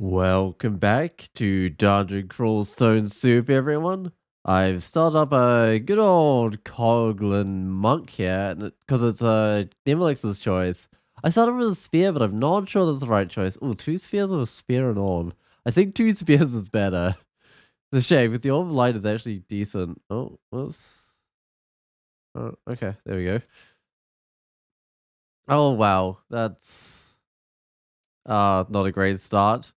Welcome back to Dungeon Crawl Stone Soup, everyone. I've started up a good old coglin monk here, because it's Nemelex's choice. I started with a spear, but I'm not sure that's the right choice. Oh, two spears or a spear and orb? I think two spears is better. It's a shame, because the orb light is actually decent. Oh, whoops. Oh, okay, there we go. Oh, wow. That's not a great start.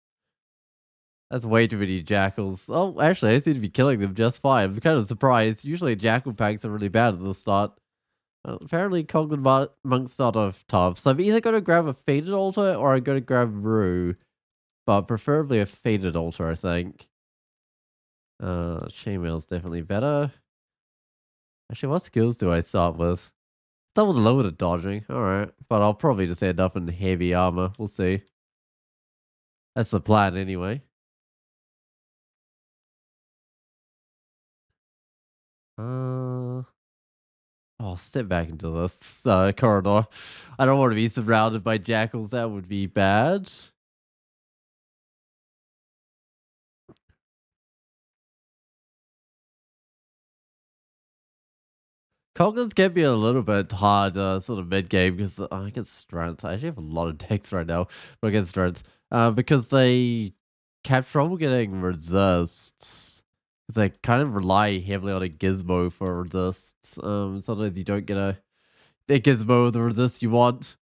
That's way too many jackals. Oh, actually, I seem to be killing them just fine. I'm kind of surprised. Usually jackal packs are really bad at the start. Apparently, Coglin monks start off tough. So I'm either going to grab a faded altar or I'm going to grab Rue. But preferably a faded altar, I think. Chainmail's definitely better. Actually, what skills do I start with? Start with loaded dodging. Alright. But I'll probably just end up in heavy armor. We'll see. That's the plan anyway. I'll step back into this corridor. I don't want to be surrounded by jackals. That would be bad. Coglins can be a little bit hard sort of mid game because I get strength. I actually have a lot of decks right now, but I get strength because they have trouble getting resists. Because they kind of rely heavily on a gizmo for resists. Sometimes you don't get a gizmo with the resist you want.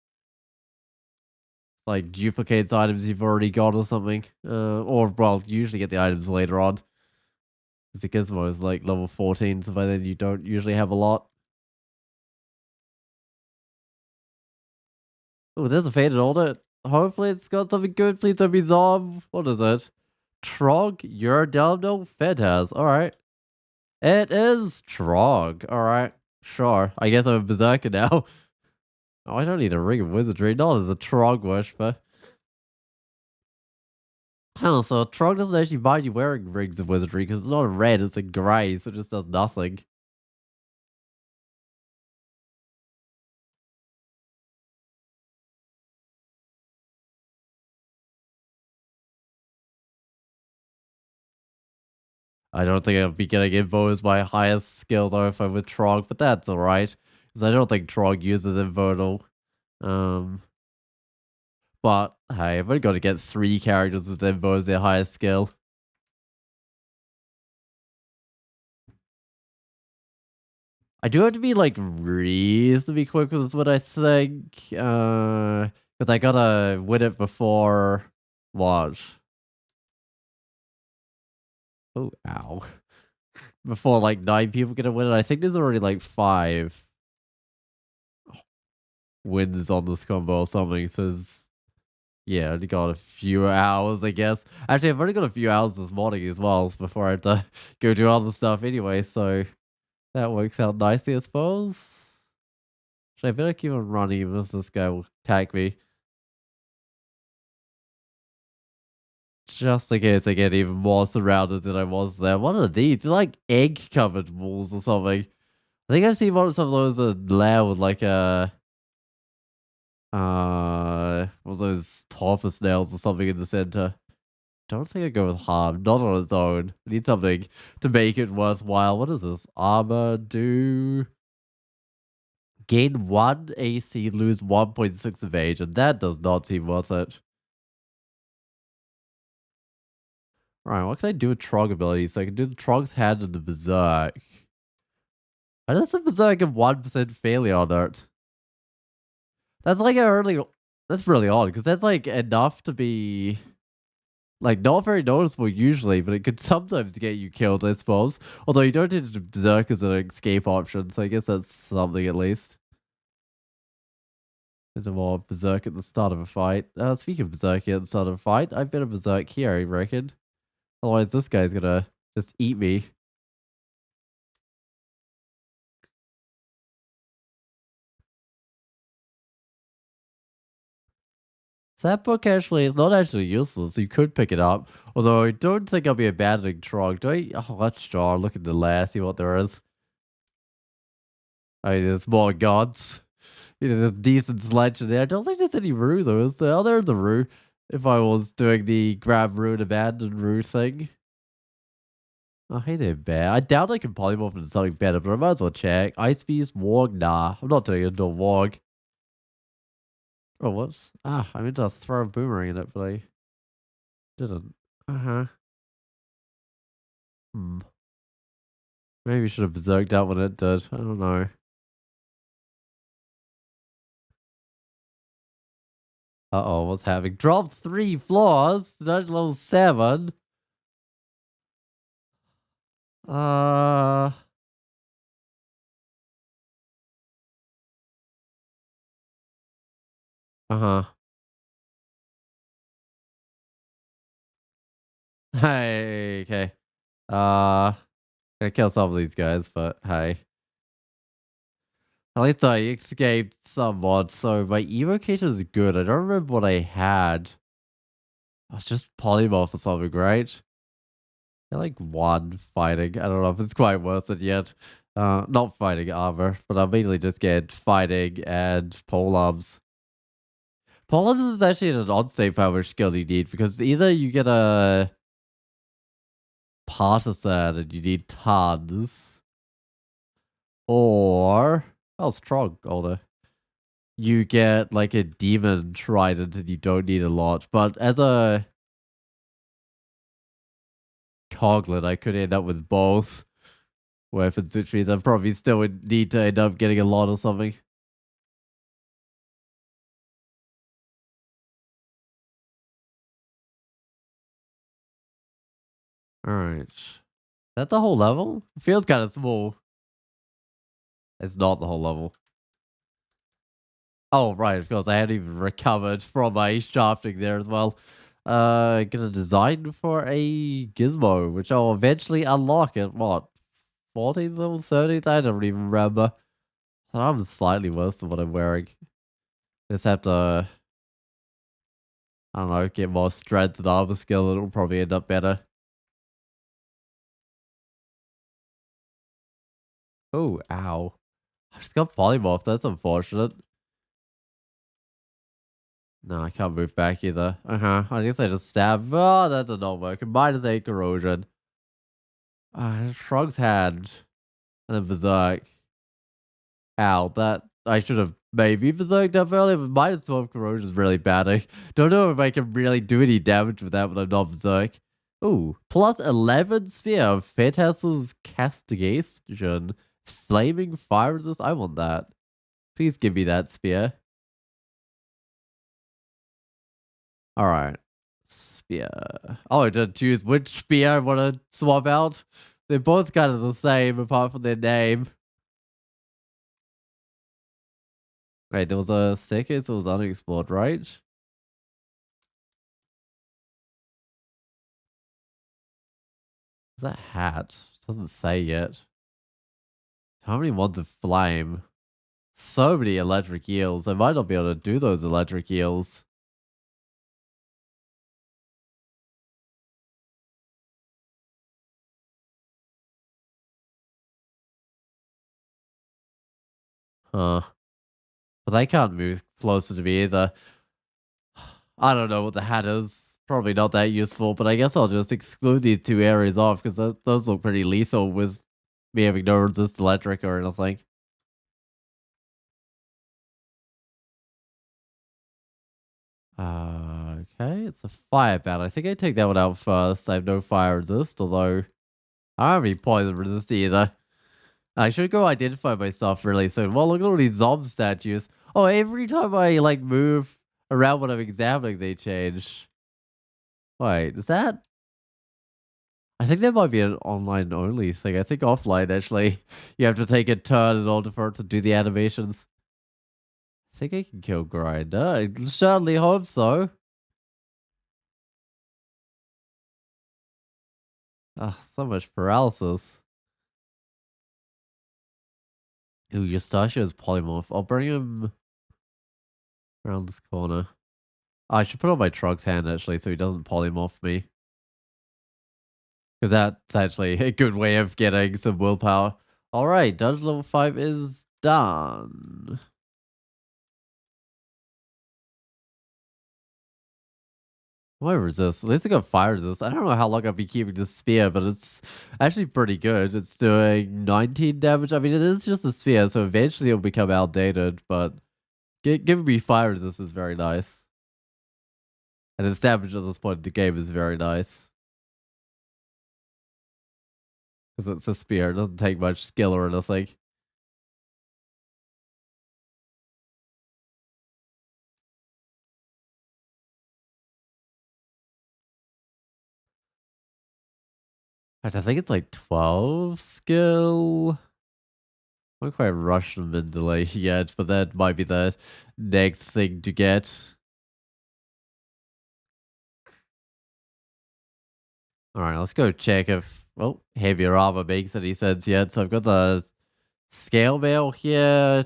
Like duplicates items you've already got or something. Or well, you usually get the items later on. Because the gizmo is like level 14, so by then you don't usually have a lot. Oh, there's a faded order. Hopefully it's got something good. Please don't be Zob. What is it? Trog, you're down no Fed has. Alright. It is Trog. Alright. Sure. I guess I'm a berserker now. Oh, I don't need a ring of wizardry. Not as a Trog worshiper. Oh, so Trog doesn't actually mind you wearing rings of wizardry because it's not a red, it's a grey, so it just does nothing. I don't think I'll be getting info as my highest skill though if I'm with Trog, but that's alright. Because I don't think Trog uses info at all. But hey, I've only got to get 3 characters with info as their highest skill. I do have to be like reasonably quick with this one, I think. Because I gotta win it before what? Oh, ow. Before like 9 people get to win it. I think there's already like 5 wins on this combo or something. So yeah, I only got a few hours, I guess. Actually, I've only got a few hours this morning as well before I have to go do other stuff anyway. So that works out nicely, I suppose. Should I better keep on running even if this guy will attack me? Just in case I get even more surrounded than I was there. What are these? They're like egg-covered walls or something. I think I've seen some of those in Lair with like a one of those torpor snails or something in the center. Don't think I go with harm, not on its own. I need something to make it worthwhile. What is this? Armor do gain 1 AC, lose 1.6 evasion. That does not seem worth it. Right, what can I do with Trog abilities? So I can do the Trog's Hand and the Berserk. Why does the Berserk have 1% failure on it? That's like a early. That's really odd because that's like enough to be like not very noticeable usually, but it could sometimes get you killed, I suppose. Although you don't need to Berserk as an escape option, so I guess that's something at least. Into more Berserk at the start of a fight. Speaking of Berserk at the start of a fight, I better Berserk here, I reckon. Otherwise, this guy's gonna just eat me. So that book actually is not actually useless. You could pick it up. Although I don't think I'll be abandoning Trog. Do I? Oh, let's draw. Look at the lair. See what there is. I mean, there's more gods. There's a decent selection there. I don't think there's any Rue though. Is there? Oh, there's the Rue. if I was doing the grab root, abandon root thing. Oh, hey there, bear. I doubt I can polymorph into something better, but I might as well check. Ice Beast, Warg? Nah, I'm not doing it into a Warg. Oh, whoops. Ah, I meant to throw a boomerang in it, but I didn't. Uh-huh. Hmm. Maybe we should have berserked out when it did. I don't know. Uh-oh, what's happening? Drop 3 floors? Dungeon level 7? Uh... Uh-huh. Hey, okay. Gonna kill some of these guys, but hey. At least I escaped somewhat, so my evocation is good. I don't remember what I had. I was just polymorph or something, right? I like one fighting. I don't know if it's quite worth it yet. Not fighting armor, but I mainly just get fighting and polearms. Polearms is actually an unsafe power skill you need because either you get a partisan and you need tons, or how strong, older. You get like a demon trident and you don't need a lot. But as a coglin, I could end up with both weapons, which means I probably still would need to end up getting a lot or something. Alright. Is that the whole level? It feels kind of small. It's not the whole level. Oh, right, of course. I hadn't even recovered from my shafting there as well. Get a design for a gizmo, which I'll eventually unlock at what? 14th level, 13th? I don't even remember. I'm slightly worse than what I'm wearing. Just have to, I don't know, get more strength and armor skill. It'll probably end up better. Oh, ow. I just got polymorph. That's unfortunate. No, I can't move back either. I guess I just stab. Oh, that did not work. Minus 8 corrosion. Shrug's hand. And then Berserk. Ow, that I should have maybe Berserked up earlier, but minus 12 corrosion is really bad. I don't know if I can really do any damage with that when I'm not Berserk. Ooh, plus 11 spear of Phantas's castigation. It's flaming fire resist. I want that. Please give me that spear. Alright. Spear. Oh, I didn't choose which spear I want to swap out. They're both kind of the same apart from their name. Wait, there was a staircase that was unexplored, right? Is that hat? Doesn't say yet. How many wands of flame? So many electric eels. I might not be able to do those electric eels. Huh. But they can't move closer to me either. I don't know what the hat is. Probably not that useful, but I guess I'll just exclude these two areas off because those look pretty lethal with me having no resist electric or anything. Okay, it's a fire bat. I think I take that one out first. I have no fire resist, although I don't have any poison resist either. I should go identify myself really soon. Well, look at all these zombie statues. Oh, every time I like move around what I'm examining, they change. Wait, is that? I think that might be an online only thing. I think offline actually, you have to take a turn in order for it to do the animations. I think I can kill Grinder. I certainly hope so. Ah, so much paralysis. Ooh, Eustachio's polymorph. I'll bring him around this corner. I should put on my Trog's hand actually so he doesn't polymorph me. Because that's actually a good way of getting some willpower. Alright, dungeon level 5 is done. Why resist? At least I got fire resist. I don't know how long I've been keeping this spear, but it's actually pretty good. It's doing 19 damage. I mean, it is just a spear, so eventually it'll become outdated, but giving me fire resist is very nice. And its damage at this point in the game is very nice. Because it's a spear. It doesn't take much skill or anything. I think it's like 12 skill. I haven't quite rushed them in delay yet, but that might be the next thing to get. Alright, let's go check if heavier armor makes any sense yet. So I've got the scale mail here.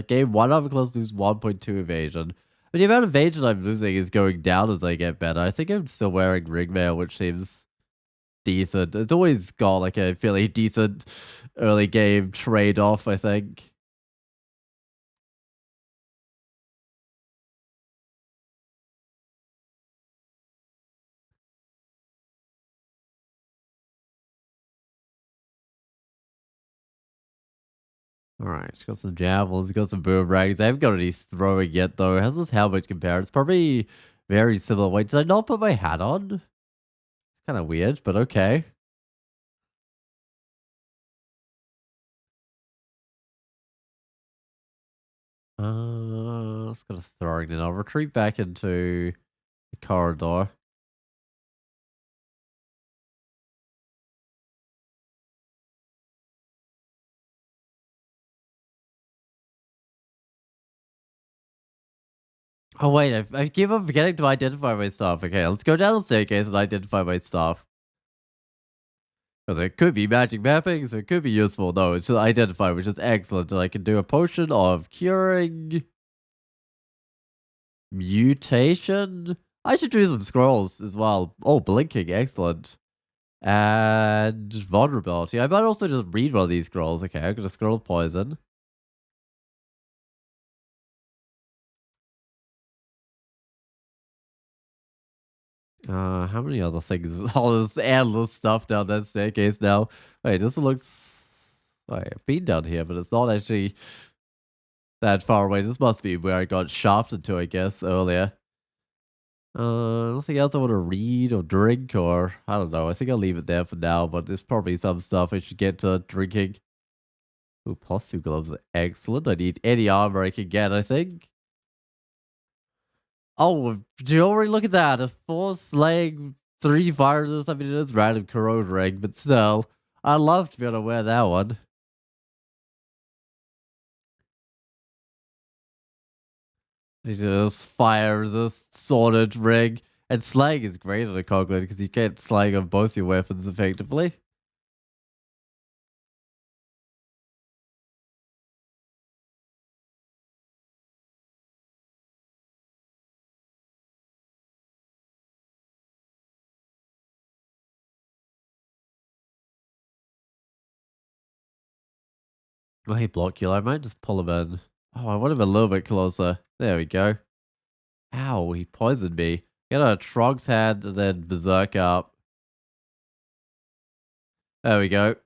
Game 1 armor class lose 1.2 evasion. But the amount of evasion I'm losing is going down as I get better. I think I'm still wearing ring mail, which seems decent. It's always got like a fairly decent early game trade-off, I think. Alright, got some javelins, got some boomerangs. I haven't got any throwing yet, though. How's this helmet compare? It's probably very similar. Wait, did I not put my hat on? It's kind of weird, but okay. Let's go to throwing then. I'll retreat back into the corridor. Oh, wait, I keep on forgetting to identify my stuff. Okay, let's go down the staircase and identify my stuff. Because it could be magic mappings, it could be useful. No, it's just identify, which is excellent. And I can do a potion of curing mutation. I should do some scrolls as well. Oh, blinking, excellent. And vulnerability. I might also just read one of these scrolls. Okay, I'm gonna scroll poison. How many other things? All this endless stuff down that staircase now. Wait, this looks. Wait, I've been down here, but it's not actually that far away. This must be where I got shafted to, I guess, earlier. Nothing else I want to read or drink, or I don't know. I think I'll leave it there for now, but there's probably some stuff I should get to drinking. Ooh, plus 2 gloves. Excellent. I need any armor I can get, I think. Oh, jewelry, look at that. A 4 slaying, 3 viruses. I mean, it is random corrode ring, but still. I'd love to be able to wear that one. This fire resist, sorted ring. And slaying is great on a coglin because you can't slang on both your weapons effectively. Oh, he block you. I might just pull him in. Oh, I want him a little bit closer. There we go. Ow, he poisoned me. Get a Trog's hand and then Berserk up. There we go.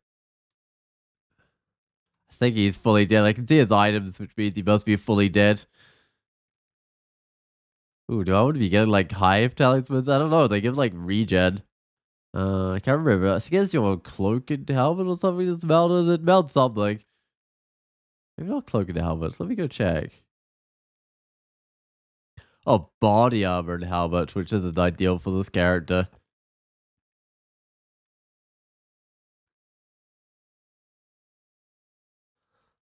I think he's fully dead. I can see his items, which means he must be fully dead. Ooh, do I want to be getting like hive talismans? I don't know. They give like regen. I can't remember. I think it's your cloak and helmet or something that's melted. It melts something. Maybe not cloak and helmet. Let me go check. Oh, body armor and helmet, which isn't ideal for this character.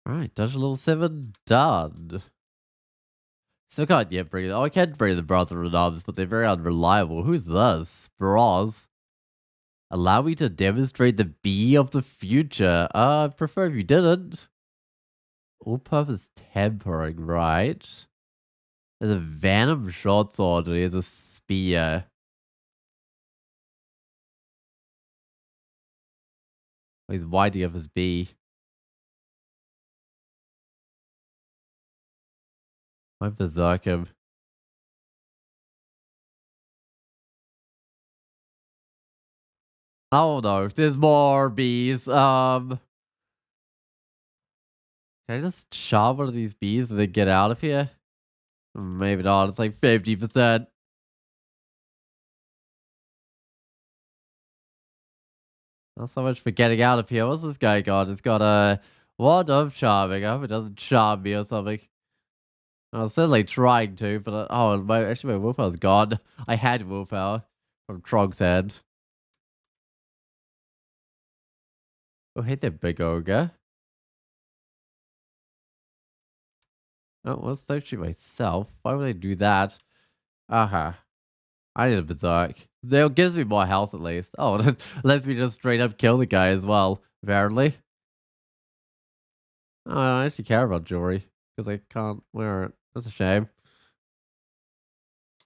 Alright, dungeon level 7 done. Still can't yet bring it. Oh, I can bring the brother in arms, but they're very unreliable. Who's this? Bros. Allow me to demonstrate the bee of the future. I prefer if you didn't. All purpose tempering, right? There's a venom short sword and he has a spear. He's winding up his bee. I berserk him. Oh no, there's more bees. Can I just shove one of these bees and then get out of here? Maybe not. It's like 50%. Not so much for getting out of here. What's this guy got? It's got a wand of charming. I hope it doesn't charm me or something. I was certainly trying to, but actually my willpower's gone. I had willpower from Trog's hand. Oh, hey there, big ogre. Oh, let's don't shoot myself. Why would I do that? Uh-huh. I need a berserk. It gives me more health at least. Oh, that lets me just straight up kill the guy as well, apparently. Oh, I don't actually care about jewelry because I can't wear it. That's a shame.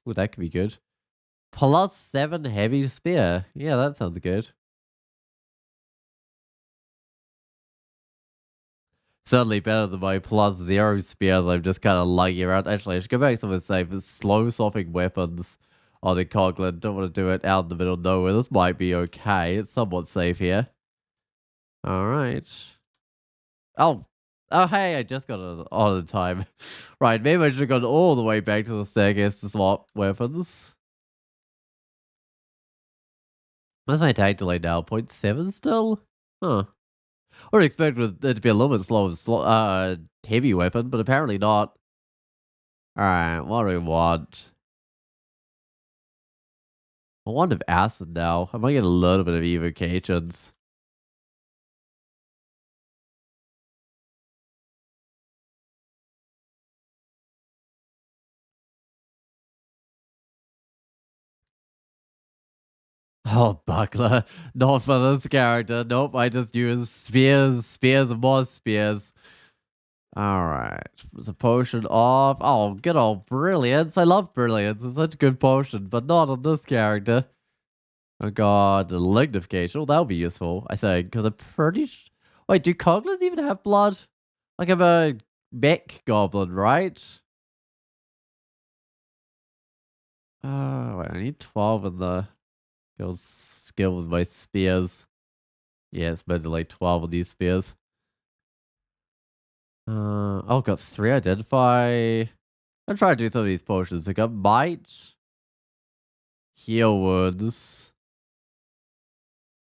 Ooh, that could be good. +7 heavy spear. Yeah, that sounds good. Certainly better than my +0 spears I'm just kind of lugging around. Actually, I should go back to something safe. It's slow swapping weapons on the coglin. Don't want to do it out in the middle of nowhere. This might be okay. It's somewhat safe here. All right. Oh, oh, hey, I just got it all the time. Right, maybe I should have gone all the way back to the staircase to swap weapons. What's my attack delay now? 0.7 still? Huh. I would expect it to be a little bit slower, heavy weapon, but apparently not. Alright, what do we want? I want of acid now. I might get a little bit of evocations. Oh, buckler. Not for this character. Nope, I just use spears, spears, and more spears. Alright. It's a potion of... Oh, good old brilliance. I love brilliance. It's such a good potion, but not on this character. Oh god, the lignification. Oh, that'll be useful, I think, because I'm pretty Wait, do coglins even have blood? Like I'm a mech goblin, right? Wait, I need 12 in the skill with my spears. Yeah, it's meant to like 12 of these spears. Got 3 identify. I'm trying to do some of these potions. I got might, heal wounds,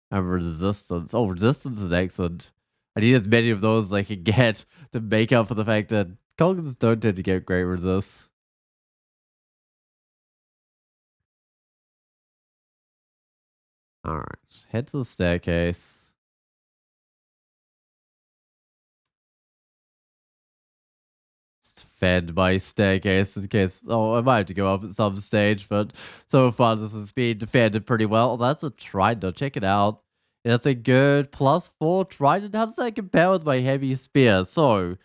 and resistance. Oh, resistance is excellent. I need as many of those as I can get to make up for the fact that coglins don't tend to get great resist. Alright, head to the staircase. Fed by staircase in case. Oh, I might have to go up at some stage, but so far this has been defended pretty well. Oh, that's a trident. Check it out. It's a good +4 trident. How does that compare with my heavy spear? So,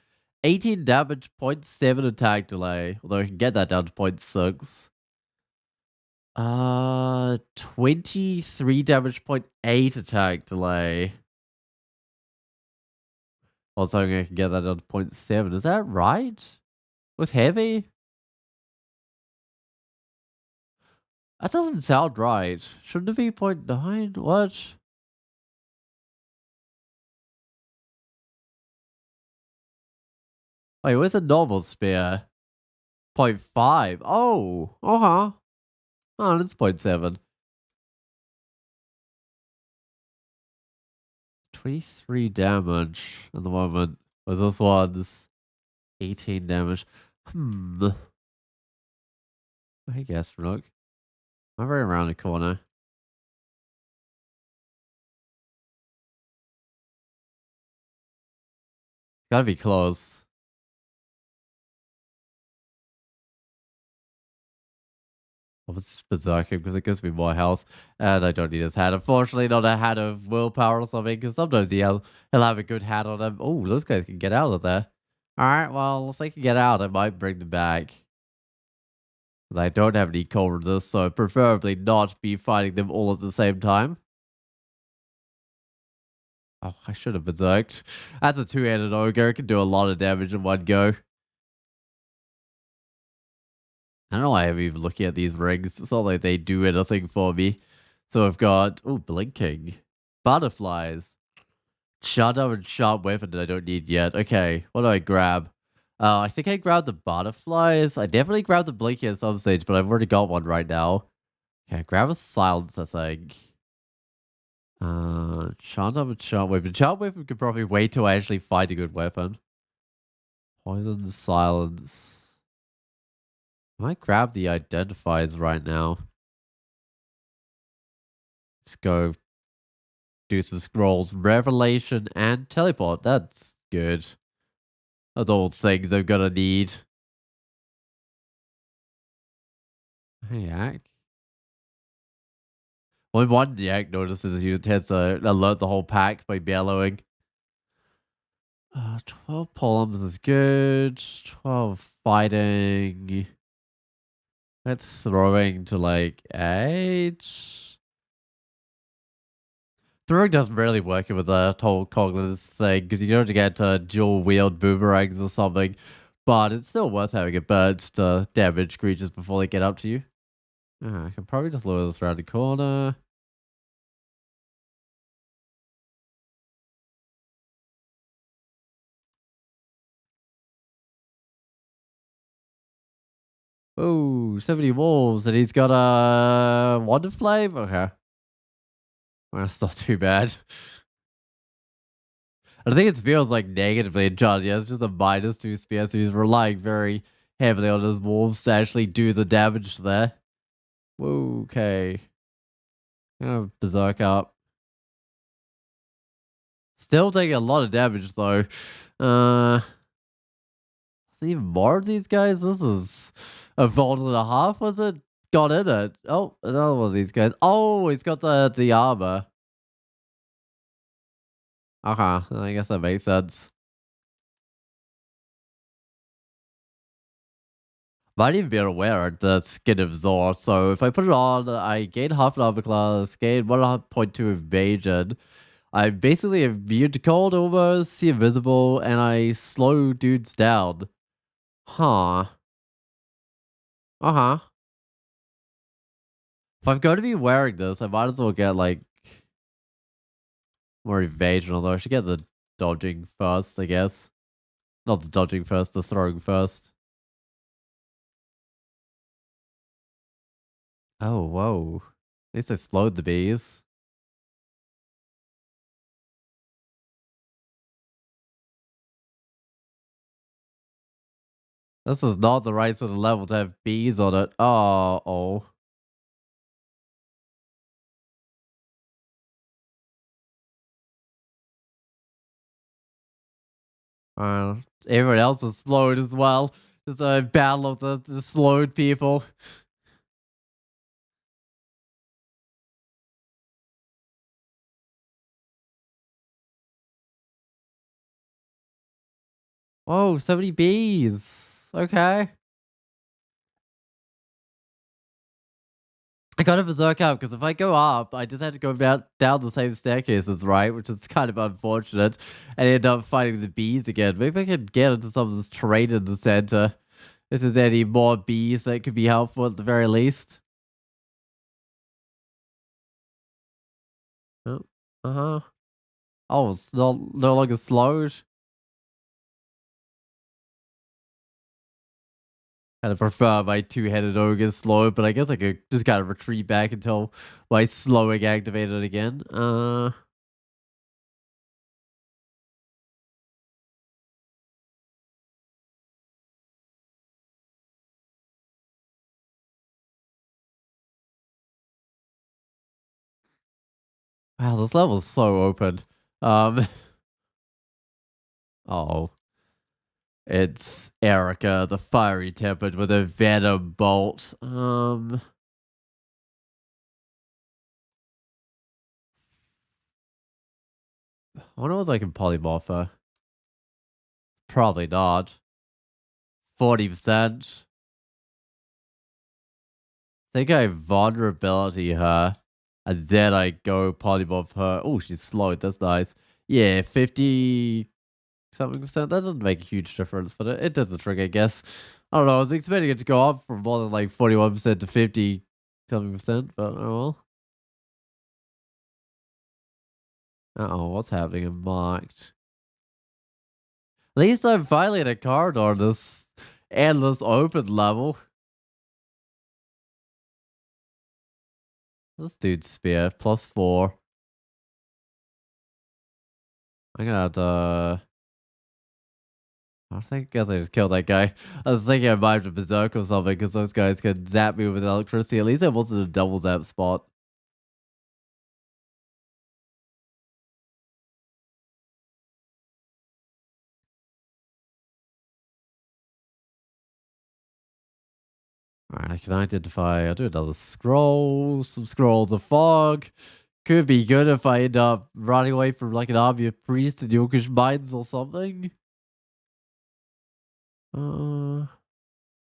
18 damage, 0.7 attack delay. Although I can get that down to 0.6. 23 damage, 0.8 attack delay. Also, I can get that down to 0.7. Is that right? With heavy? That doesn't sound right. Shouldn't it be 0.9? What? Wait, where's a normal spear? 0.5. Oh, uh-huh. Oh, that's 0.7. 23 damage at the moment. Was this one's 18 damage? I guess, look. I'm very around the corner. Gotta be close. I was berserking because it gives me more health, and I don't need his hat. Unfortunately, not a hat of willpower or something, because sometimes he'll have a good hat on him. Oh, those guys can get out of there. Alright, well, if they can get out, I might bring them back. I don't have any cold resist, so I'd preferably not be fighting them all at the same time. Oh, I should have berserked. That's a two-handed ogre. It can do a lot of damage in one go. I don't know why I'm even looking at these rings. It's not like they do anything for me. So I've got, oh, blinking. Butterflies. Shut up and sharp weapon that I don't need yet. Okay, what do I grab? I think I grabbed the butterflies. I definitely grabbed the blinking at some stage, but I've already got one right now. Okay, grab a silence, I think. Sharp up and sharp weapon. Sharp weapon could probably wait till I actually find a good weapon. Poison silence. I might grab the identifiers right now. Let's go do some scrolls. Revelation and teleport. That's good. That's all things I'm gonna need. Hey, Yak. When one Yak notices he tends to alert the whole pack by bellowing. 12 poems is good. 12 fighting. That's throwing to like 8. Throwing doesn't really work with the whole coglin thing because you don't get dual wield boomerangs or something. But it's still worth having it burst to damage creatures before they get up to you. I can probably just lure this around the corner. Oh, 70 wolves, and he's got a Wonder Flame? Okay. Well, that's not too bad. I think it feels like negatively in charge. Yeah, it's just a -2 spear, so he's relying very heavily on his wolves to actually do the damage there. Whoa, okay. Berserk up. Still taking a lot of damage though. Even more of these guys? This is a volt and a half, was it? Got in it. Oh, another one of these guys. Oh, he's got the armor. Okay, I guess that makes sense. Might even be aware of the skin of Zor, so if I put it on, I gain half an armor class, gain 1.2 evasion. I'm basically immune to cold almost, see invisible, and I slow dudes down. Huh. Uh-huh. If I'm going to be wearing this, I might as well get like more evasion, although I should get the dodging first, I guess. Not the dodging first, the throwing first. Oh, whoa. At least I slowed the bees. This is not the right sort of level to have bees on it. Oh. Uh, Everyone else is slowed as well. It's a battle of the slowed people. Whoa, so many bees. Okay. I got to berserk up because if I go up, I just had to go down the same staircases, right? Which is kind of unfortunate. And end up fighting the bees again. Maybe I could get into some of this terrain in the center. If there's any more bees that could be helpful at the very least. Oh, uh-huh. Oh, it's no longer slowed. Kind of prefer my two-headed ogre slow, but I guess I could just kind of retreat back until my slowing activated again. Wow, this level is so open. Um, oh, it's Erica, the fiery tempered with a venom bolt. I wonder what I can polymorph her. Probably not. 40%. Think I vulnerability her, and then I go polymorph her. Oh, she's slowed. That's nice. Yeah, 50 something percent. That doesn't make a huge difference, but it does the trick, I guess. I don't know. I was expecting it to go up from more than like 41% to 50 something percent, but oh well. Uh-oh, what's happening in marked? At least I'm finally in a corridor, this endless open level. This dude's spear, +4. I'm gonna have to... guess I just killed that guy. I was thinking I might have to berserk or something, because those guys could zap me with electricity. At least I wasn't a double zap spot. Alright, I can identify... I'll do another scroll, some scrolls of fog. Could be good if I end up running away from like an army of priests in Yorkish mines or something. Uh,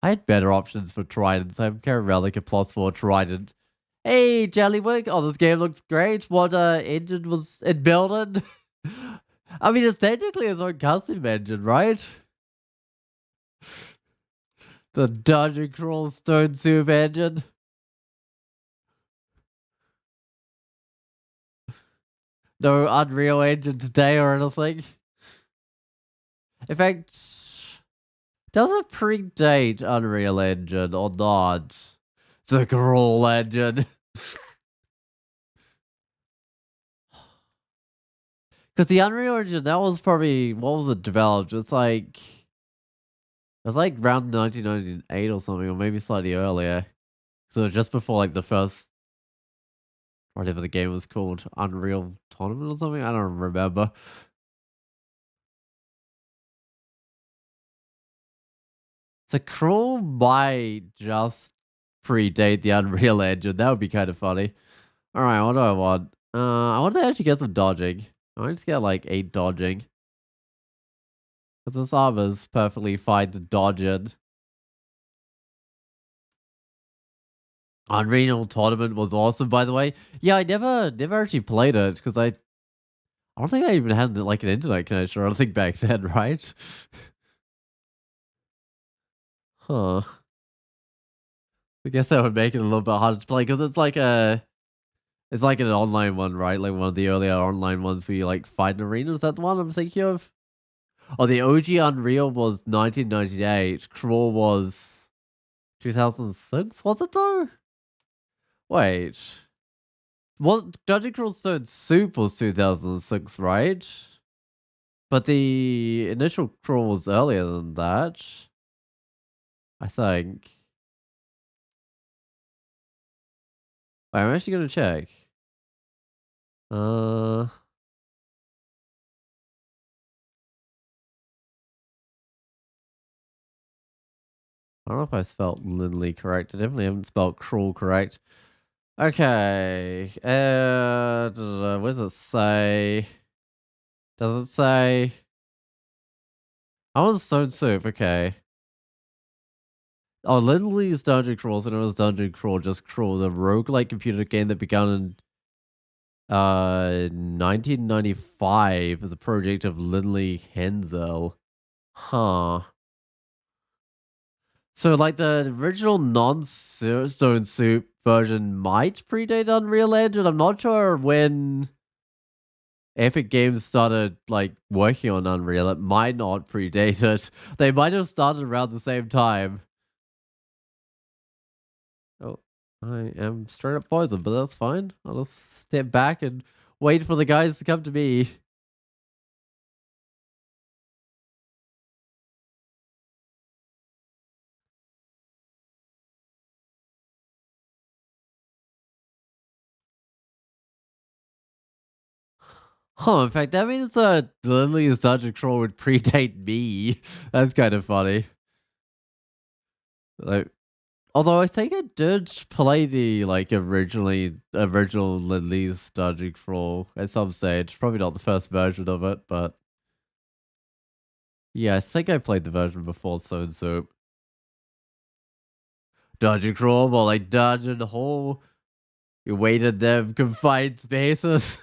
I had better options for tridents. I'm carrying around like a +4 trident. Hey, Jellywig. Oh, this game looks great. What engine was it building? I mean, it's technically its own custom engine, right? The Dungeon Crawl Stone Soup engine. No Unreal Engine today or anything. In fact, does it predate Unreal Engine or not? The Crawl Engine. Because the Unreal Engine, that was probably, what was it developed? It was like around 1998 or something, or maybe slightly earlier. So just before like the first, whatever the game was called, Unreal Tournament or something? I don't remember. So Crawl might just predate the Unreal Engine. That would be kind of funny. Alright, what do I want? I want to actually get some dodging. I want to get like 8 dodging. Because this armor's perfectly fine to dodge in. Unreal Tournament was awesome, by the way. Yeah, I never actually played it because I don't think I even had like an internet connection or anything back then, right? Huh. I guess that would make it a little bit harder to play because it's like an online one, right? Like one of the earlier online ones where you like fight an arena. Is that the one I'm thinking of? Oh, the OG Unreal was 1998. Crawl was 2006. Was it though? Wait. What Dungeon Crawl Stone Soup was 2006, right? But the initial crawl was earlier than that, I think. Wait, I'm actually gonna check. Uh, I don't know if I spelled Lindley correct. I definitely haven't spelled crawl correct. Okay. What does it say? Does it say? I want Stone Soup. Okay. Oh, Lindley's Dungeon Crawl, so it was Dungeon Crawl, just Crawl, a roguelike computer game that began in 1995 as a project of Lindley Henzel. Huh. So, like, the original non-Stone Soup version might predate Unreal Engine. I'm not sure when Epic Games started, like, working on Unreal. It might not predate it. They might have started around the same time. Oh, I am straight up poisoned, but that's fine. I'll just step back and wait for the guys to come to me. Huh, in fact, that means Lindley's Dungeon Crawl would predate me. That's kind of funny. Like, although I think I did play the like original Lindley's Dungeon Crawl at some stage. Probably not the first version of it, but yeah, I think I played the version before Stone Soup. Dungeon Crawl, more like Dungeon Hall. You wait in them confined spaces.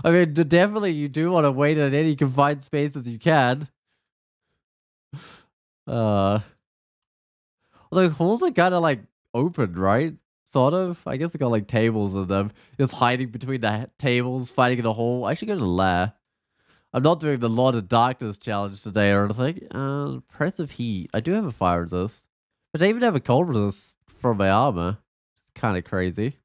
I mean, definitely you do want to wait in any confined spaces you can. Uh, although halls are kind of like open, right? Sort of. I guess I got like tables in them. Just hiding between the tables, fighting in a hole. I should go to the lair. I'm not doing the Lord of Darkness challenge today or anything. Oppressive heat. I do have a fire resist. But I even have a cold resist from my armor. It's kind of crazy.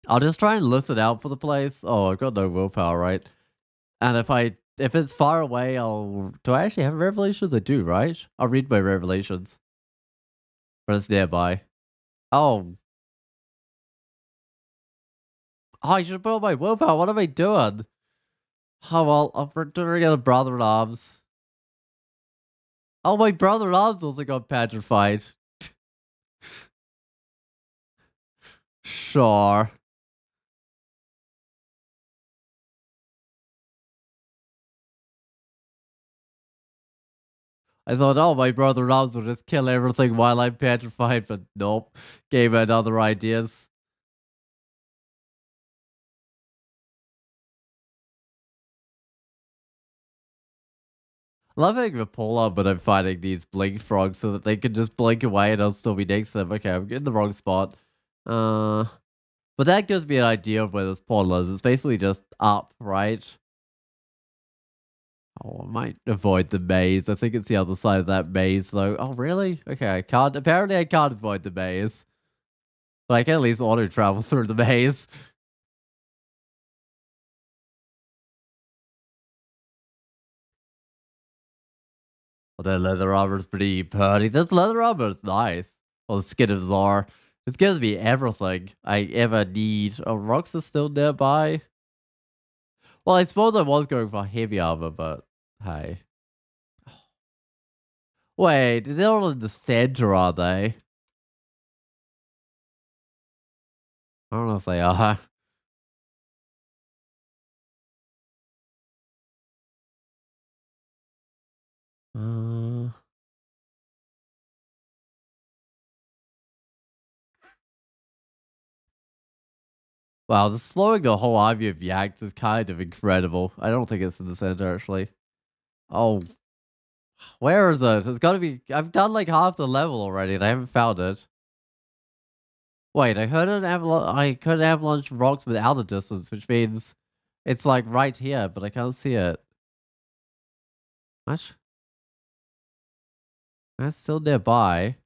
I'll just try and listen out for the place. Oh, I've got no willpower, right? And if it's far away, do I actually have revelations? I do, right? I'll read my revelations. But it's nearby. Oh, I should put on my willpower. What am I doing? Oh well, I'm doing a brother in arms. Oh, my brother in arms also got petrified. Sure. I thought, oh, my brother in arms will just kill everything while I'm petrified, but nope. Gave out other ideas. I love having a pull up when I'm fighting these blink frogs so that they can just blink away and I'll still be next to them. Okay, I'm in the wrong spot. Uh, but that gives me an idea of where this portal is. It's basically just up, right? Oh, I might avoid the maze. I think it's the other side of that maze, though. Oh, really? Okay, I can't. Apparently, I can't avoid the maze. But I can at least auto travel through the maze. Oh, that leather armor is pretty pretty. This leather armor is nice. Well, the skin of Zar. This gives me everything I ever need. Oh, rocks are still nearby. Well, I suppose I was going for heavy armor, but hey. Wait, they're all in the center, are they? I don't know if they are. Uh, wow, just slowing the whole army of yaks is kind of incredible. I don't think it's in the center, actually. Oh, where is it? It's gotta be. I've done like half the level already and I haven't found it. Wait, I heard an avalanche. I heard an avalanche of rocks without a distance, which means it's like right here, but I can't see it. What? That's still nearby.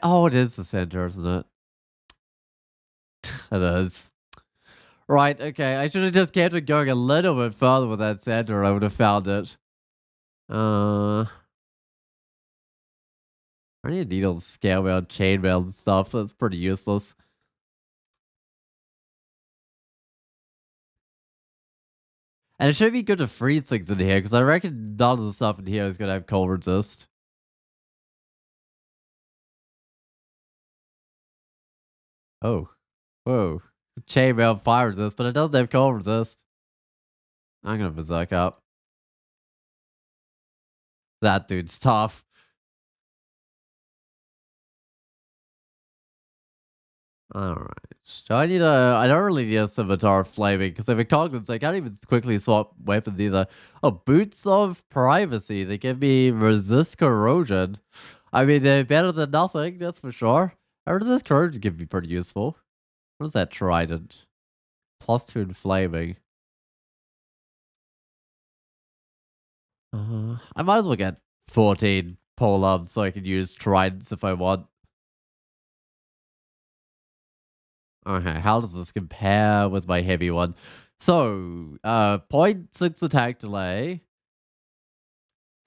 Oh, it is the center, isn't it? It is. Right, okay. I should have just kept it going a little bit further with that center. I would have found it. Uh, I need needles, scale mail, chain mail, and stuff. That's pretty useless. And it should be good to freeze things in here because I reckon none of the stuff in here is gonna have cold resist. Oh, whoa! Chainmail fire resist, but it doesn't have cold resist. I'm gonna berserk up. That dude's tough. Alright. So I need a. I don't really need a scimitar of flaming because if it coglins, I can't even quickly swap weapons either. Oh, boots of privacy. They give me resist corrosion. I mean, they're better than nothing, that's for sure. Resist corrosion can be pretty useful. What is that trident? +2 in flaming. I might as well get 14 pole arms so I can use tridents if I want. Okay, how does this compare with my heavy one? So, point 0.6 attack delay,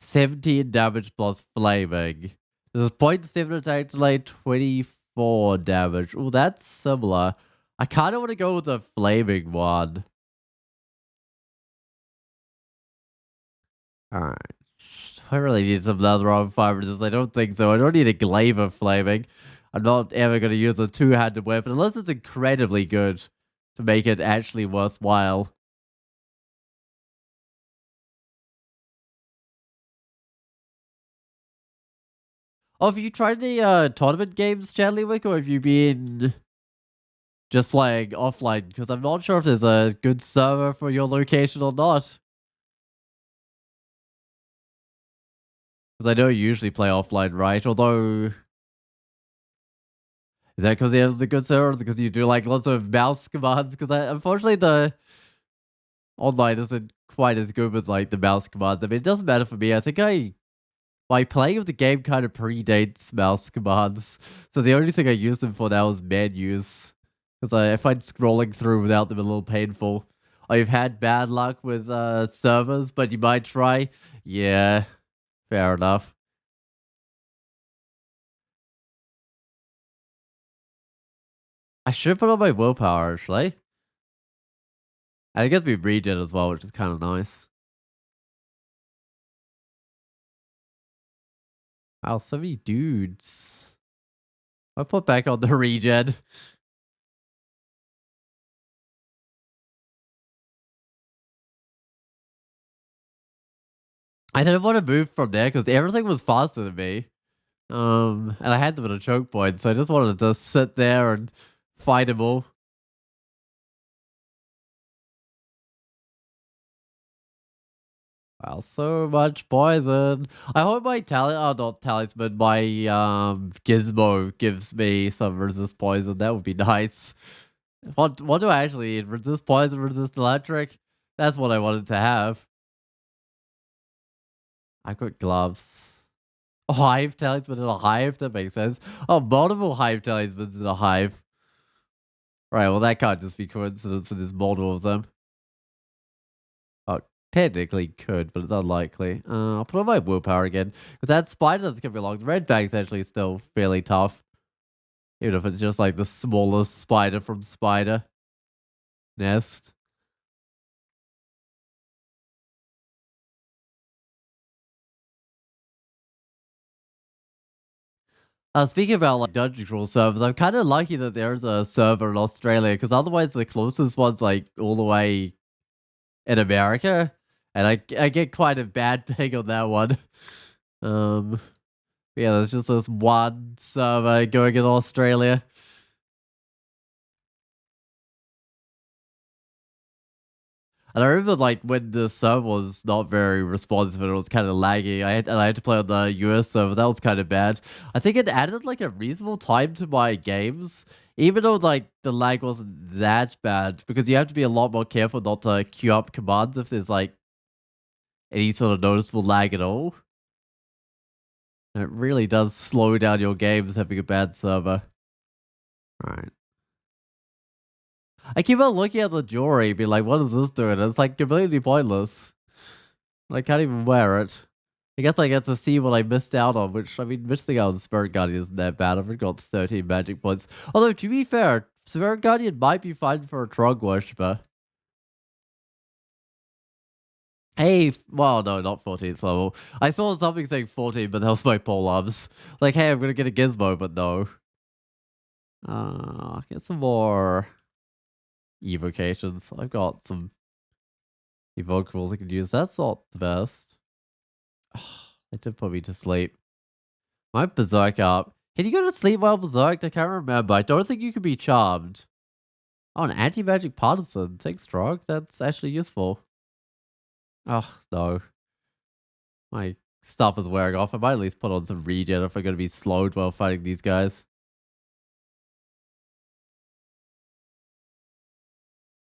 17 damage plus flaming. There's 0.7 attack delay, 24 damage. Oh, that's similar. I kind of want to go with the flaming one. Alright. I really need some leather arm fibers. I don't think so. I don't need a glaive of flaming. I'm not ever going to use a two-handed weapon unless it's incredibly good to make it actually worthwhile. Oh, have you tried the tournament games, Wick, or have you been? just playing offline because I'm not sure if there's a good server for your location or not. Because I know you usually play offline, right? Although, is that because there's a good server? Or is it because you do like lots of mouse commands? Because unfortunately, the online isn't quite as good with like the mouse commands. I mean, it doesn't matter for me. I think my playing of the game kind of predates mouse commands. So the only thing I use them for now is menus. Because I find scrolling through without them a little painful. I've had bad luck with servers, but you might try. Yeah, fair enough. I should put on my willpower, actually. And it gets me regen as well, which is kind of nice. Wow, so many dudes. I put back on the regen. I didn't want to move from there because everything was faster than me. And I had them at a choke point, so I just wanted to sit there and fight them all. Wow, so much poison. I hope my not talisman, my gizmo gives me some resist poison. That would be nice. What do I actually need? Resist poison, resist electric? That's what I wanted to have. I got gloves. A hive talisman in a hive? That makes sense. Oh, multiple hive talismans in a hive. Right, well that can't just be coincidence with there's multiple of them. Oh, technically could, but it's unlikely. I'll put on my willpower again. Because that spider doesn't get me along. The red bag's actually still fairly tough. Even if it's just like the smallest spider from Spider Nest. Speaking about like dungeon crawl servers, I'm kind of lucky that there's a server in Australia because otherwise the closest one's like all the way in America, and I get quite a bad ping on that one. Um, yeah, there's just this one server going in Australia. And I remember like when the server was not very responsive and it was kind of laggy. I had to play on the US server. That was kind of bad. I think it added like a reasonable time to my games, even though like the lag wasn't that bad because you have to be a lot more careful not to queue up commands if there's like any sort of noticeable lag at all. It really does slow down your games having a bad server. All right. I keep on looking at the jewelry, be like, what is this doing? It's like completely pointless. I can't even wear it. I guess I get to see what I missed out on, which, I mean, missing out on Spirit Guardian isn't that bad. I've already got 13 magic points. Although, to be fair, Spirit Guardian might be fine for a Trog worshiper. Hey, well, no, not 14th level. I saw something saying 14, but that was my polearms. Like, hey, I'm gonna get a gizmo, but no. Get some more evocations. I've got some evocables I can use. That's not the best. They did put me to sleep. My berserk up. Can you go to sleep while berserked? I can't remember. I don't think you can be charmed. Oh, an anti-magic partisan. Thanks, Drog. That's actually useful. Oh, no. My stuff is wearing off. I might at least put on some regen if I'm going to be slowed while fighting these guys.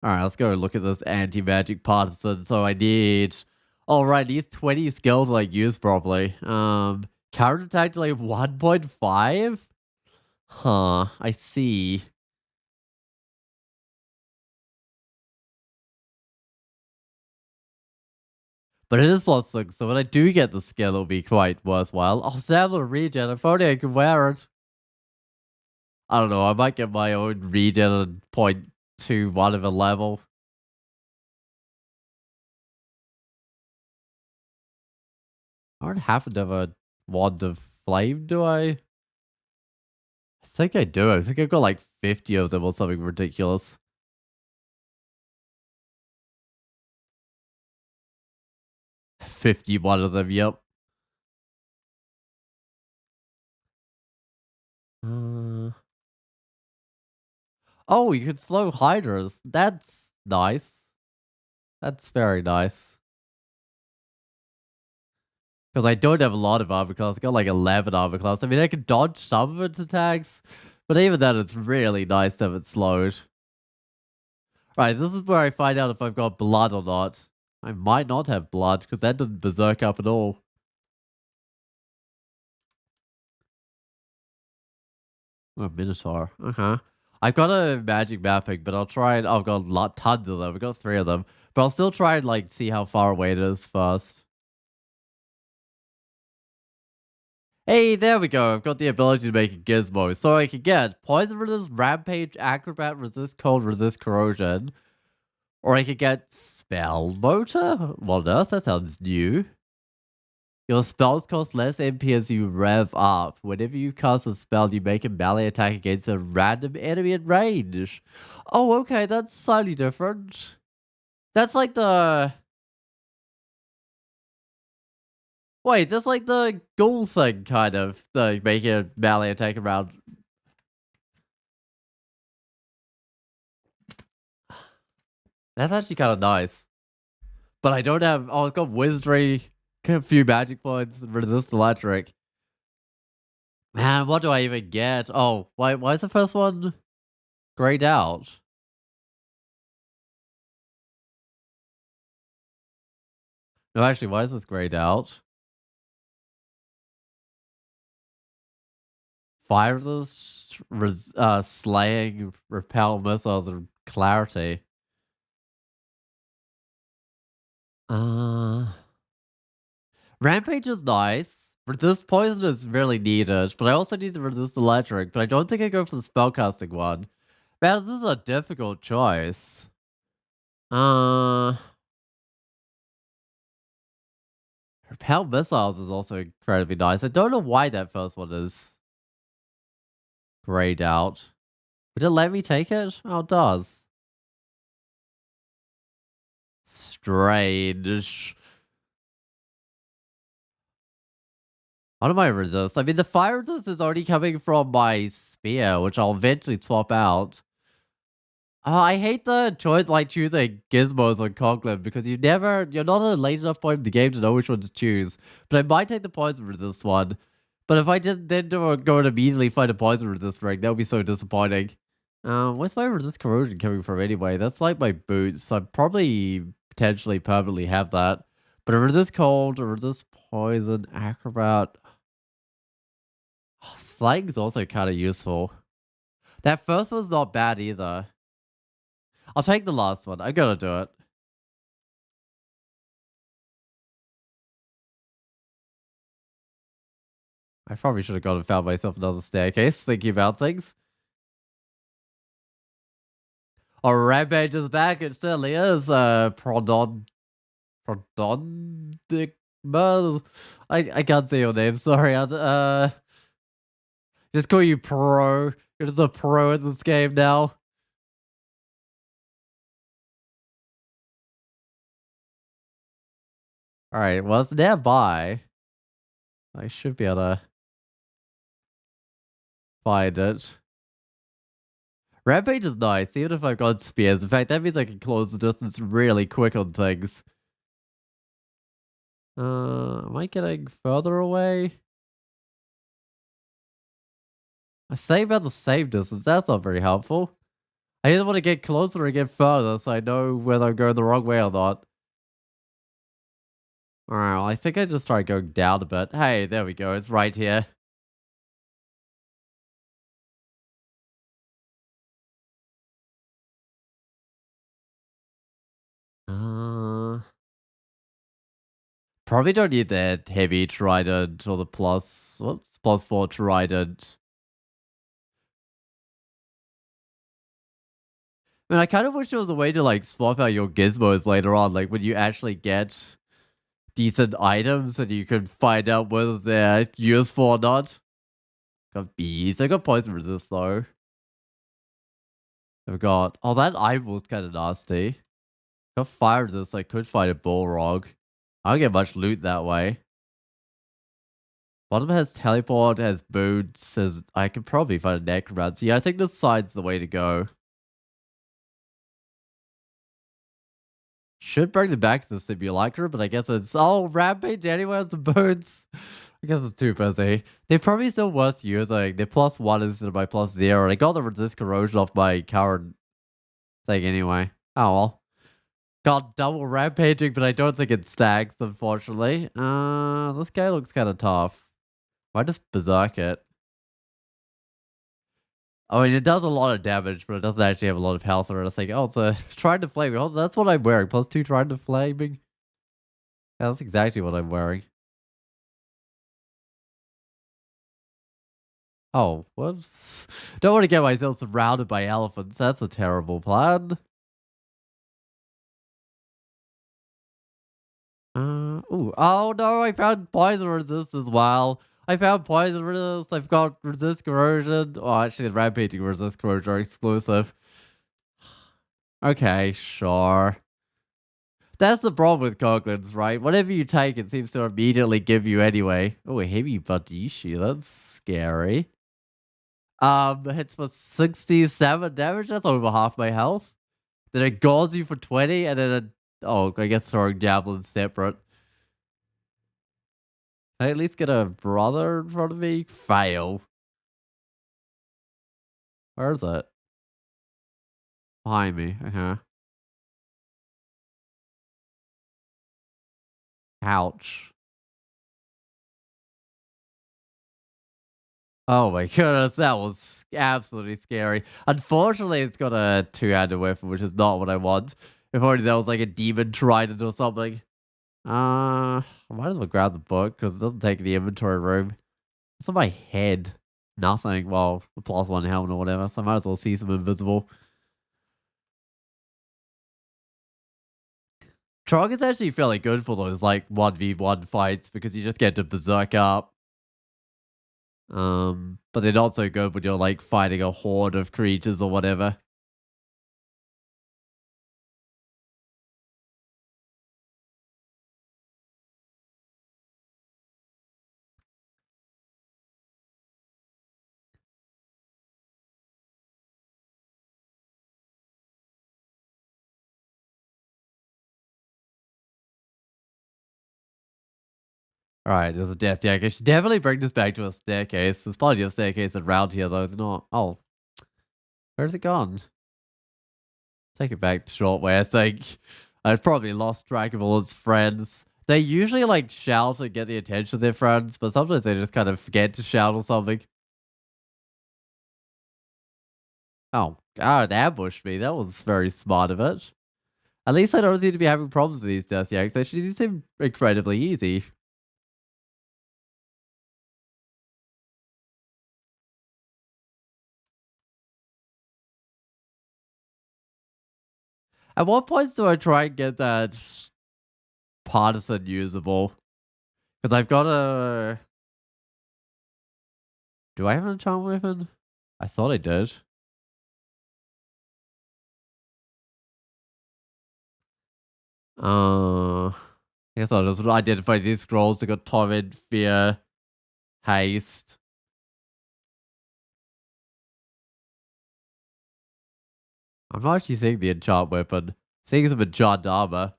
Alright, let's go look at this anti-magic partisan. So I need... Alright, these 20 skills like use properly. Current attack delay 1.5? Huh, I see. But it is +6, so when I do get the skill, it'll be quite worthwhile. Oh, Samuel regen. If only I could wear it. I don't know. I might get my own regen at 0.21 of a level. I don't happen to have a wand of flame, do I? I think I do. I think I've got like 50 of them or something ridiculous. 51 of them, yep. Uh, Oh, you can slow hydras. That's nice. That's very nice. Because I don't have a lot of armor class. I got like 11 armor class. I mean, I can dodge some of its attacks, but even then, it's really nice to have it slowed. Right, this is where I find out if I've got blood or not. I might not have blood, because that doesn't berserk up at all. Oh, Minotaur. Uh-huh. I've got a magic mapping, but I'll try and I've got tons of them. I've got 3 of them. But I'll still try and like see how far away it is first. Hey, there we go. I've got the ability to make a gizmo. So I can get poison resist, rampage, acrobat, resist cold, resist corrosion. Or I could get spell motor? What on earth? That sounds new. Your spells cost less MP as you rev up. Whenever you cast a spell, you make a melee attack against a random enemy in range. Oh, okay, that's slightly different. That's like the... Wait, that's like the ghoul thing, kind of. The making a melee attack around... That's actually kind of nice. But I don't have... Oh, I've got Wizardry, a few magic points, and resist electric. Man, what do I even get? Oh, why is the first one grayed out? No, actually, why is this grayed out? Fire resist, slaying, repel missiles, and clarity. Uh, Rampage is nice. Resist poison is really needed, but I also need to resist electric, but I don't think I go for the spellcasting one. Man, this is a difficult choice. Uh, repel missiles is also incredibly nice. I don't know why that first one is grayed out. Would it let me take it? Oh, it does. Strange. What am I resist? I mean, the fire resist is already coming from my spear, which I'll eventually swap out. Oh, I hate the choice like choosing gizmos on coglin because you're not at a late enough point in the game to know which one to choose. But I might take the poison resist one. But if I didn't then go and immediately find a poison resist ring, that would be so disappointing. Where's my resist corrosion coming from anyway? That's like my boots. I probably potentially permanently have that. But a resist cold, a resist poison, acrobat. Slang's also kind of useful. That first one's not bad either. I'll take the last one. I'm gonna do it. I probably should have gone and found myself another staircase, thinking about things. Oh, Rampage is back. It certainly is. Prodondic Buzz. I can't say your name. Sorry. Just call you Pro. You're just a pro in this game now. All right. Well, it's nearby. I should be able to find it. Rampage is nice, even if I've got spears. In fact, that means I can close the distance really quick on things. Am I getting further away? I say about the same distance. That's not very helpful. I either want to get closer or get further so I know whether I'm going the wrong way or not. Alright, well, I think I just tried going down a bit. Hey, there we go. It's right here. Uh, Probably don't need that heavy trident or the +4 trident. I mean, I kind of wish there was a way to like swap out your gizmos later on, like when you actually get decent items and you can find out whether they're useful or not. Got bees. I got poison resist though. I've got... Oh, that eyeballs kind of nasty. Got fire resist. I could fight a bullrog. I don't get much loot that way. Bottom has teleport, has boots, has... I could probably find a necromancer. Yeah, I think this side's the way to go. Should bring them back to the simulacra, but I guess it's all rampage anyway as the birds. I guess it's too busy. They're probably still worth using. They're +1 instead of my +0. I got the resist corrosion off my current thing anyway. Oh well. Got double rampaging, but I don't think it stacks, unfortunately. This guy looks kind of tough. Might just berserk it. I mean, it does a lot of damage, but it doesn't actually have a lot of health or anything. Oh, it's a Trident of Flaming. Oh, that's what I'm wearing. +2 Trident of Flaming. Yeah, that's exactly what I'm wearing. Oh, whoops. Don't want to get myself surrounded by elephants. That's a terrible plan. Ooh. Oh no, I found poison resist as well. I found poison resist. I've got resist corrosion. Oh, actually, the rampaging resist corrosion are exclusive. Okay, sure. That's the problem with coglins, right? Whatever you take, it seems to immediately give you anyway. Oh, a heavy Badishi. That's scary. Hits for 67 damage. That's over half my health. Then it gauls you for 20, and then it, oh, I guess throwing javelins separate. Can I at least get a brother in front of me? Fail. Where is it? Behind me. Uh-huh. Ouch. Oh my goodness, that was absolutely scary. Unfortunately, it's got a two-handed weapon, which is not what I want. If only that was like a demon trident or something. I might as well grab the book because it doesn't take the inventory room. It's on my head. Nothing. Well, a +1 helmet or whatever, so I might as well see some invisible. Trog is actually fairly good for those like 1v1 fights because you just get to berserk up. But they're not so good when you're like fighting a horde of creatures or whatever. Alright, there's a death. Yeah, I should definitely bring this back to a staircase. There's plenty of staircase around here though. It's not. Oh, where's it gone? Take it back to short way, I think. I've probably lost track of all its friends. They usually like shout and get the attention of their friends, but sometimes they just kind of forget to shout or something. Oh, God, it ambushed me. That was very smart of it. At least I don't seem to be having problems with these death yanks. Actually, these seem incredibly easy. At what points do I try and get that partisan usable? Because I've got a... Do I have an enchant weapon? I thought I did. I guess I'll just identify these scrolls. They got torment, fear, haste. I'm not actually seeing the enchant weapon. Seeing some enchant armor.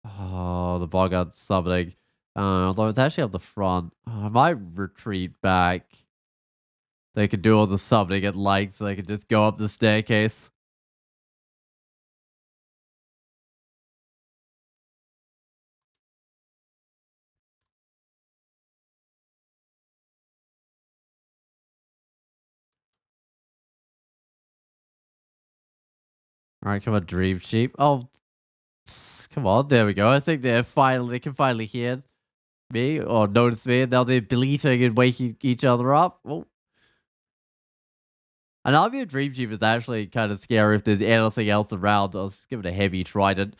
Oh, the Boggart summoning. Although it's actually up the front. I might retreat back. They could do all the summoning at light so they could just go up the staircase. Alright, come on, Dream Sheep. Oh, come on, there we go. I think they can finally hear me or notice me. Now they're bleating and waking each other up. Oh. An army of Dream Sheep is actually kind of scary if there's anything else around. I'll just give it a heavy trident.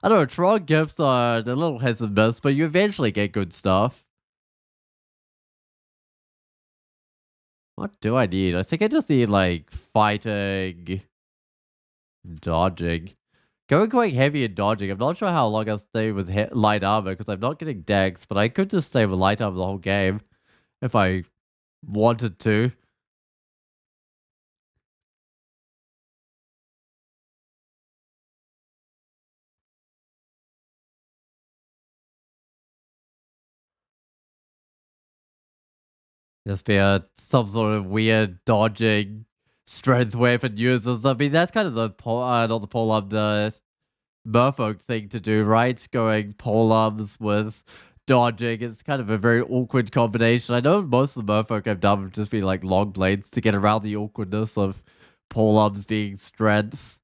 I don't know, Tron gifts are a little hit and miss, but you eventually get good stuff. What do I need? I think I just need like fighting, dodging. Going quite heavy and dodging. I'm not sure how long I'll stay with light armor because I'm not getting dex, but I could just stay with light armor the whole game if I wanted to. Just be some sort of weird dodging strength weapon users. I mean, that's kind of the not the pole arm, the merfolk thing to do, right? Going pole arms with dodging. It's kind of a very awkward combination. I know most of the merfolk I've done have just been like long blades to get around the awkwardness of pole arms being strength.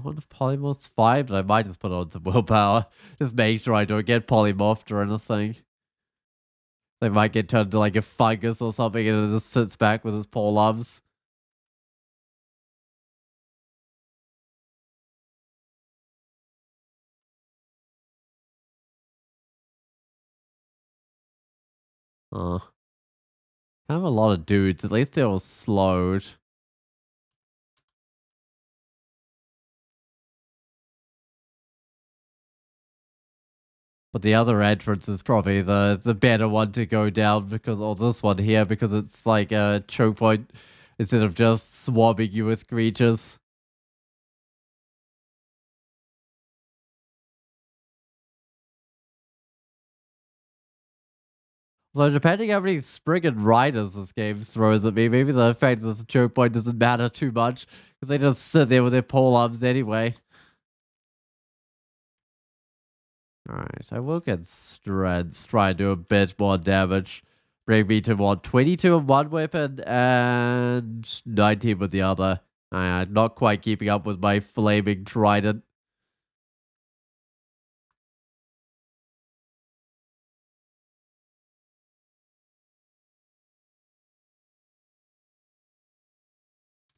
What if polymorph's fine, but I might just put on some willpower. Just make sure I don't get polymorphed or anything. They might get turned into like a fungus or something and it just sits back with his pole arms. Uh, kind of a lot of dudes. At least they're all slowed. But the other entrance is probably the better one to go down because or this one here because it's like a choke point instead of just swabbing you with creatures. So depending how many friggin' riders this game throws at me, maybe the fact that this choke point doesn't matter too much because they just sit there with their pole arms anyway. Alright, I will get strength, try and do a bit more damage. Bring me to what, 22 with one weapon and 19 with the other. Not quite keeping up with my flaming trident.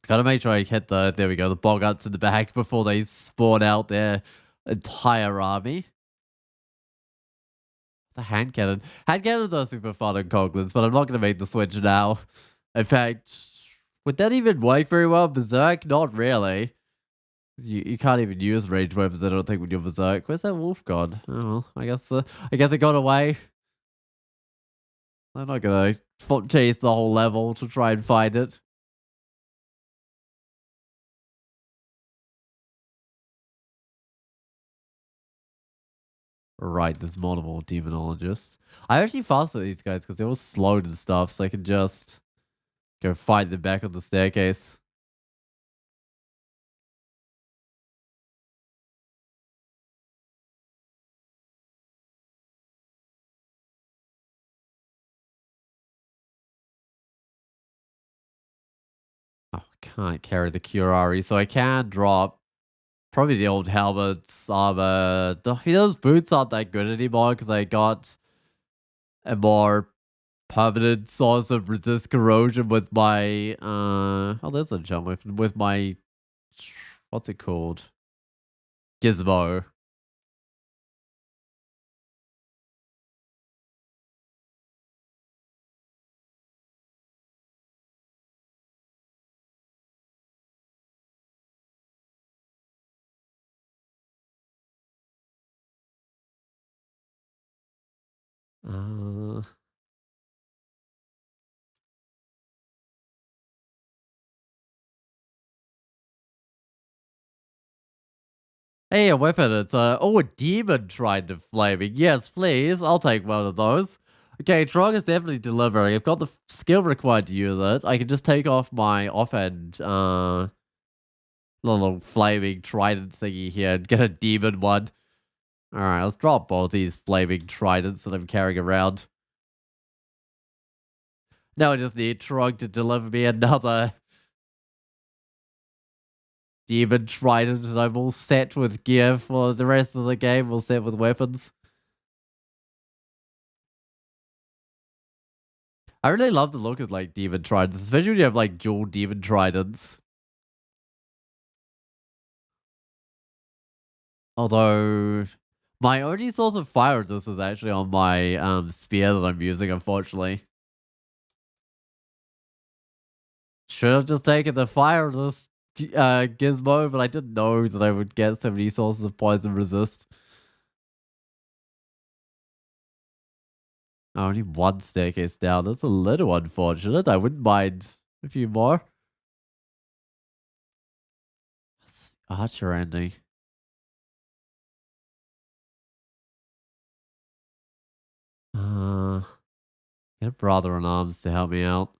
Gotta make sure I hit there we go, the boggarts in the back before they spawn out their entire army. It's a hand cannon. Hand cannons are super fun on Coglins, but I'm not gonna make the switch now. In fact, would that even work very well? Berserk? Not really. You can't even use ranged weapons, I don't think, when you're Berserk. Where's that wolf gone? Oh, well, I guess it got away. I'm not gonna chase the whole level to try and find it. Right, there's multiple demonologists. I actually faster these guys because they're all slowed and stuff, so I can just go fight them back on the staircase. Oh, I can't carry the Curari, so I can drop probably the old helmets, armor. Those boots aren't that good anymore because I got a more permanent source of resist corrosion with my oh there's a jump weapon with my what's it called? Gizmo. Uh Hey, a weapon. It's a demon tried to flaming. Yes, please. I'll take one of those. Okay, Trog is definitely delivering. I've got the skill required to use it. I can just take off my offhand little flaming trident thingy here and get a demon one. Alright, let's drop both these flaming tridents that I'm carrying around. Now I just need Trog to deliver me another demon trident and I'm all set with gear for the rest of the game. All set with weapons. I really love the look of like demon tridents, especially when you have like dual demon tridents. Although my only source of fire resist is actually on my spear that I'm using, unfortunately. should have just taken the fire this gizmo, but I didn't know that I would get so many sources of poison resist. Only one staircase down. That's a little unfortunate. I wouldn't mind a few more. Archer ending. Uh, get a brother in arms to help me out.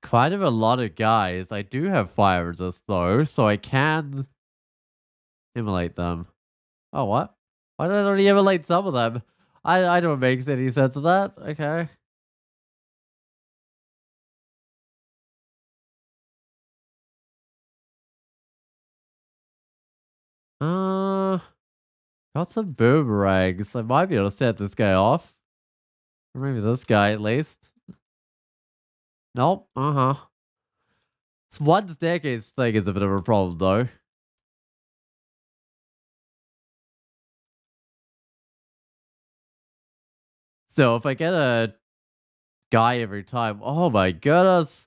Quite a lot of guys. I do have fire resist though, so I can immolate them. Oh, what? Why did I only immolate some of them? I don't make any sense of that. Okay. Uh, got some boomerangs. I might be able to set this guy off. Or maybe this guy at least. Nope. Uh-huh. This one staircase thing is a bit of a problem though. So if I get a guy every time, oh my goodness.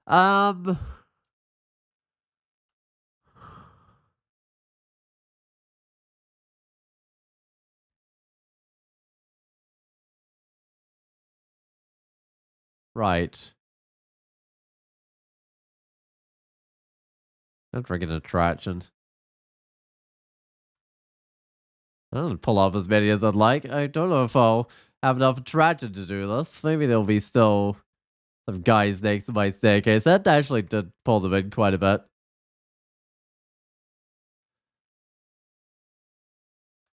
Um, right. Don't bring an attraction. I don't pull off as many as I'd like. I don't know if I'll have enough attraction to do this. Maybe there'll be still some guys next to my staircase. That actually did pull them in quite a bit.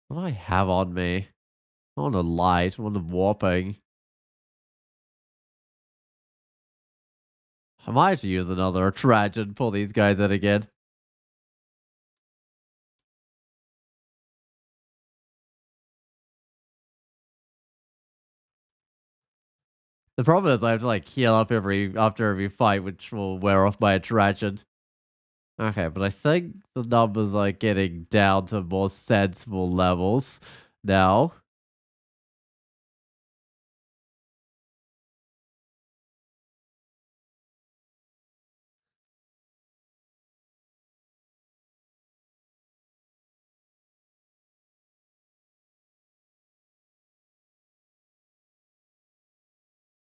What do I have on me? I want a light. I want a warping. I might use another attraction and pull these guys in again. The problem is I have to like heal up after every fight, which will wear off my attraction. Okay, but I think the numbers are getting down to more sensible levels now.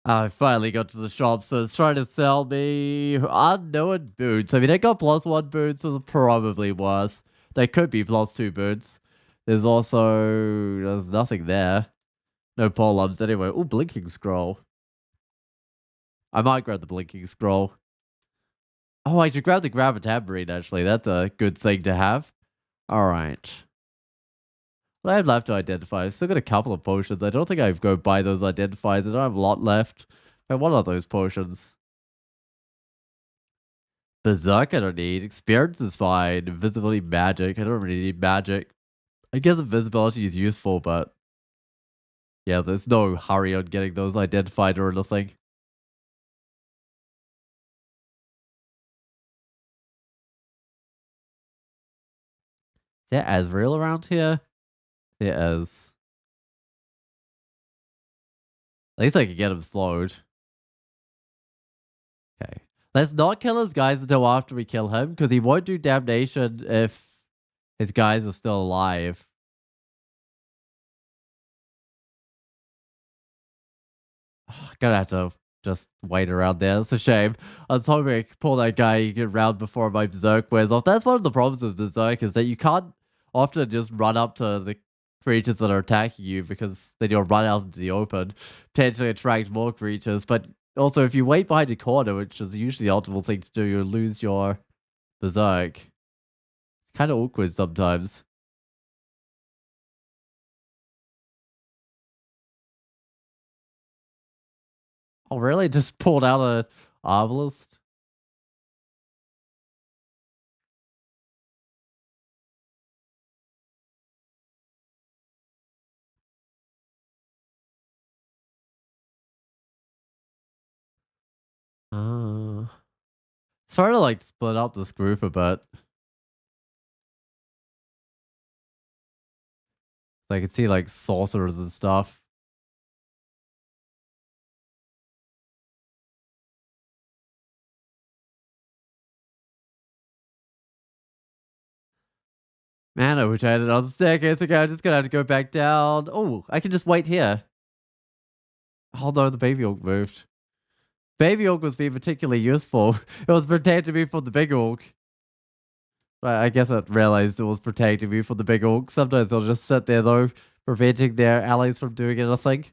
I finally got to the shop, so it's trying to sell me unknown boots. I mean, I got +1 boots, so it's probably worse. They could be +2 boots. There's nothing there. No polearms anyway. Oh, blinking scroll. I might grab the blinking scroll. Oh, I should grab the gravitambrine, actually. That's a good thing to have. Alright. What I have left to identify, I've still got a couple of potions. I don't think I go buy those identifiers. I don't have a lot left. And what are those potions? Berserk I don't need. Experience is fine. Invisibility magic. I don't really need magic. I guess invisibility is useful, but yeah, there's no hurry on getting those identified or anything. Is there Azrael around here? There is. At least I can get him slowed. Okay. Let's not kill his guys until after we kill him, because he won't do damnation if his guys are still alive. Gonna have to just wait around there. It's a shame. I was hoping I could pull that guy around before my Berserk wears off. That's one of the problems with Berserk is that you can't often just run up to the creatures that are attacking you because then you'll run out into the open, potentially attract more creatures. But also, if you wait behind a corner, which is usually the optimal thing to do, you'll lose your Berserk. Kind of awkward sometimes. Oh, really? Just pulled out a Arbalist? Uh, Sort of like split up this group a bit. So I can see like sorcerers and stuff. Man, I wish I had another staircase. Okay, I'm just gonna have to go back down. Oh, I can just wait here. Oh no, the baby orc moved. Baby orc was being particularly useful. It was protecting me from the big orc. I guess I realized it was protecting me from the big orc. Sometimes they'll just sit there though, preventing their allies from doing anything.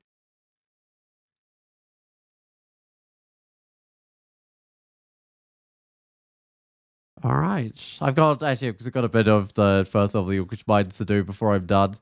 All right, I've got a bit of the first level Orcish Mines to do before I'm done.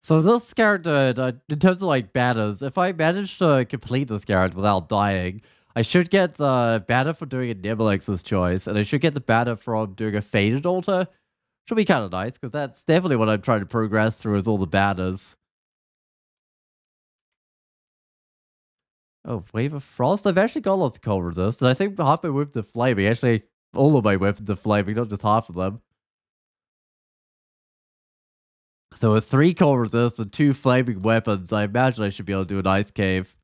So this character, in terms of like banners, if I manage to complete this character without dying, I should get the banner for doing a Nemelex's choice, and I should get the banner from doing a faded altar. Should be kind of nice, because that's definitely what I'm trying to progress through is all the banners. Oh, Wave of Frost? I've actually got lots of cold resist, and I think half my weapons are flaming. Actually, all of my weapons are flaming, not just half of them. So with 3 cold resist and 2 flaming weapons, I imagine I should be able to do an ice cave.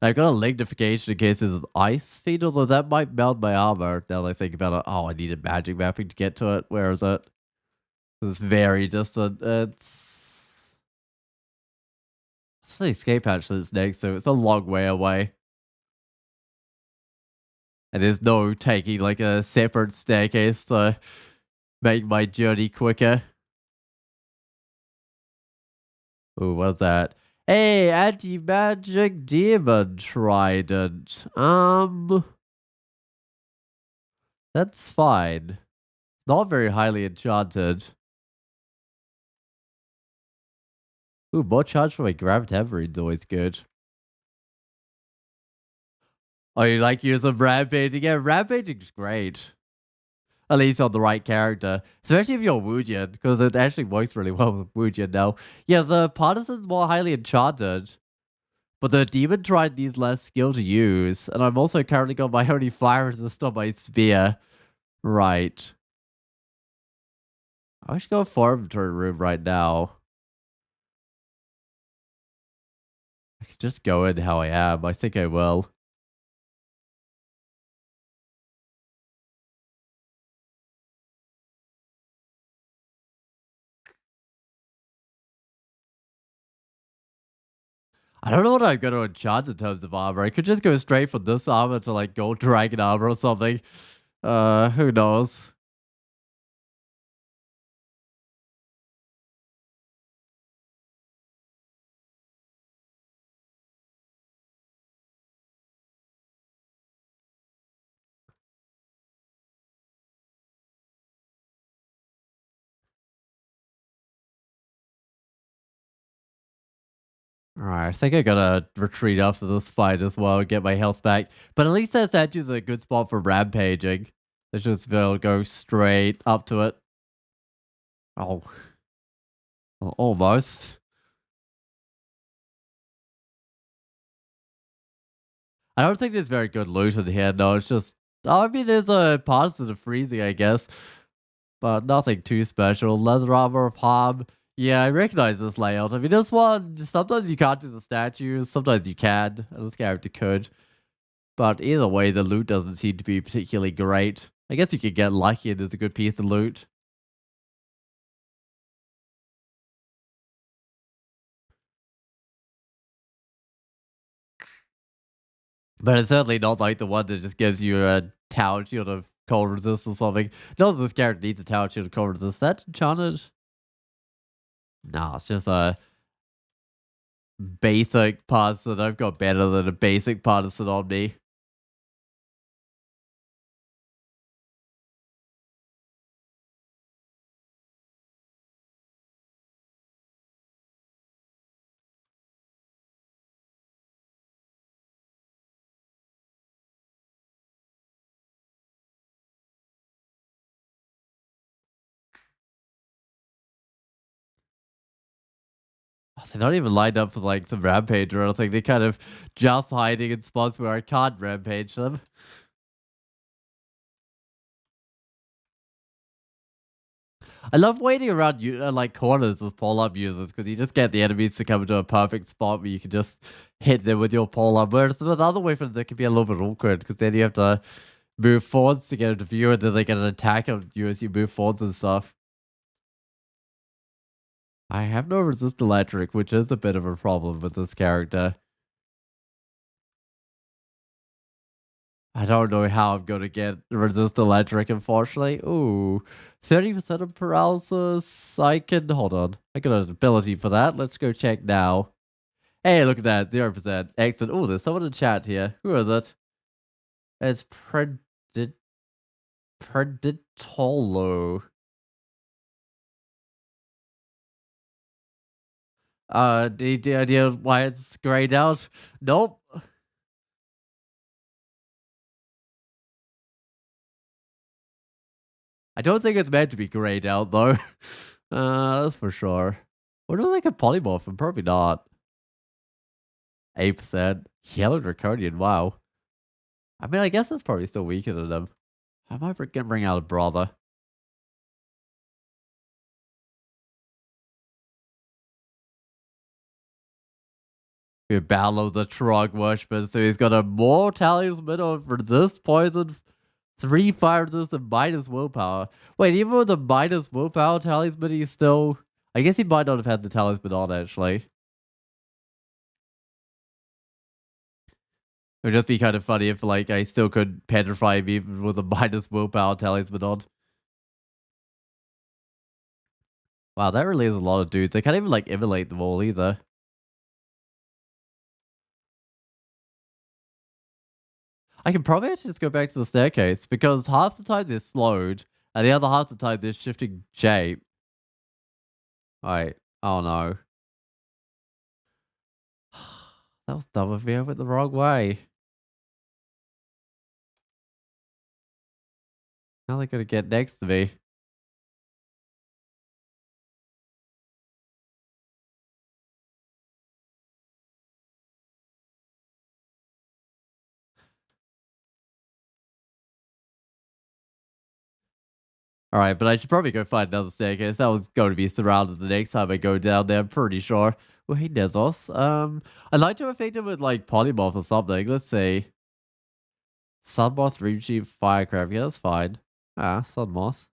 I've got a lignification in case there's an ice feed, although that might melt my armor. Now that I think about it, oh, I needed magic mapping to get to it. Where is it? It's very distant. It's the escape hatch that's next, so it's a long way away. And there's no taking like a separate staircase to make my journey quicker. Ooh, what's that? Hey, anti-magic demon trident. That's fine. Not very highly enchanted. Ooh, more charge for my gravitamine is always good. Oh, you like using rampaging? Yeah, rampaging's great. At least on the right character. Especially if you're Wujian, because it actually works really well with Wujian now. Yeah, the Partisan's more highly enchanted, but the Demon Trident needs less skill to use. And I'm also currently got my only fire resist on my spear. Right. I should go farm turret room right now. I could just go in how I am. I think I will. I don't know what I'm going to enchant in terms of armor. I could just go straight from this armor to like gold dragon armor or something. Who knows? Alright, I think I gotta retreat after this fight as well and get my health back. But at least that statue's a good spot for rampaging. Let's just be able to go straight up to it. Oh, almost. I don't think there's very good loot in here. No, it's just. Oh, I mean, there's a partisan of freezing, I guess. But nothing too special. Leather armor of harm. Yeah, I recognize this layout. I mean, this one, sometimes you can't do the statues, sometimes you can. And this character could. But either way, the loot doesn't seem to be particularly great. I guess you could get lucky and there's a good piece of loot. But it's certainly not like the one that just gives you a tower shield of cold resist or something. Not that this character needs a tower shield of cold resist. That's enchanted. No, it's just a basic partisan. I've got better than a basic partisan on me. They're not even lined up for like some rampage or anything. They kind of just hiding in spots where I can't rampage them. I love waiting around you like corners as pull-up users because you just get the enemies to come into a perfect spot where you can just hit them with your pull-up. Whereas with other weapons, it can be a little bit awkward because then you have to move forwards to get into view, and then they get an attack on you as you move forwards and stuff. I have no resist electric, which is a bit of a problem with this character. I don't know how I'm going to get resist electric, unfortunately. Ooh, 30% of paralysis. I can, hold on. I got an ability for that. Let's go check now. Hey, look at that. 0%. Excellent. Oh, there's someone in chat here. Who is it? It's Preditolo. The idea why it's grayed out? Nope. I don't think it's meant to be grayed out, though. That's for sure. What do they get polymorph? Probably not. 8%. Yellow Draconian, wow. I mean, I guess that's probably still weaker than them. I might bring out a brother. We battle the Trog Worshipman, so he's got a more talisman of resist poison, 3 fire resist, and minus willpower. Wait, even with the minus willpower talisman, he's still... I guess he might not have had the talisman on, actually. It would just be kind of funny if, like, I still could petrify him even with a minus willpower talisman on. Wow, that really is a lot of dudes. They can't even, like, emulate them all either. I can probably actually just go back to the staircase, because half the time they're slowed, and the other half the time they're shifting shape. Wait, oh no. That was dumb of me, I went the wrong way. Now they're gonna get next to me. Alright, but I should probably go find another staircase. That was going to be surrounded the next time I go down there, I'm pretty sure. Well, hey, Nezos. I'd like to affect him with, like, polymorph or something. Let's see. Sunmoth, Dreamsheep, Firecraft. Yeah, that's fine. Ah, Sunmoth.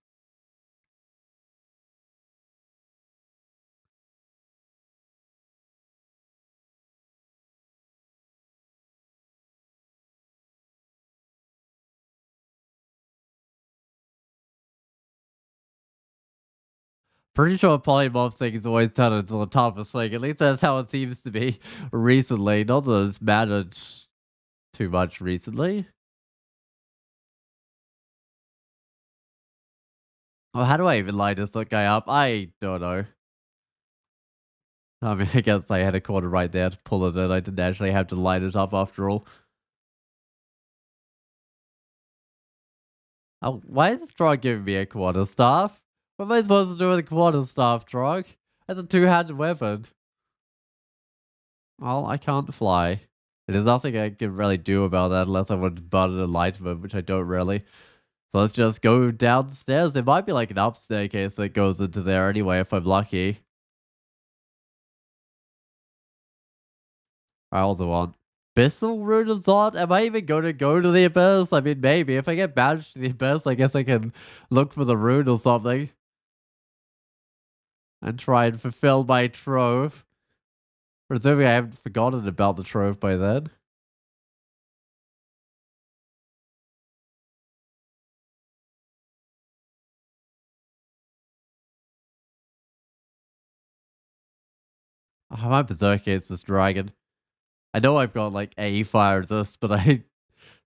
Pretty sure polymorph thing is always turned into the toughest thing. At least that's how it seems to be recently. Not that it's mattered too much recently. Oh, how do I even line this guy up? I don't know. I mean, I guess I had a corner right there to pull it in. I didn't actually have to line it up after all. Oh, why is Strong giving me a quarterstaff? What am I supposed to do with a quarterstaff, Strong? That's a two-handed weapon. Well, I can't fly. There's nothing I can really do about that unless I want to burn a light of it, which I don't really. So let's just go downstairs. There might be like an up staircase that goes into there anyway if I'm lucky. I also want Bissell Rune of Thought. Am I even going to go to the Abyss? I mean, maybe. If I get banished to the Abyss, I guess I can look for the rune or something. And try and fulfill my trove. Presumably I haven't forgotten about the trove by then. I might berserk against this dragon. I know I've got like a fire resist, but I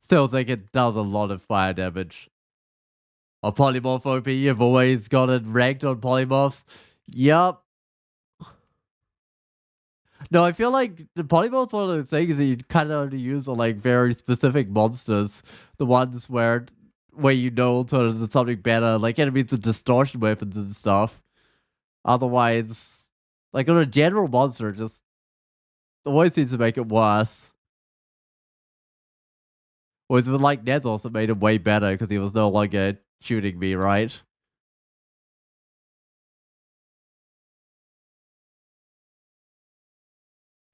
still think it does a lot of fire damage. On polymorph OP, you've always got it ranked on polymorphs. Yup. No, I feel like the polymorph's one of the things that you kind of only use on like very specific monsters. The ones where you know will turn into something better, like enemies with distortion weapons and stuff. Otherwise, Like on a general monster, just always seems to make it worse. Whereas with like Ned's also made him way better because he was no longer shooting me, right?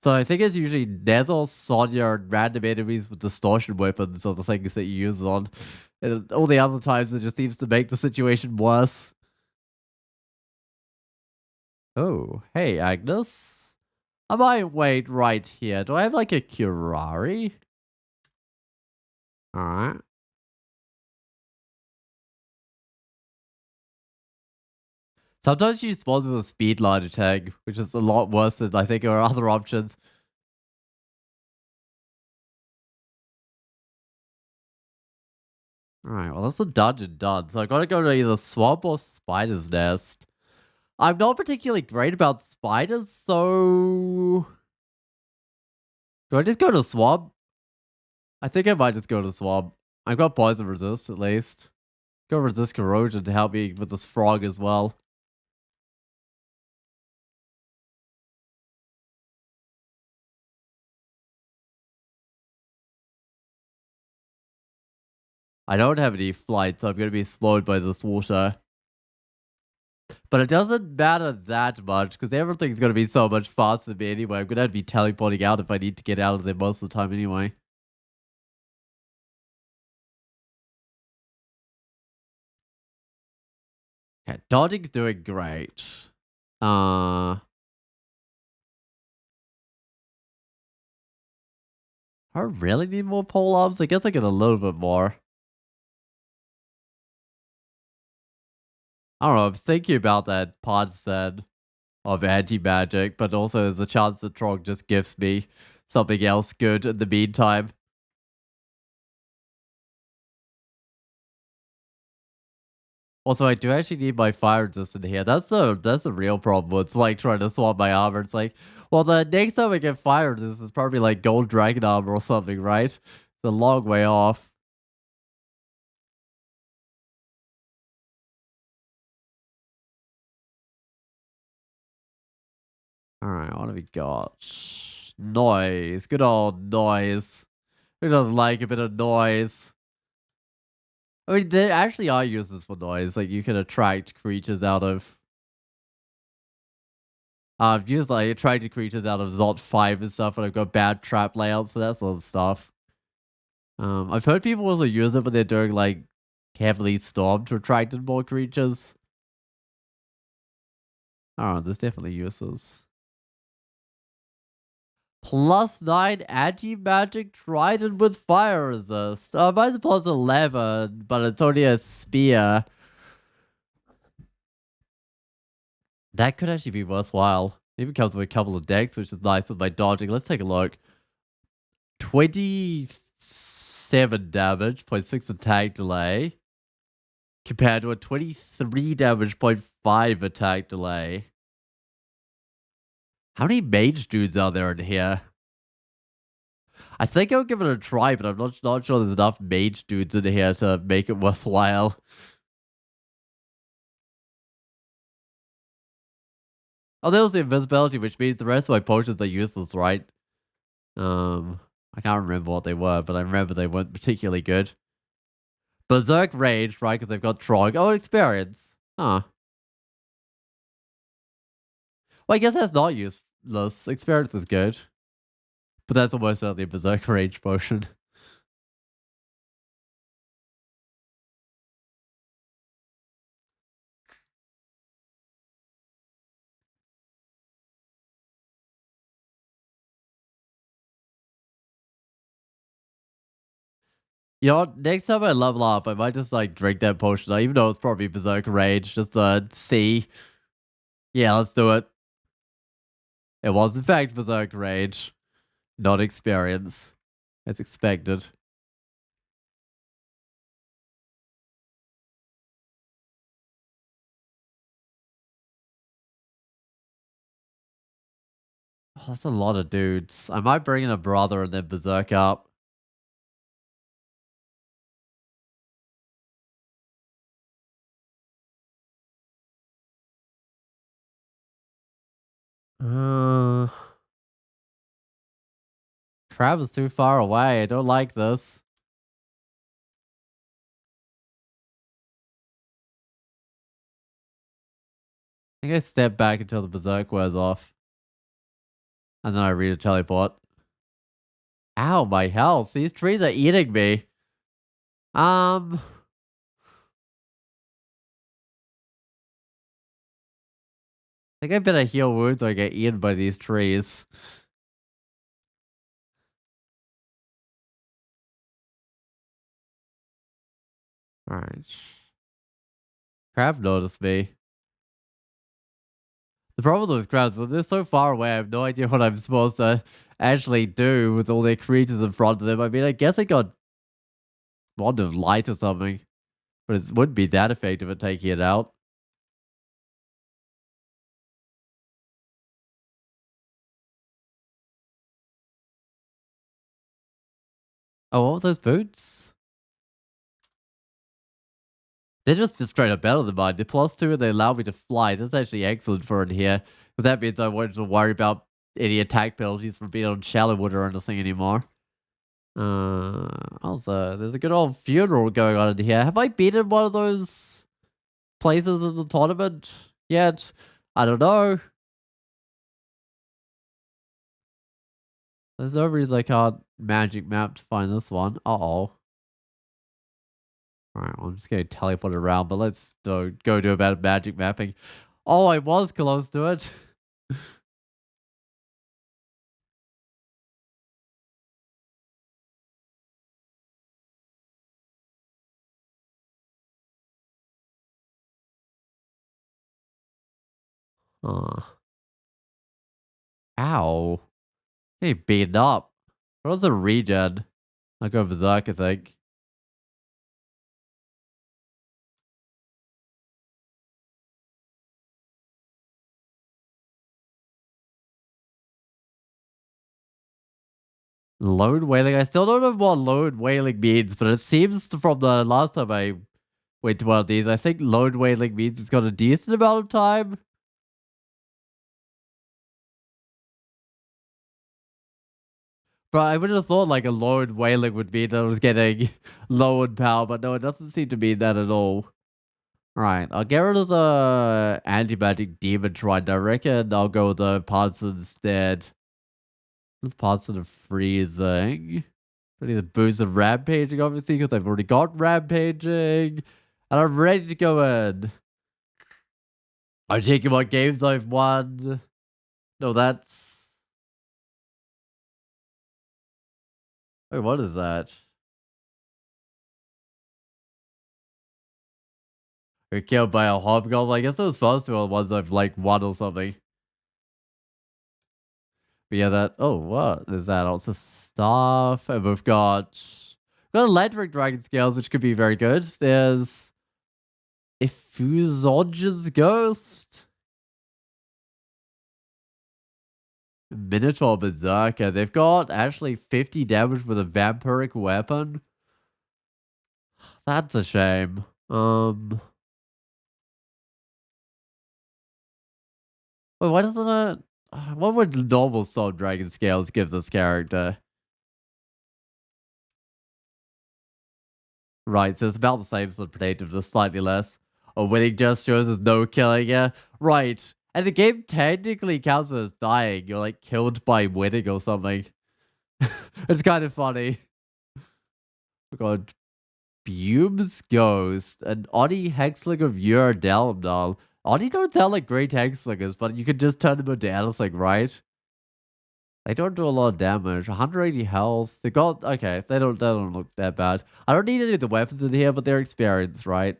So I think it's usually Nether, Sonya, and random enemies with distortion weapons are the things that you use on. And all the other times it just seems to make the situation worse. Oh, hey Agnes. I might wait right here. Do I have like a Curari? Alright. Sometimes she spawns with a speed line attack, which is a lot worse than I think our other options. Alright, well that's the dungeon done. So I gotta go to either swamp or spider's nest. I'm not particularly great about spiders, so do I just go to swamp? I think I might just go to swamp. I've got poison resist at least. Go resist corrosion to help me with this frog as well. I don't have any flight, so I'm gonna be slowed by this water. But it doesn't matter that much because everything's gonna be so much faster than me anyway. I'm gonna have to be teleporting out if I need to get out of there most of the time anyway. Okay, dodging's doing great. Uh, I really need more pole arms. I guess I get a little bit more. I don't know. I'm thinking about that pod set of anti-magic, but also there's a chance that Trog just gives me something else good in the meantime. Also, I do actually need my fire resistant here. That's a real problem. It's like trying to swap my armor. It's like, well, the next time I get fire resistance is probably like gold dragon armor or something, right? It's a long way off. All right, what have we got? Noise. Good old noise. Who doesn't like a bit of noise? I mean, there actually are uses for noise. Like you can attract creatures out of use like attracting creatures out of Zot 5 and stuff when I've got bad trap layouts, so that sort of stuff. I've heard people also use it when they're doing like heavily storm to attract in more creatures. Oh, there's definitely uses. +9 anti-magic trident with fire resist. Mine's a +11, but it's only a spear. That could actually be worthwhile. Even comes with a couple of decks, which is nice with my dodging. Let's take a look. 27 damage, +6 attack delay, compared to a 23 damage, +5 attack delay. How many mage dudes are there in here? I think I'll give it a try, but I'm not sure there's enough mage dudes in here to make it worthwhile. Oh, there was the invisibility, which means the rest of my potions are useless, right? I can't remember what they were, but I remember they weren't particularly good. Berserk Rage, right? Because they've got Trog. Oh, experience. Huh. Well, I guess that's not useless. Experience is good. But that's almost certainly a Berserk Rage potion. You know what? Next time I level up, I might just like drink that potion, even though it's probably Berserk Rage, just to see. Yeah, let's do it. It was in fact Berserk Rage, not experience, as expected. Oh, that's a lot of dudes. I might bring in a brother and then Berserk up. Uh, Crab is too far away. I don't like this. I think I step back until the berserk wears off. And then I read a teleport. Ow, my health. These trees are eating me. I think I better heal wounds or I get eaten by these trees. Alright. Crab noticed me. The problem with those crabs, well, they're so far away, I have no idea what I'm supposed to actually do with all their creatures in front of them. I mean, I guess I got Wand of Light or something, but it wouldn't be that effective at taking it out. Oh, what were those boots? They're just straight up better than mine. They're +2 and they allow me to fly. That's actually excellent for it here. Because that means I won't have to worry about any attack penalties from being on shallow water or anything anymore. Also, there's a good old funeral going on in here. Have I been in one of those places in the tournament yet? I don't know. There's no reason I can't magic map to find this one. Uh-oh. Alright, well, I'm just going to teleport around, but let's go do a bit of magic mapping. Oh, I was close to it. Oh. Ow. Hey, beaten up. What was a regen? I'll go berserk, I think. Lone whaling? I still don't know what lone whaling means, but it seems from the last time I went to one of these, I think lone whaling means it's got a decent amount of time. But I would have thought like a lone whaling would mean that it was getting low in power, but no, it doesn't seem to mean that at all. Right, I'll get rid of the anti-magic demon shrine. I reckon I'll go with the parts instead. This parts of the freezing. I need the boost of rampaging, obviously, because I've already got rampaging. And I'm ready to go in. I'm taking what games I've won. No, that's... Wait, what is that? We're killed by a hobgoblin. I guess it was supposed to be the ones I've like won or something. But yeah, that... Oh, what is that? Also stuff. And we've got electric dragon scales, which could be very good. There's Effusoge's Ghost. Minotaur Berserker. They've got actually 50 damage with a vampiric weapon. That's a shame. Wait, why doesn't it... What would normal Soul Dragon Scales give this character? Right, so it's about the same sort of predictive, just slightly less. Or winning gestures is no killing, yeah. Right. And the game technically counts as dying. You're like killed by winning or something. It's kind of funny. Oh god. Bube's Ghost. An Oni Hexling of Ur-Dalmdal. Oni don't sound like great Hexlingers, but you can just turn them into anything, right? They don't do a lot of damage. 180 health. They got... Okay, they don't look that bad. I don't need any of the weapons in here, but they're experienced, right?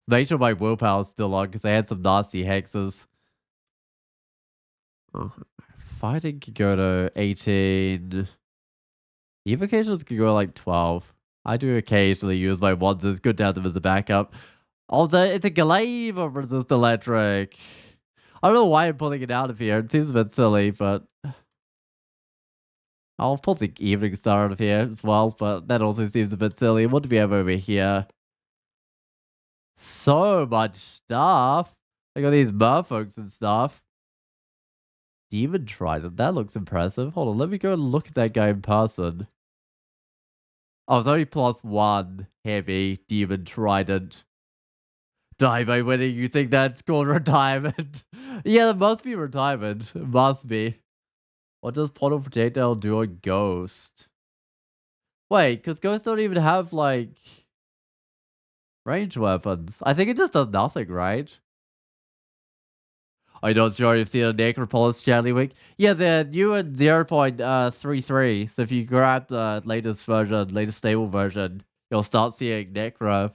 Make sure my willpower's still on, because they had some nasty hexes. Oh, fighting could go to 18. Evocations could go like 12. I do occasionally use my wands. It's good to have them as a backup. Also, it's a glaive of resist electric. I don't know why I'm pulling it out of here. It seems a bit silly, but I'll pull the evening star out of here as well. But that also seems a bit silly. What do we have over here? So much stuff. I got these merfolks and stuff. Demon Trident, that looks impressive. Hold on, let me go and look at that guy in person. Oh, it's only +1 heavy Demon Trident. Die by winning, you think that's called retirement? Yeah, that must be retirement. It must be. What does Portal Projectile do on Ghost? Wait, because Ghosts don't even have, like, range weapons. I think it just does nothing, right? I'm not sure you've seen a Necropolis Charlie Week. Yeah, they're new at 0.33. So if you grab the latest version, latest stable version, you'll start seeing Necropolises,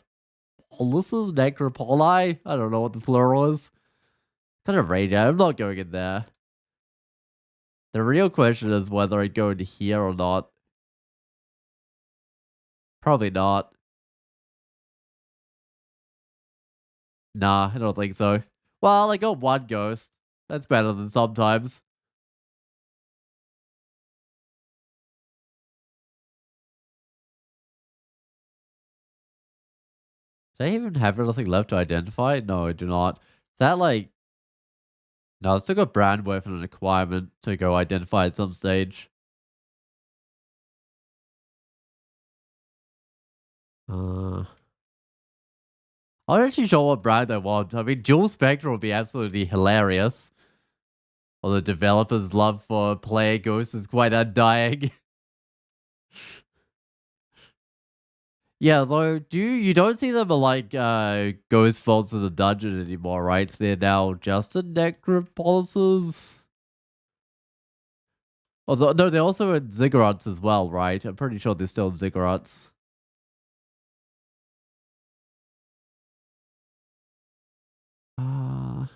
Necropoli. I don't know what the plural is. Kind of radio. I'm not going in there. The real question is whether I'd go into here or not. Probably not. Nah, I don't think so. Well, I got one ghost. That's better than sometimes. Do I even have anything left to identify? No, I do not. Is that like... No, I've still got brand weapon and acquirement to go identify at some stage. I'm not actually sure what brand I want. I mean, Dual Spectre would be absolutely hilarious. Although the developers' love for player ghosts is quite undying. Yeah, though, you don't see them like ghost vaults in the dungeon anymore, right? They're now just in necropolises. Although no, they're also in ziggurats as well, right? I'm pretty sure they're still in ziggurats. Uh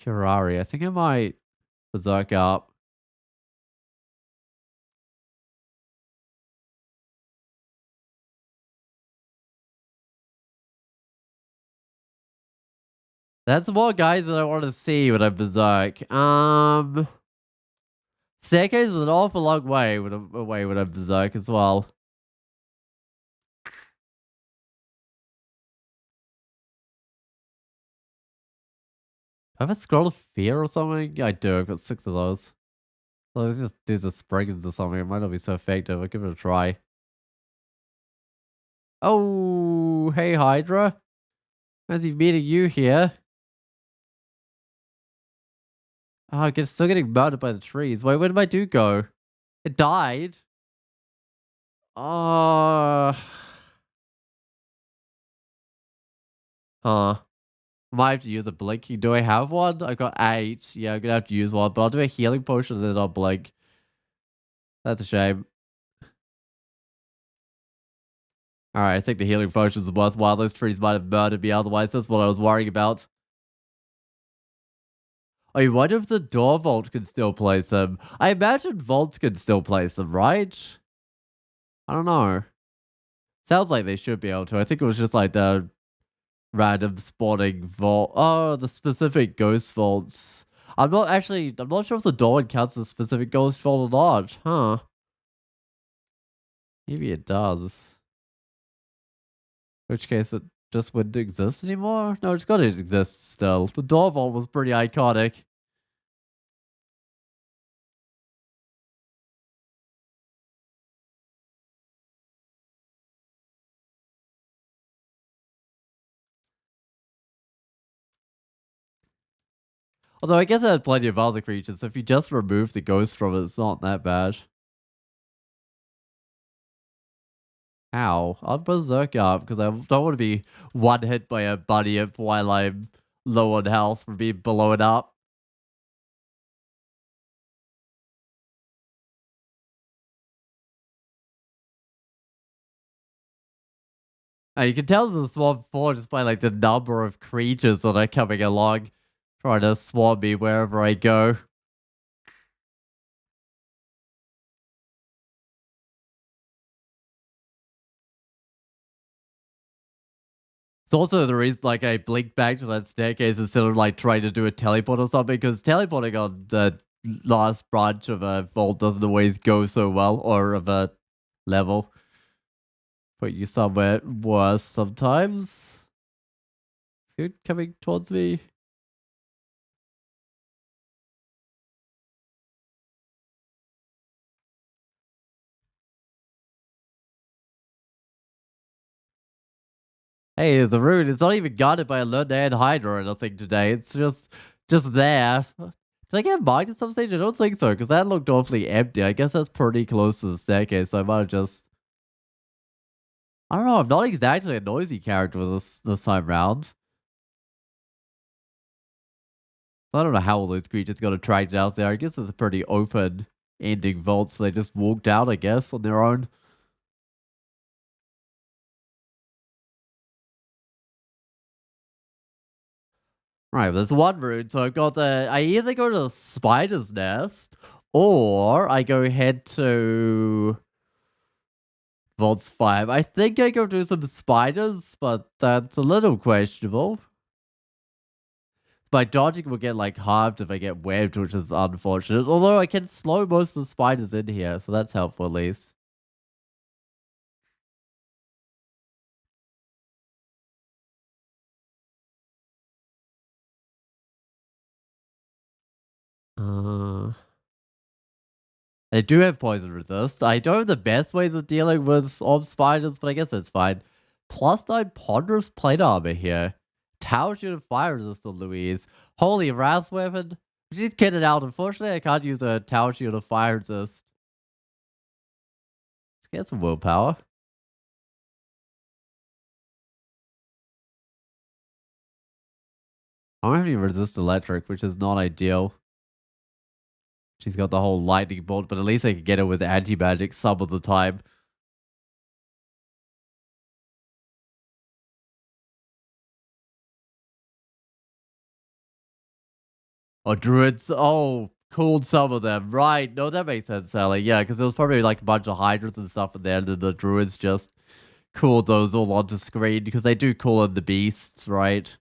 Kirari. I think I might berserk up. That's more guys that I want to see when I berserk. Staircase is an awful long way away when I berserk as well. Do I have a scroll of fear or something? Yeah, I do. I've got 6 of those. So let's just do the sprinkles or something. It might not be so effective. I'll give it a try. Oh, hey Hydra. Nice meeting you here. Oh, I'm still getting murdered by the trees. Wait, where did my dude go? It died? Oh. Huh. Might have to use a blinking. Do I have one? I got 8. Yeah, I'm gonna have to use one, but I'll do a healing potion and then I'll blink. That's a shame. Alright, I think the healing potions are worthwhile. Those trees might have murdered me otherwise. That's what I was worrying about. I wonder if the door vault can still place them. I imagine vaults can still place them, right? I don't know. Sounds like they should be able to. I think it was just like the random spawning vault. Oh, the specific ghost vaults. I'm not sure if the door one counts as a specific ghost vault or not. Huh. Maybe it does. In which case it just wouldn't exist anymore? No, it's gotta exist still. The door vault was pretty iconic. Although I guess it had plenty of other creatures, so if you just remove the ghost from it, it's not that bad. Ow. I'll berserk up because I don't want to be one hit by a bunny while I'm low on health from being blown up. And you can tell there's a swarm before just by like the number of creatures that are coming along, trying to swarm me wherever I go. It's also the reason like I blinked back to that staircase instead of like trying to do a teleport or something, because teleporting on the last branch of a vault doesn't always go so well, or of a level. Put you somewhere worse sometimes. good coming towards me. Hey, it's a rude. It's not even guarded by a learned hand hider or anything today. It's just there. Did I get marked at some stage? I don't think so, because that looked awfully empty. I guess that's pretty close to the staircase, so I might have just... I don't know, I'm not exactly a noisy character this time round. I don't know how all those creatures got attracted out there. I guess it's a pretty open ending vault, so they just walked out, I guess, on their own. Right, there's one route, so I've got I either go to the spider's nest, or I go head to Vaults 5. I think I go do some spiders, but that's a little questionable. My dodging will get like halved if I get webbed, which is unfortunate. Although I can slow most of the spiders in here, so that's helpful at least. Uh, they do have poison resist. I don't have the best ways of dealing with orb spiders, but I guess that's fine. +9 ponderous plate armor here. Tower shoot and fire resist on Louise. Holy wrath weapon. She's kitted out. Unfortunately, I can't use a tower shield or fire resist. Let's get some willpower. I don't have any resist electric, which is not ideal. She's got the whole lightning bolt, but at least I can get her with anti-magic some of the time. Oh, druids. Oh, cooled some of them. Right. No, that makes sense, Sally. Yeah, because there was probably like a bunch of hydras and stuff in there, and then the druids just cooled those all onto screen because they do cool in the beasts, right?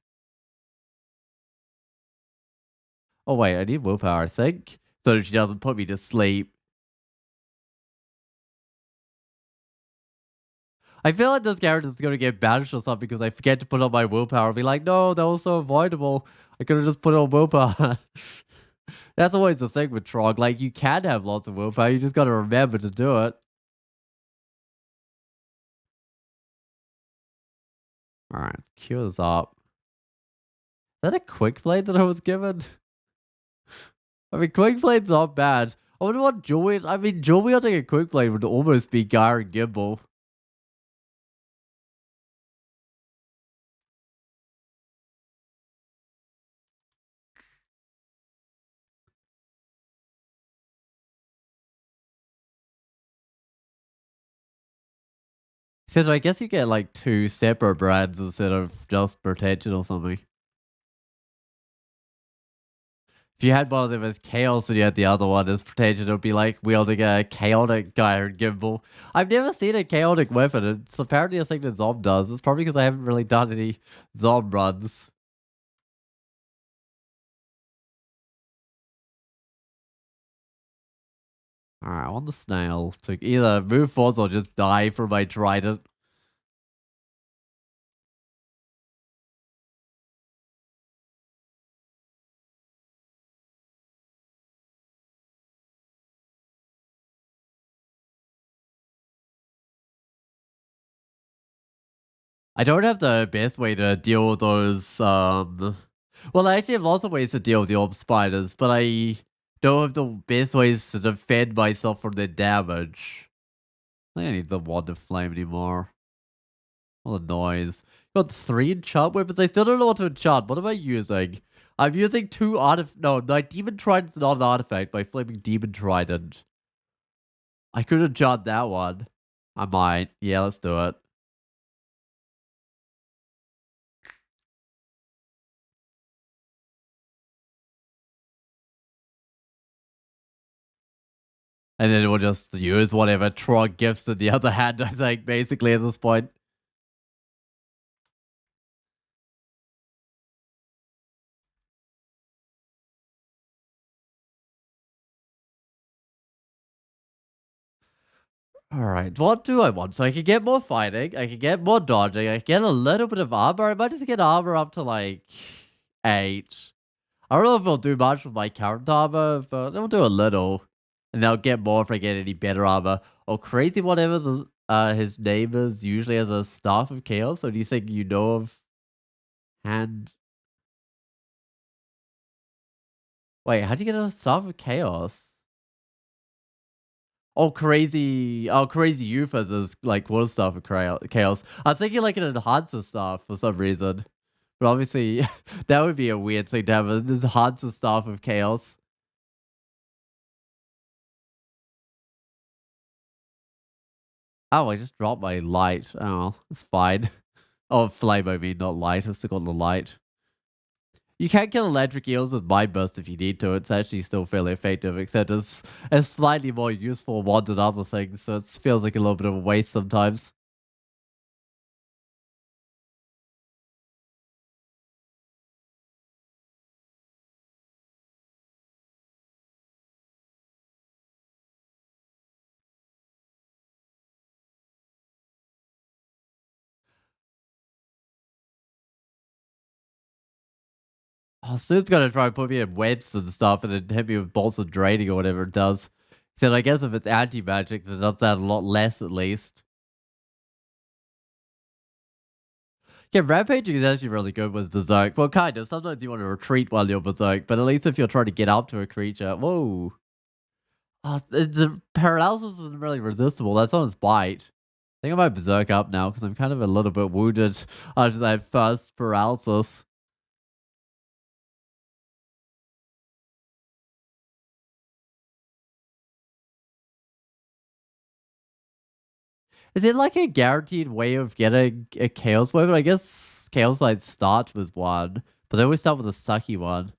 Oh, wait. I need willpower, I think, so that she doesn't put me to sleep. I feel like this character is going to get banished or something because I forget to put on my willpower. I'll be like, no, that was so avoidable. I could have just put on willpower. That's always the thing with Trog. Like, you can have lots of willpower. You just got to remember to do it. All right, cue this up. Is that a quick blade that I was given? I mean, quick blade's not bad. I wonder what Julian... I mean, Julian taking a quick blade would almost be Gyre and Gimbal. So I guess you get like two separate brands instead of just protection or something. If you had one of them as Chaos and you had the other one as protection, it would be like wielding a chaotic Gyre and Gimbal. I've never seen a chaotic weapon. It's apparently a thing that Zom does. It's probably because I haven't really done any Zom runs. Alright, I want the snail to either move forwards or just die from my trident. I don't have the best way to deal with those, well, I actually have lots of ways to deal with the orb spiders, but I don't have the best ways to defend myself from their damage. I think I need the wand of flame anymore. All the noise. Got 3 enchant weapons. I still don't know what to enchant. What am I using? I'm using 2 no, my demon trident's not an artifact. My flaming demon trident. I could enchant that one. I might. Yeah, let's do it. And then we'll just use whatever Trog gifts in the other hand, I think, basically, at this point. Alright, what do I want? So I can get more fighting, I can get more dodging, I can get a little bit of armor. I might just get armor up to like 8. I don't know if it'll do much with my current armor, but it'll do a little. And I'll get more if I get any better armor. Or crazy whatever his name is usually has a staff of chaos. So do you think you know of hand wait, how do you get a staff of chaos? Crazy youth has this like water staff of chaos. I'm thinking like an enhancer staff for some reason. But obviously that would be a weird thing to have a this enhancer staff of chaos. Oh, I just dropped my light. Oh, it's fine. Oh, flame, I mean, not light. I've still got the light. You can kill electric eels with Mind Burst if you need to. It's actually still fairly effective, except it's a slightly more useful one than other things, so it feels like a little bit of a waste sometimes. Oh, Sue's gonna try and put me in webs and stuff and then hit me with bolts of draining or whatever it does. So I guess if it's anti-magic, then it does that a lot less at least. Yeah, rampaging is actually really good with Berserk. Well, kind of. Sometimes you want to retreat while you're Berserk, but at least if you're trying to get up to a creature, whoa. The paralysis isn't really resistible. That's on his bite. I think I might berserk up now because I'm kind of a little bit wounded after that first paralysis. Is it like a guaranteed way of getting a chaos weapon? I guess chaos light starts with one, but they always start with a sucky one.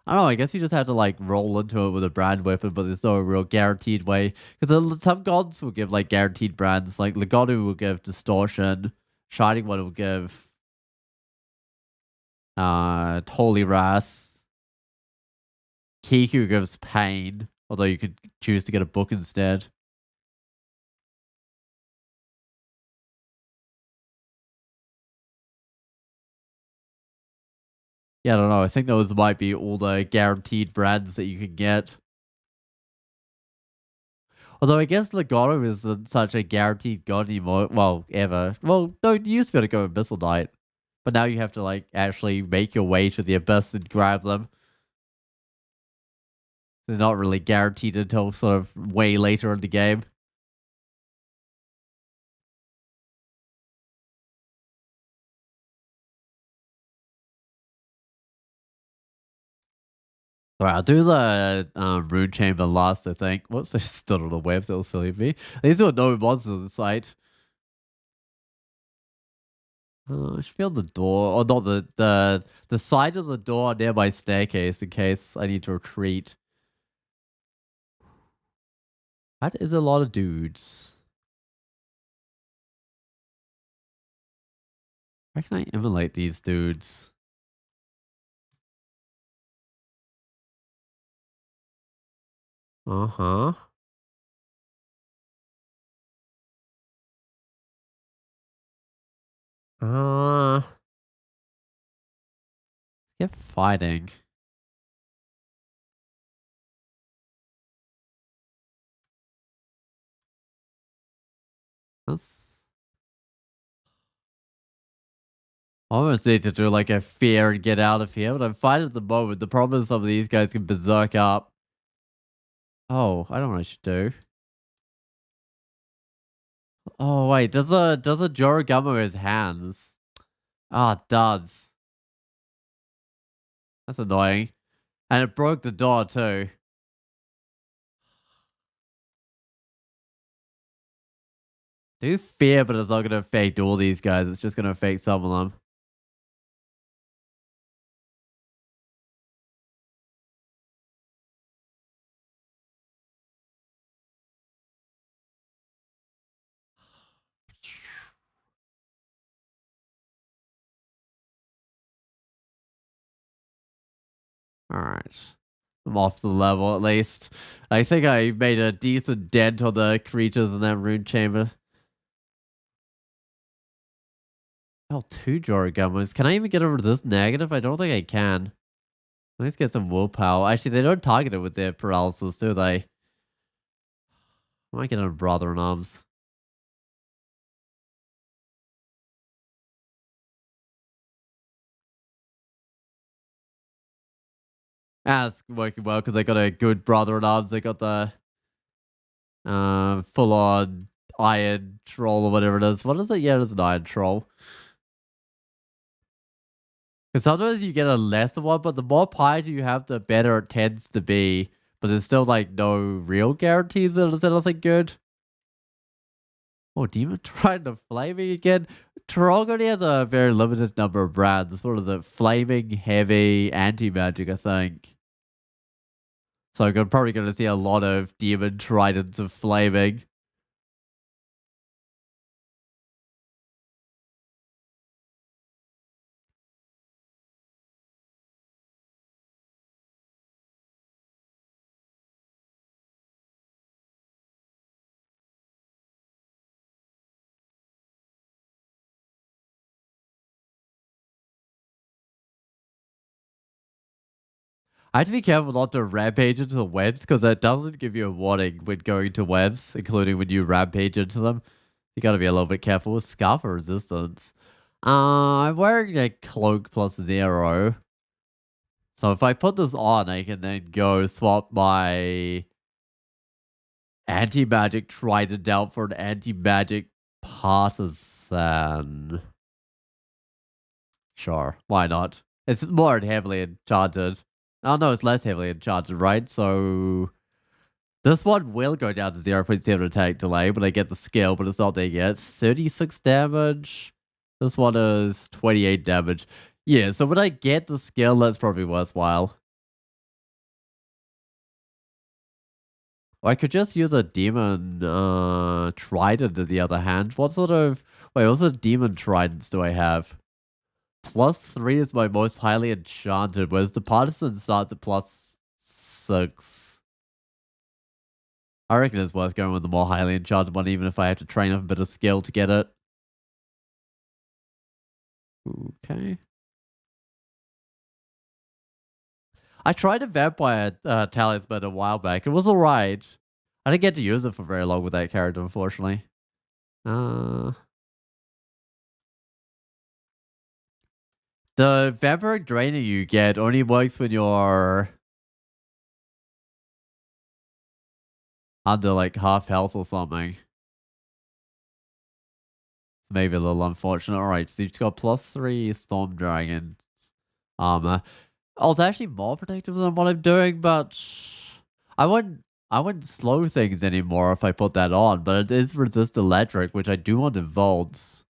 I don't know. I guess you just have to like roll into it with a brand weapon, but there's no real guaranteed way. Because some gods will give like guaranteed brands. Like Legonu will give distortion. Shining one will give holy wrath. Kiku gives pain, although you could choose to get a book instead. Yeah, I don't know. I think those might be all the guaranteed brands that you can get. Although I guess Legato isn't such a guaranteed god anymore. Well, ever. Well, no, you used to be able to go Abyssal Knight. But now you have to, like, actually make your way to the Abyss and grab them. They're not really guaranteed until sort of way later in the game. Alright, I'll do the Rune Chamber last, I think. Whoops, I stood on the web, that was silly of me. These are no monsters in sight. I should be on the door, or not the side of the door near my staircase in case I need to retreat. That is a lot of dudes. Where can I emulate these dudes? Uh-huh. Uh, get fighting. That's I almost need to do like a fear and get out of here, but I'm fine at the moment. The problem is some of these guys can berserk up. Oh, I don't know what I should do. Oh wait, does a Joragama with hands? Ah, it does. That's annoying. And it broke the door too. Do fear, but it's not gonna affect all these guys. It's just gonna affect some of them. Alright. I'm off the level at least. I think I made a decent dent on the creatures in that rune chamber. Oh, two Jorgummers. Can I even get a resist negative? I don't think I can. Let's get some willpower. Actually, they don't target it with their paralysis, do they? I might get a brother in arms. Ah, it's working well because they got a good brother in arms. They got the full on iron troll or whatever it is. What is it? Yeah, it's an iron troll. Because sometimes you get a lesser one, but the more piety you have, the better it tends to be. But there's still like no real guarantees that it's anything good. Oh, Demon trying to flaming again. Trog only has a very limited number of brands. What is it? Flaming, heavy, anti-magic, I think. So I'm probably going to see a lot of Demon Tridents of flaming. I have to be careful not to rampage into the webs because that doesn't give you a warning when going to webs, including when you rampage into them. You got to be a little bit careful with Scarf or Resistance. I'm wearing a cloak plus 0. So if I put this on, I can then go swap my anti-magic trident out for an anti-magic partisan. Sure, why not? It's more heavily enchanted. Oh no, it's less heavily enchanted, right? So this one will go down to 0.7 attack delay when I get the skill, but it's not there yet. 36 damage. This one is 28 damage. Yeah, so when I get the skill, that's probably worthwhile. Or I could just use a demon trident in the other hand. What sort of... Wait, what sort of demon tridents do I have? +3 is my most highly enchanted, whereas the partisan starts at +6. I reckon it's worth going with the more highly enchanted one, even if I have to train up a bit of skill to get it. Okay. I tried a vampire talisman a while back. It was alright. I didn't get to use it for very long with that character, unfortunately. Uh, the vampiric drainer you get only works when you're under like half health or something. Maybe a little unfortunate. Alright, so you've got +3 Storm Dragon armor. Oh, it's actually more protective than what I'm doing, but I wouldn't I wouldn't slow things anymore if I put that on, but it is resist electric, which I do want in volts.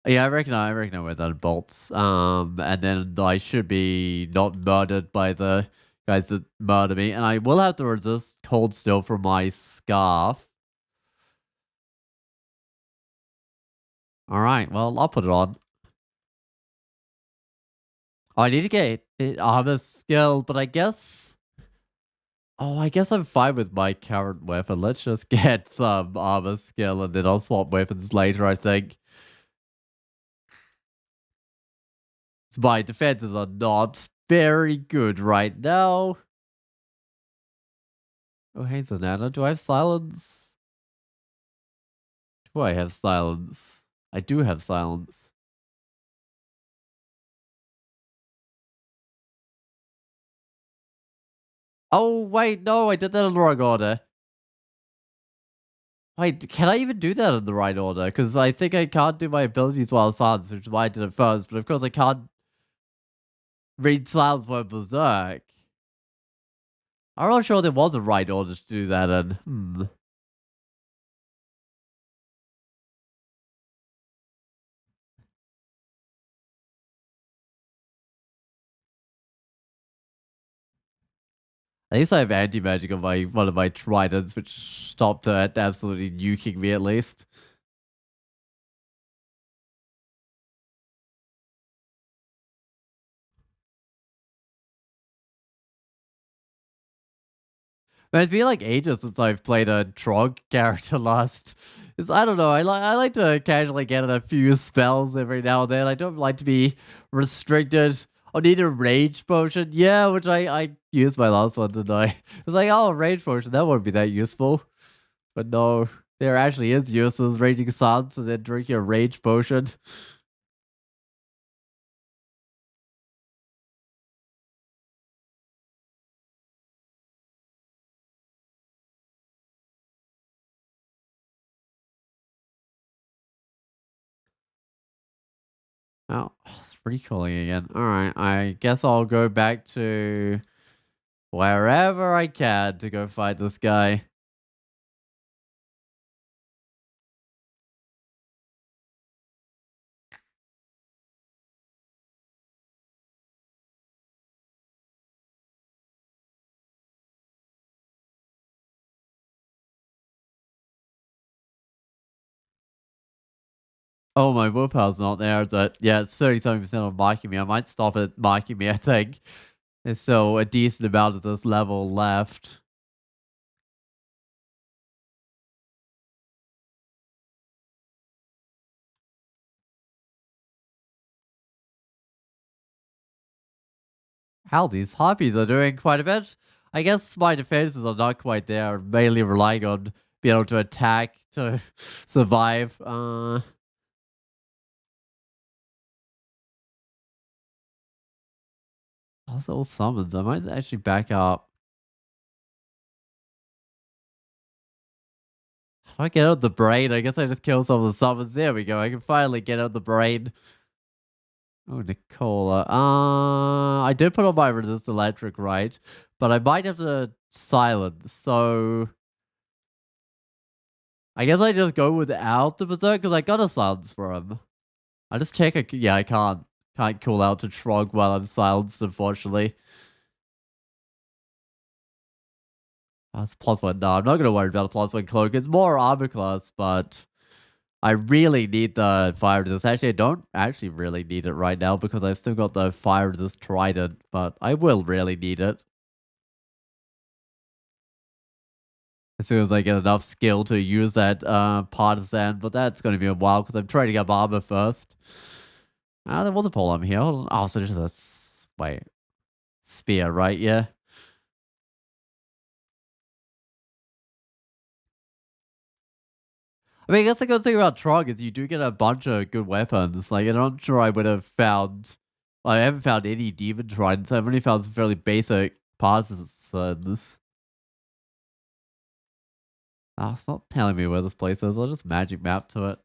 Yeah, I reckon I wear that in bolts. And then I should be not murdered by the guys that murder me. And I will have to resist cold still for my scarf. Alright, well, I'll put it on. Oh, I need to get armor skill, but I guess... Oh, I guess I'm fine with my current weapon. Let's just get some armor skill and then I'll swap weapons later, I think. My defenses are not very good right now. Oh, hey, Zanana, do I have silence? Do I have silence? I do have silence. Oh, wait, no, I did that in the wrong order. Wait, can I even do that in the right order? Because I think I can't do my abilities while silence, which is why I did it first. But of course, I can't read silence while berserk. I'm not sure there was a right order to do that in. At least I have anti-magic on my one of my tridents, which stopped her at absolutely nuking me at least. But it's been like ages since I've played a Trog character last. It's, I don't know. I like to occasionally get in a few spells every now and then. I don't like to be restricted. I need a rage potion. Yeah, which I used my last one, didn't I? It's like, oh, rage potion. That wouldn't be that useful. But no, there actually is uses raging suns and then drinking a rage potion. Oh, it's pretty cooling again. All right, I guess I'll go back to wherever I can to go fight this guy. Oh, my willpower's not there. But yeah, it's 37% on marking me. I might stop at marking me, I think. There's still a decent amount of this level left. How these harpies are doing quite a bit. I guess my defenses are not quite there, mainly relying on being able to attack to survive. Also summons. I might actually back up. How do I get out the brain? I guess I just kill some of the summons. There we go. I can finally get out the brain. Oh, Nicola. I did put on my resist electric, right? But I might have to silence. So I guess I just go without the berserk because I got a silence for him. I just check. Yeah, I can't call out to Trog while I'm silenced, unfortunately. That's +1. No, I'm not gonna worry about a +1 cloak. It's more armor class, but I really need the fire resist. Actually, I don't actually really need it right now because I've still got the fire resist trident, but I will really need it as soon as I get enough skill to use that partisan. But that's going to be a while because I'm trading up armor first. There was a pole armor here. Hold on. Oh, so this is a wait, spear, right? Yeah. I mean, I guess the good thing about Trog is you do get a bunch of good weapons. Like, I'm not sure I would have found. I haven't found any demon tridents. I've only found some fairly basic partisans. Ah, it's not telling me where this place is. I'll just magic map to it.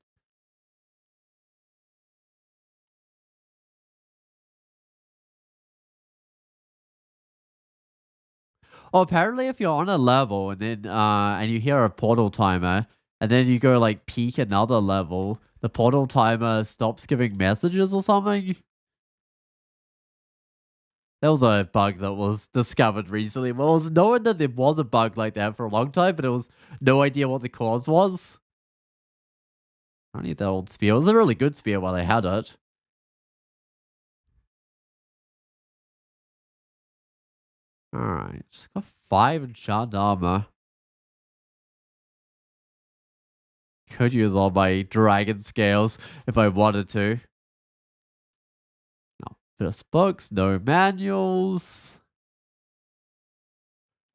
Oh, apparently if you're on a level and then and you hear a portal timer and then you go like peek another level, the portal timer stops giving messages or something. That was a bug that was discovered recently. Well, it was known that there was a bug like that for a long time, but it was no idea what the cause was. I need that old spear. It was a really good spear while I had it. Alright. Got 5 enchant armor. Could use all my dragon scales if I wanted to. No, just books, no manuals.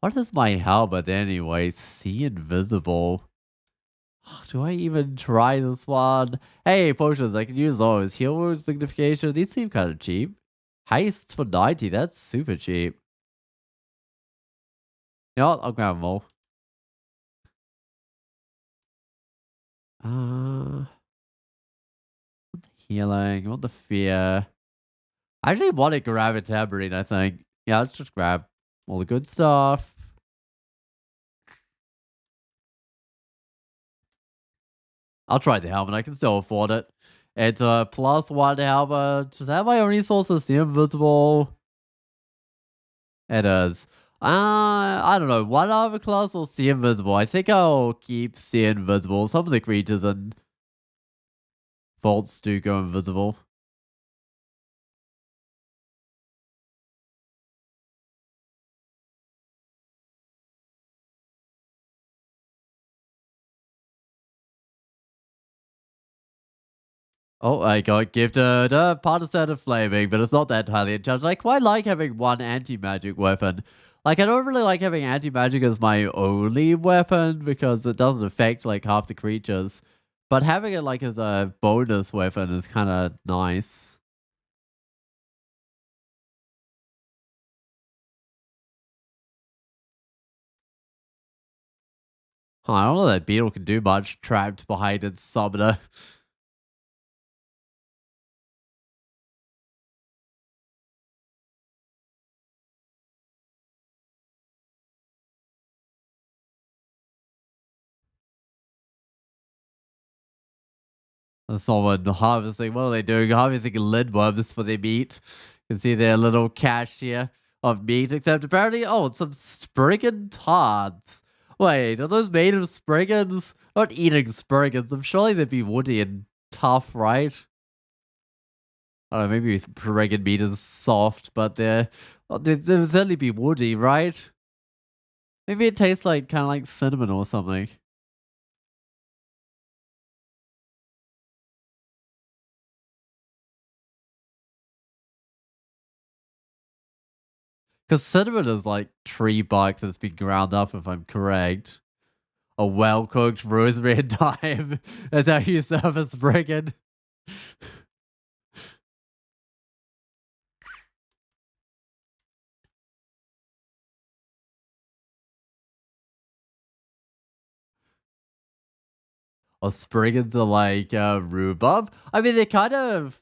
What is my helmet anyway? See invisible. Do I even try this one? Hey, potions, I can use those. Heal wounds, signification. These seem kind of cheap. Haste for 90, that's super cheap. You know what? I'll grab them all. Uh, healing, what the fear. I actually want to grab a tambourine, I think. Yeah, let's just grab all the good stuff. I'll try the helmet. I can still afford it. It's a +1 helmet. Is that my only source of the invisible? It is. I don't know. One armor class or see invisible? I think I'll keep see invisible. Some of the creatures and vaults do go invisible. Oh, I got gifted a partisan of flaming, but it's not that highly in charge. I quite like having one anti-magic weapon. Like, I don't really like having anti-magic as my only weapon because it doesn't affect, like, half the creatures. But having it, like, as a bonus weapon is kind of nice. Huh, I don't know that beetle can do much trapped behind its summoner. Someone harvesting. What are they doing? Harvesting lindworms for their meat. You can see their little cache here of meat, except apparently, oh, it's some spriggan tards. Wait, are those made of spriggans? Not eating spriggans. I'm sure they'd be woody and tough, right? I don't know, maybe spriggan meat is soft, but they'd certainly be woody, right? Maybe it tastes like kind of like cinnamon or something. Because cinnamon is like tree bark that's been ground up, if I'm correct. A well-cooked rosemary and thyme. That's how you serve a spriggan. Or spriggans are like rhubarb. I mean, they kind of...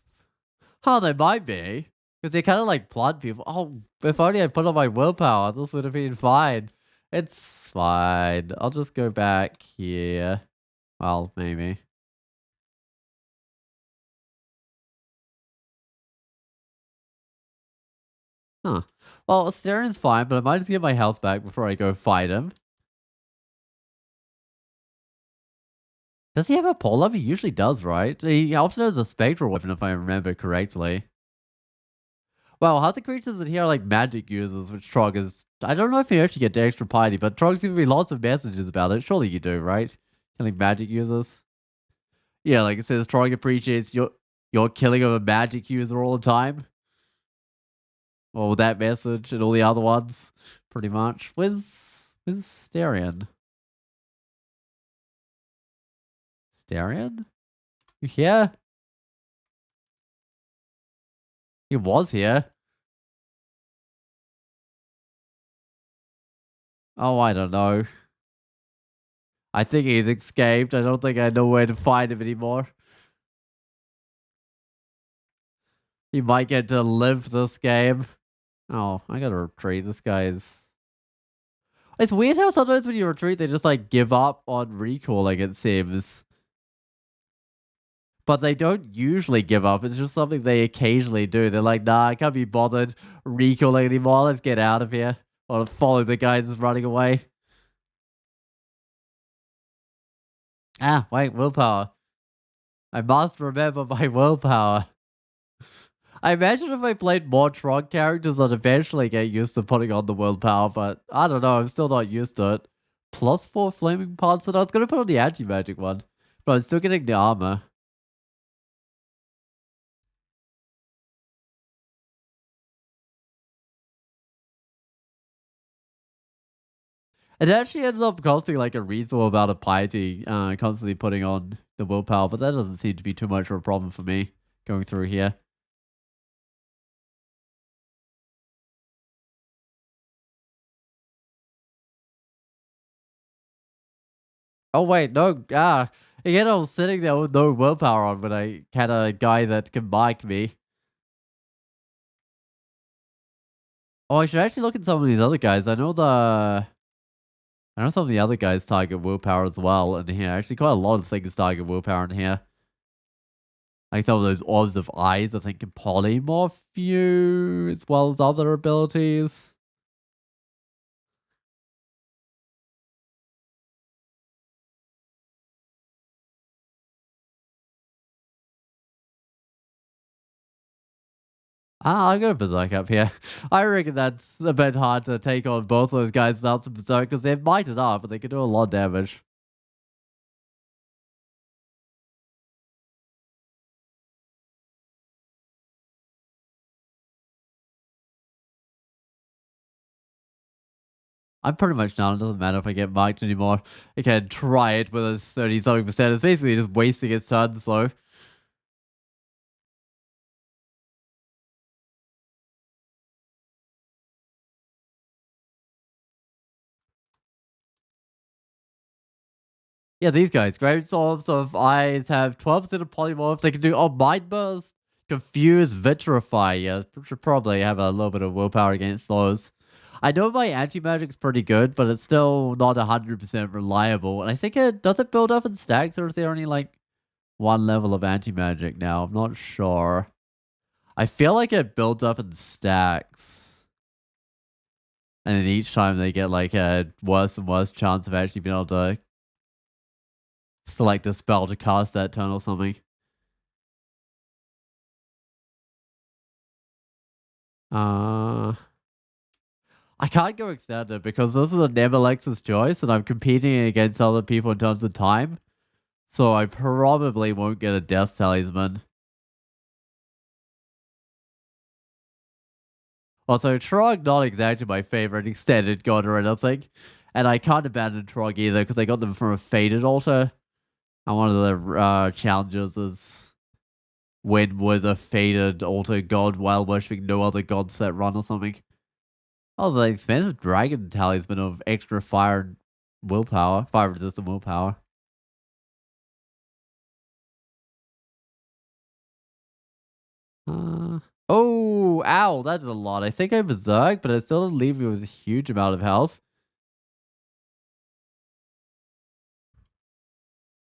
Oh, they might be. Because they kind of like plant people. Oh, if only I put on my willpower, this would have been fine. It's fine. I'll just go back here. Well, maybe. Huh. Well, Asterian's fine, but I might just get my health back before I go fight him. Does he have a pole up? He usually does, right? He often has a spectral weapon, if I remember correctly. Well, how the creatures in here are like magic users, which Trog is... I don't know if you actually get the extra piety, but Trog's giving me lots of messages about it. Surely you do, right? Killing magic users. Yeah, like it says, Trog appreciates your killing of a magic user all the time. Well, that message and all the other ones, pretty much. Where's Starion? Starion? You here? He was here. Oh, I don't know. I think he's escaped. I don't think I know where to find him anymore. He might get to live this game. Oh, I gotta retreat. This guy's... It's weird how sometimes when you retreat, they just like give up on recalling, it seems. But they don't usually give up. It's just something they occasionally do. They're like, nah, I can't be bothered recalling anymore. Let's get out of here. Or follow the guy that's running away. Ah, wait, willpower. I must remember my willpower. I imagine if I played more Tron characters, I'd eventually get used to putting on the willpower, but I don't know, I'm still not used to it. +4 flaming parts, and I was going to put on the anti-magic one, but I'm still getting the armor. It actually ends up costing like a reasonable amount of piety, constantly putting on the willpower, but that doesn't seem to be too much of a problem for me going through here. Oh wait, no, again I was sitting there with no willpower on when I had a guy that can bike me. Oh, I should actually look at some of these other guys. I know some of the other guys target willpower as well in here. Actually, quite a lot of things target willpower in here. Like some of those orbs of eyes, I think, can polymorph you as well as other abilities. I got a Berserk up here. I reckon that's a bit hard to take on both those guys without some Berserk because they're mighted up, but they can do a lot of damage. I'm pretty much done. It doesn't matter if I get marked anymore. I can try it with a 30 something percent. It's basically just wasting its turn slow. Yeah, these guys. Great Swords of Eyes have 12% of polymorph. They can do Mind Burst, Confuse, Vitrify. Yeah, should probably have a little bit of willpower against those. I know my anti-magic's pretty good, but it's still not 100% reliable. And I think does it build up in stacks, or is there only like one level of anti-magic now? I'm not sure. I feel like it builds up in stacks. And then each time they get like a worse and worse chance of actually being able to select a spell to cast that turn or something. Uh, I can't go extended because this is a Nemelex's choice and I'm competing against other people in terms of time. So I probably won't get a Death Talisman. Also, Trog not exactly my favorite extended god or anything. And I can't abandon Trog either because I got them from a Faded Altar. And one of the challenges is win with a Faded Altar god while worshipping no other gods that run or something. Oh, the expensive Dragon Talisman of extra fire and willpower. Fire resistant willpower. Uh, oh, ow, that's a lot. I think I berserk, but it still didn't leave me with a huge amount of health.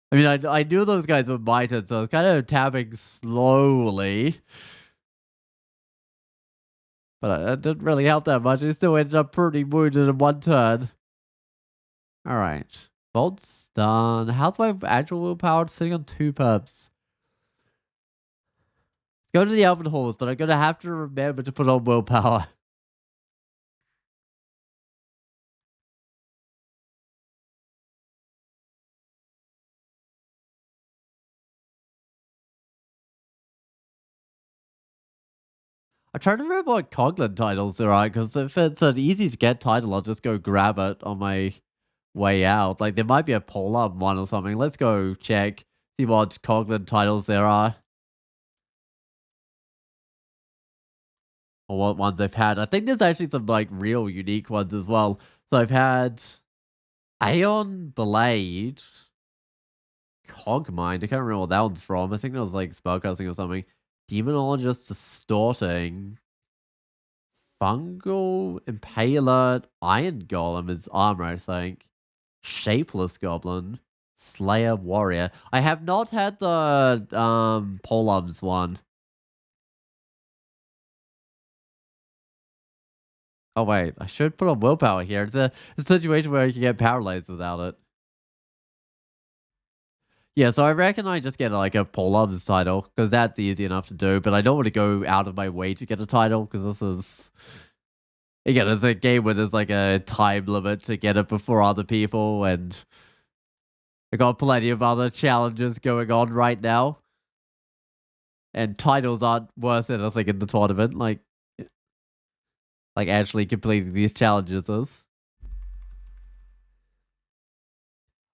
I mean, I knew those guys were mighted, so I was kind of tapping slowly. But it didn't really help that much. I still ended up pretty wounded in one turn. Alright. Bolt's done. How's my actual willpower sitting on 2 perps? Let's go to the Elven Halls, but I'm going to have to remember to put on willpower. I'm trying to remember what Coglin titles there are, because if it's an easy to get title, I'll just go grab it on my way out. Like, there might be a pull-up one or something. Let's go check, see what Coglin titles there are. Or what ones I've had. I think there's actually some, like, real unique ones as well. So I've had Aeon Blade, Cogmind. I can't remember what that one's from. I think that was, like, spellcasting or something. Demonologist Distorting. Fungal Impaler, Iron Golem is armor, I think. Shapeless Goblin, Slayer Warrior. I have not had the Polums one. Oh wait, I should put on willpower here. It's a situation where you can get paralyzed without it. Yeah, so I reckon I just get like a Polums title because that's easy enough to do. But I don't want to go out of my way to get a title because this is again, it's a game where there's like a time limit to get it before other people, and I got plenty of other challenges going on right now, and titles aren't worth anything in the tournament. Like actually completing these challenges is.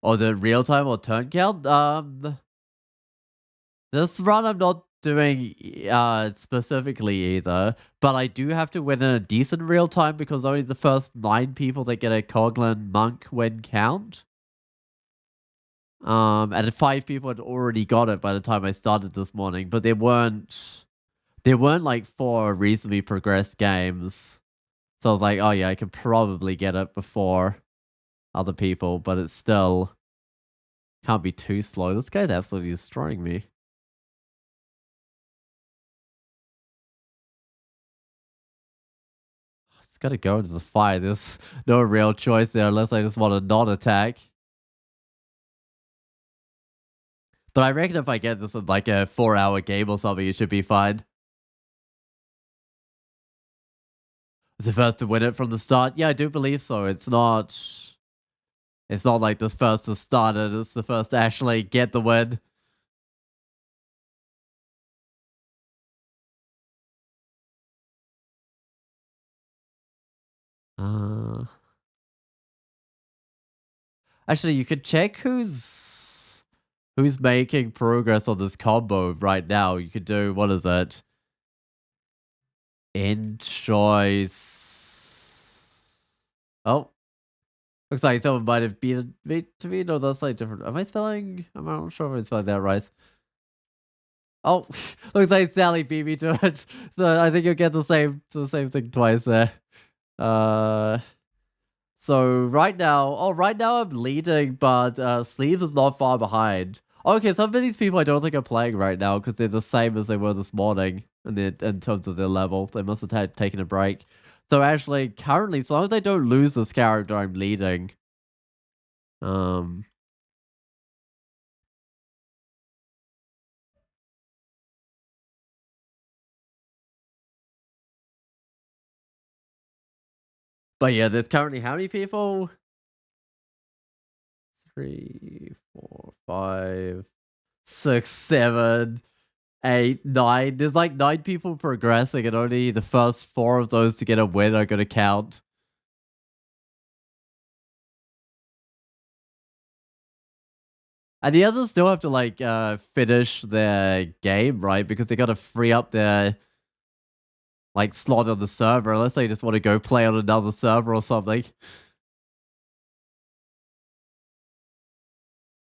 Or is it real time or turn count? This run I'm not doing specifically either, but I do have to win in a decent real time because only the first 9 people that get a Coglin monk win count. And 5 people had already got it by the time I started this morning, but there weren't like 4 reasonably progressed games. So I was like, oh yeah, I can probably get it before other people, but it still can't be too slow. This guy's absolutely destroying me. Just gotta go into the fight. There's no real choice there unless I just want to not attack. But I reckon if I get this in like a 4-hour game or something, it should be fine. The first to win it from the start? Yeah, I do believe so. It's not like the first to start it, it's the first to actually get the win. Uh Actually, you could check who's making progress on this combo right now. You could do, what is it? End choice. Oh, looks like someone might have beaten me to me. No, that's like different. Am I spelling? I'm not sure if I'm spelling that right. Oh, looks like Sally beat me to it. So I think you'll get the same thing twice there. Uh, so right now I'm leading, but Sleeves is not far behind. Okay, some of these people I don't think are playing right now because they're the same as they were this morning in terms of their level. They must have taken a break. So actually, currently, as long as I don't lose this character, I'm leading. Um, but yeah, there's currently how many people? 3, 4, 5, 6, 7, 8, 9. There's like 9 people progressing, and only the first 4 of those to get a win are gonna count. And the others still have to like finish their game, right? Because they gotta free up their like slot on the server, unless they just want to go play on another server or something.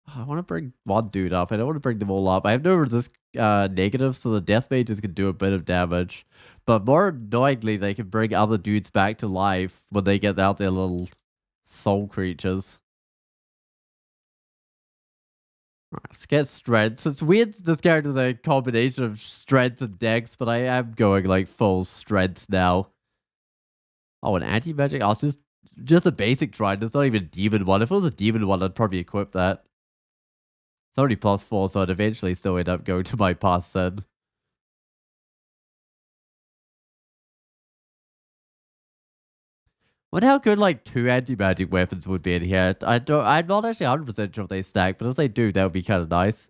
I want to bring one dude up. I don't want to bring them all up. I have no resist negative, so the death mages can do a bit of damage. But more annoyingly, they can bring other dudes back to life when they get out their little soul creatures. Right, let's get strength. It's weird this character's a combination of strength and dex, but I am going like full strength now. Oh, an anti-magic? Oh, it's just a basic trident. It's not even a demon one. If it was a demon one, I'd probably equip that. It's already +4, so I'd eventually still end up going to my pass then. Wonder how good like 2 anti-magic weapons would be in here. I'm not actually 100% sure if they stack, but if they do, that would be kind of nice.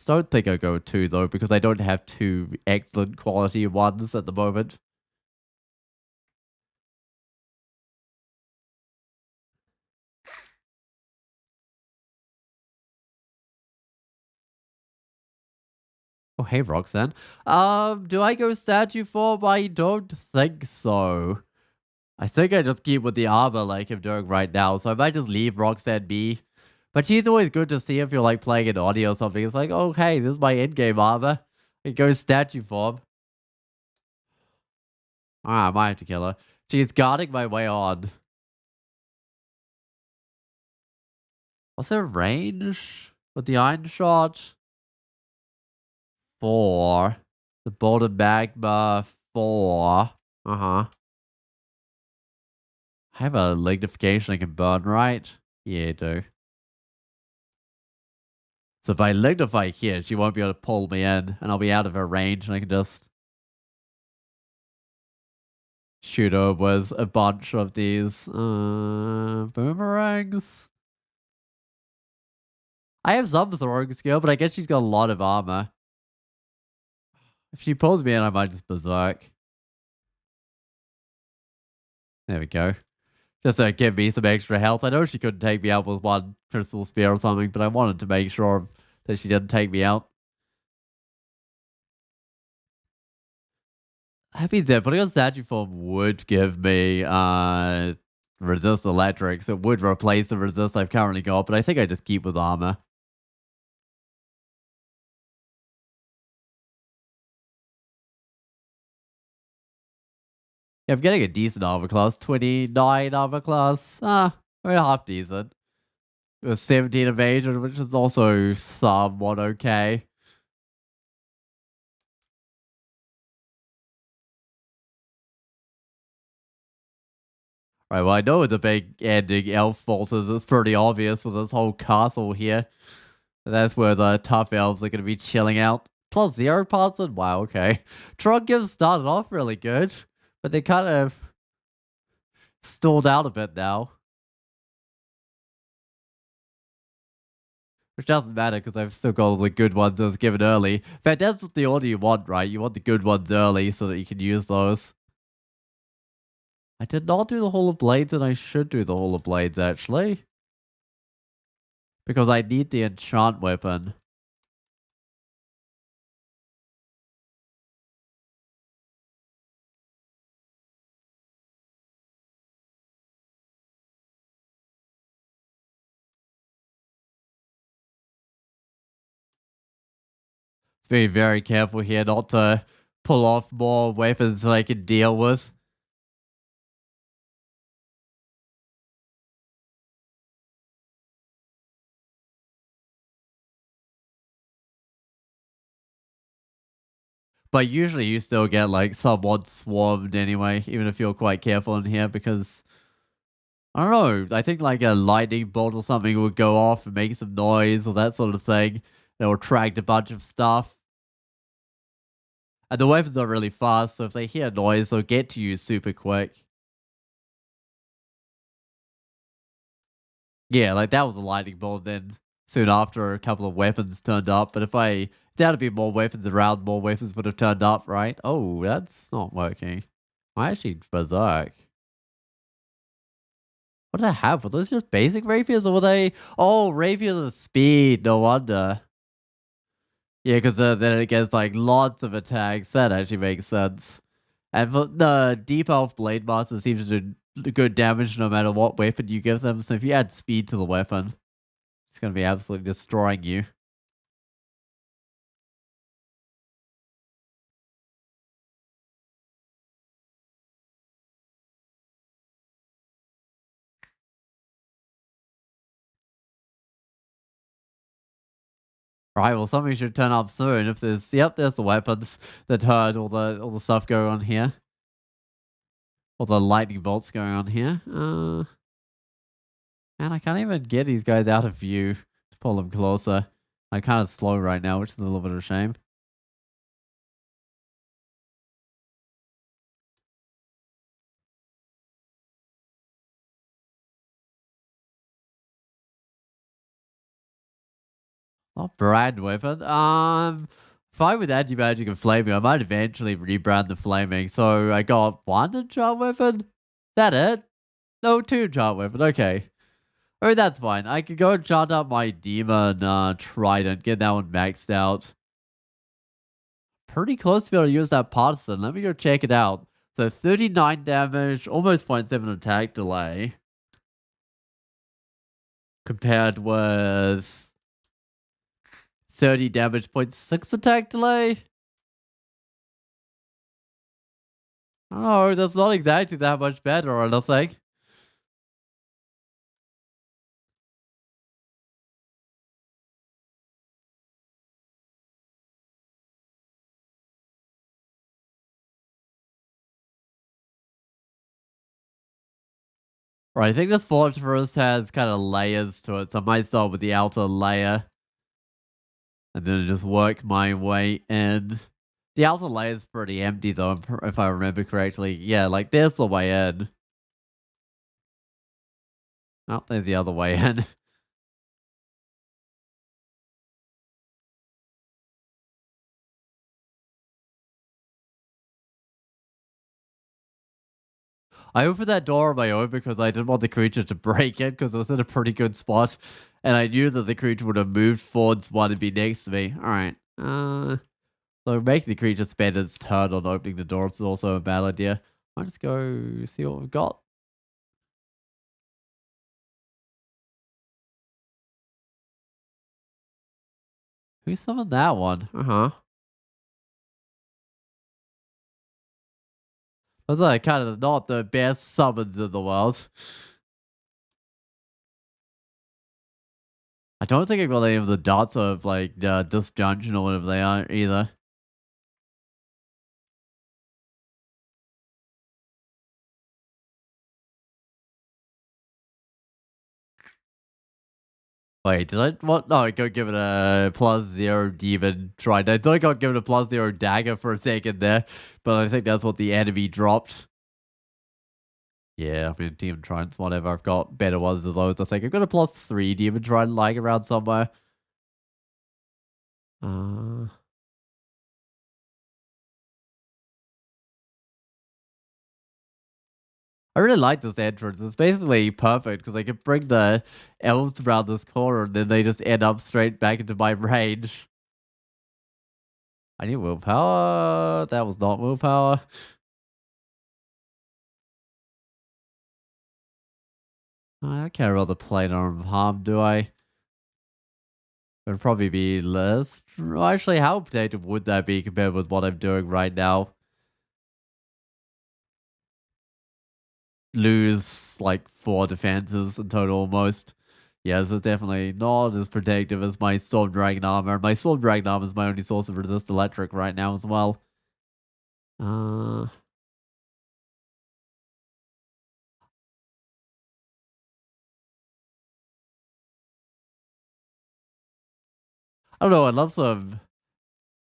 Don't think I'll go with 2 though, because I don't have 2 excellent quality ones at the moment. Oh, hey, Roxanne. Do I go statue form? I don't think so. I think I just keep with the armor like I'm doing right now, so I might just leave Roxanne be. But she's always good to see if you're like playing an audio or something. It's like, oh, hey, this is my in-game armor. I go statue form. Ah, I might have to kill her. She's guarding my way on. What's her range with the iron shot? 4. The bolt of magma, 4. Uh-huh. I have a lignification I can burn, right? Yeah, I do. So if I lignify here, she won't be able to pull me in, and I'll be out of her range, and I can just shoot her with a bunch of these boomerangs. I have some throwing skill, but I guess she's got a lot of armor. If she pulls me in, I might just berserk. There we go. Just to give me some extra health. I know she couldn't take me out with one crystal spear or something, but I wanted to make sure that she didn't take me out. Happy that putting on statue form would give me resist electric, so it would replace the resist I've currently got, but I think I just keep with armor. Yeah, I'm getting a decent armor class, 29 armor class. We're half decent. With 17 evasion, which is also somewhat okay. Right, well, I know the big ending elf fault is. It's pretty obvious with this whole castle here. That's where the tough elves are going to be chilling out. Plus 0 parts and wow, okay. Trunkiv started off really good, but they kind of stalled out a bit now. Which doesn't matter because I've still got all the good ones I was given early. In fact, that's what the order you want, right? You want the good ones early so that you can use those. I did not do the Hall of Blades, and I should do the Hall of Blades, actually. because I need the enchant weapon. Be very careful here not to pull off more weapons that I can deal with. But usually you still get like somewhat swarmed anyway, even if you're quite careful in here because I don't know, I think like a lightning bolt or something would go off and make some noise or that sort of thing. That will attract a bunch of stuff. And the weapons are really fast, so if they hear noise, they'll get to you super quick. Yeah, like that was a lightning bolt. Then soon after, a couple of weapons turned up. But if I doubt a bit more weapons around, more weapons would have turned up, right? Oh, that's not working. I actually berserk. What did I have? Were those just basic rapiers, or were they? Oh, rapiers of speed. No wonder. Yeah, because then it gets like lots of attacks. That actually makes sense. And the deep elf blade master seems to do good damage no matter what weapon you give them. So if you add speed to the weapon, it's going to be absolutely destroying you. Right, well, something should turn up soon. If there's, yep, there's the weapons that heard all the stuff going on here, all the lightning bolts going on here. Man, I can't even get these guys out of view to pull them closer. I'm kind of slow right now, which is a little bit of a shame. Oh, brand weapon. Fine with anti-magic and flaming. I might eventually rebrand the flaming. So I got one enchant weapon. That it? No, two enchant weapon. Okay. I mean, that's fine. I could go and chant out my demon trident, get that one maxed out. Pretty close to be able to use that partisan. Let me go check it out. So 39 damage, almost 0.7 attack delay. Compared with 30 damage, zero point 0.6 attack delay. I don't know, that's not exactly that much better, I don't think. Right, I think this fortress has kind of layers to it, so I might start with the outer layer and then just work my way in. The outer layer is pretty empty though, if I remember correctly. Yeah, like there's the way in. Oh, there's the other way in. I opened that door on my own because I didn't want the creature to break it because it was in a pretty good spot. And I knew that the creature would have moved forwards one and be next to me. Alright. So making the creature spend its turn on opening the door is also a bad idea. I'll just go see what we've got. Who summoned that one? Uh-huh. Those are kind of not the best summons in the world. I don't think I got any of the dots of like disjunction or whatever they are either. Wait, did I what? No, I got given a +0 demon trident. I thought I got given a +0 dagger for a second there, but I think that's what the enemy dropped. Yeah, I mean demon tridents, whatever. I've got better ones of those. I think I've got a +3 demon trident lying around somewhere. Uh, I really like this entrance. It's basically perfect because I can bring the elves around this corner and then they just end up straight back into my range. I need willpower. That was not willpower. I don't care about the plate arm harm, do I? It would probably be less. Actually, how protective would that be compared with what I'm doing right now? Lose like 4 defenses in total almost. Yeah, this is definitely not as protective as my Storm Dragon armor. My Storm Dragon armor is my only source of resist electric right now as well. Uh, I don't know. I'd love some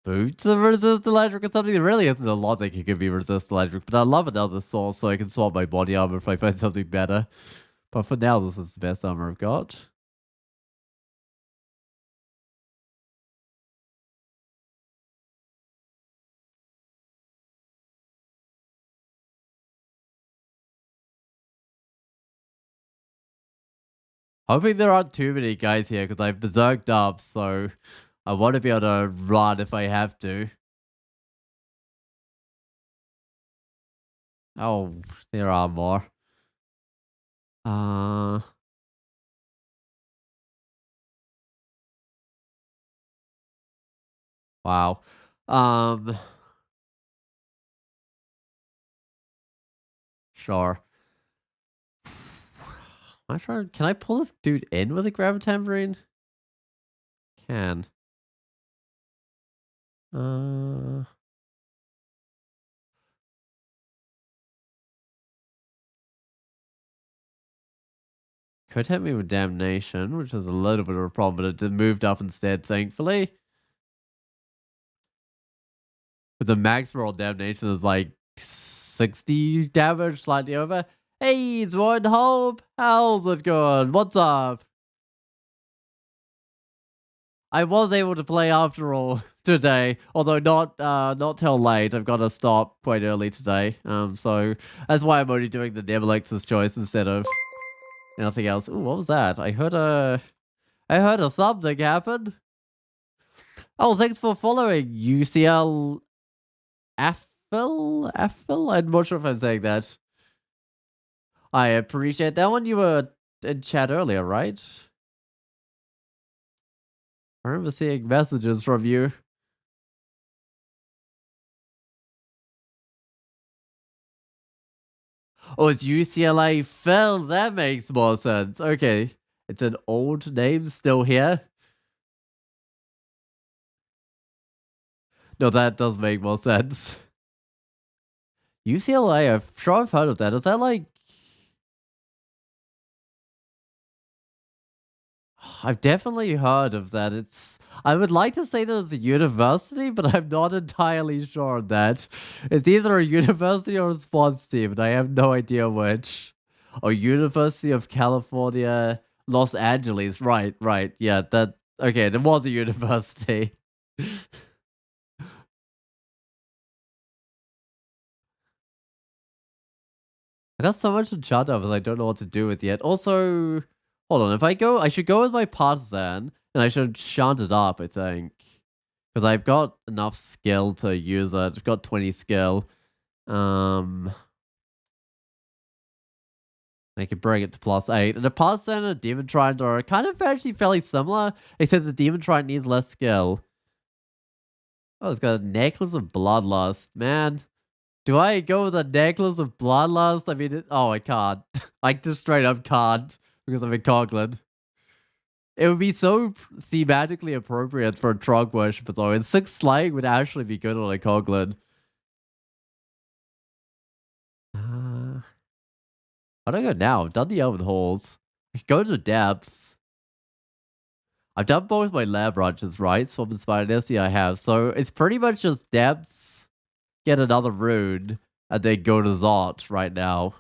boots of resist electric or something. There really isn't a lot that can give me resist electric, but I love another source so I can swap my body armor if I find something better. But for now, this is the best armor I've got. Hoping there aren't too many guys here because I've berserked up, so I want to be able to run if I have to. Oh, there are more. Uh, wow. Um, sure. I'm trying. Can I pull this dude in with a gravitambrine? Can. Uh, could hit me with damnation, which is a little bit of a problem, but it did moved up instead, thankfully. But the max roll damnation is like 60 damage, slightly over. Hey, it's one Hope. How's it going? What's up? I was able to play after all today, although not till late. I've got to stop quite early today. So that's why I'm only doing the Nemelex's choice instead of anything else. Ooh, what was that? I heard a something happen. Oh, thanks for following UCL Affil. I'm not sure if I'm saying that. I appreciate that one. You were in chat earlier, right? I remember seeing messages from you. Oh, it's UCLA Phil. That makes more sense. Okay. It's an old name still here. No, that does make more sense. UCLA, I'm sure I've heard of that. Is that like... I've definitely heard of that. It's... I would like to say that it's a university, but I'm not entirely sure on that. It's either a university or a sports team, and I have no idea which. Oh, University of California, Los Angeles. Right, right. Yeah, that... Okay, there was a university. I got so much to chart up as I don't know what to do with yet. Also, hold on. If I go, I should go with my partisan, and I should chant it up, I think. Because I've got enough skill to use it. I've got 20 skill. Um, I can bring it to +8. And the partisan and the demon trident are kind of actually fairly similar, except the demon trident needs less skill. Oh, it's got a necklace of bloodlust. Man, do I go with a necklace of bloodlust? I mean, oh, I can't. I just straight up can't because I'm a coglin. It would be so thematically appropriate for a trog worship though, and 6 slaying would actually be good on a coglin. How do I go now? I've done the elven halls. I could go to the depths. I've done both my lab branches, right? Swamp Inspired Nessie I have. So it's pretty much just depths, get another rune, and then go to Zot right now.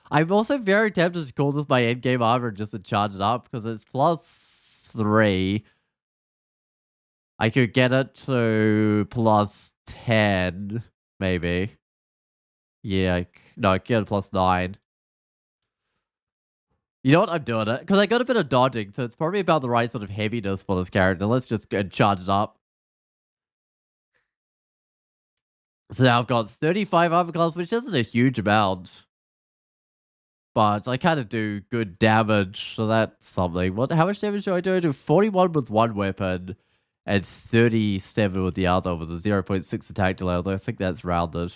I'm also very tempted to call this my endgame armor just to charge it up because it's +3. I could get it to plus 10, maybe. Yeah, no, I could get it plus 9. You know what? I'm doing it. Because I got a bit of dodging, so it's probably about the right sort of heaviness for this character. Let's just go and charge it up. So now I've got 35 armor class, which isn't a huge amount. But I kind of do good damage, so that's something. How much damage do I do? I do 41 with one weapon and 37 with the other with a 0.6 attack delay, although I think that's rounded.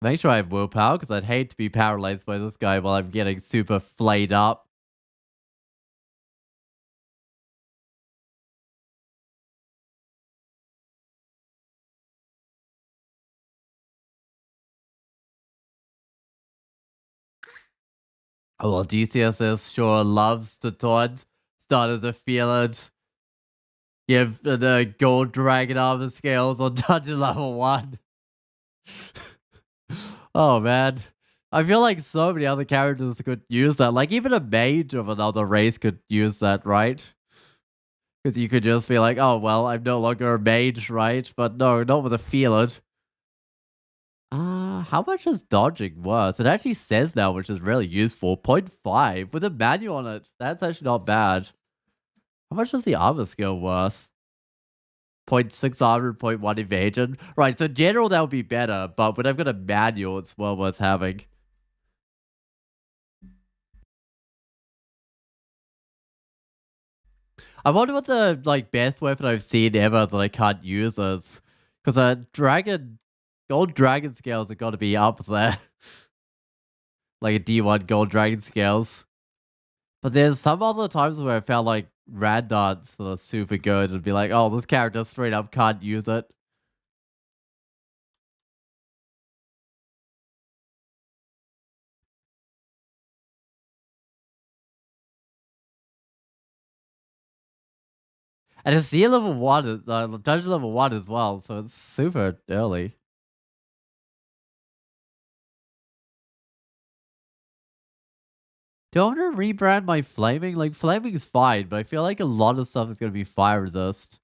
Make sure I have willpower, because I'd hate to be paralyzed by this guy while I'm getting super flayed up. Oh, well, DCSS sure loves to taunt. Starters are feeling. Give the gold dragon armor scales on dungeon level 1. Oh, man. I feel like so many other characters could use that. Like, even a mage of another race could use that, right? Because you could just be like, oh, well, I'm no longer a mage, right? But no, not with a feeler. How much is dodging worth? It actually says now, which is really useful. 0.5 with a manual on it. That's actually not bad. How much is the armor skill worth? 0.6 armor, 0.1 evasion. Right, so general that would be better, but when I've got a manual, it's well worth having. I wonder what the best weapon I've seen ever that I can't use is. Because gold dragon scales are got to be up there. Like a D1 gold dragon scales. But there's some other times where I found like rad darts that are super good and be like, oh, this character straight up can't use it. And it's the level 1, dungeon level 1 as well, so it's super early. Do I want to rebrand my flaming? Like, flaming is fine, but I feel like a lot of stuff is going to be fire resist.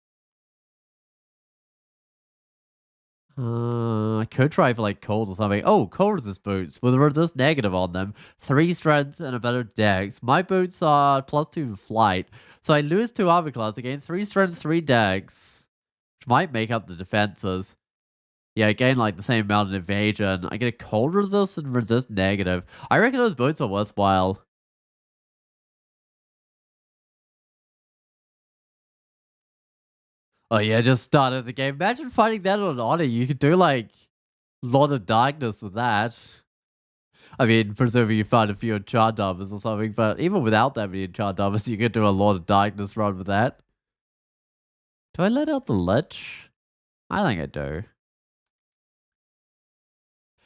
I could try for like cold or something. Oh, cold resist boots with a resist negative on them. 3 strength and a better dex. My boots are +2 in flight. So I lose 2 armor class again. 3 strength, 3 dex. Which might make up the defenses. Yeah, I gain like the same amount of evasion. I get a cold resist and resist negative. I reckon those boots are worthwhile. Oh yeah, just started the game. Imagine fighting that on Honor. You could do like a lot of darkness with that. I mean, presuming you find a few enchant armors or something, but even without that many enchant armors, you could do a lot of darkness run with that. Do I let out the Lich? I think I do.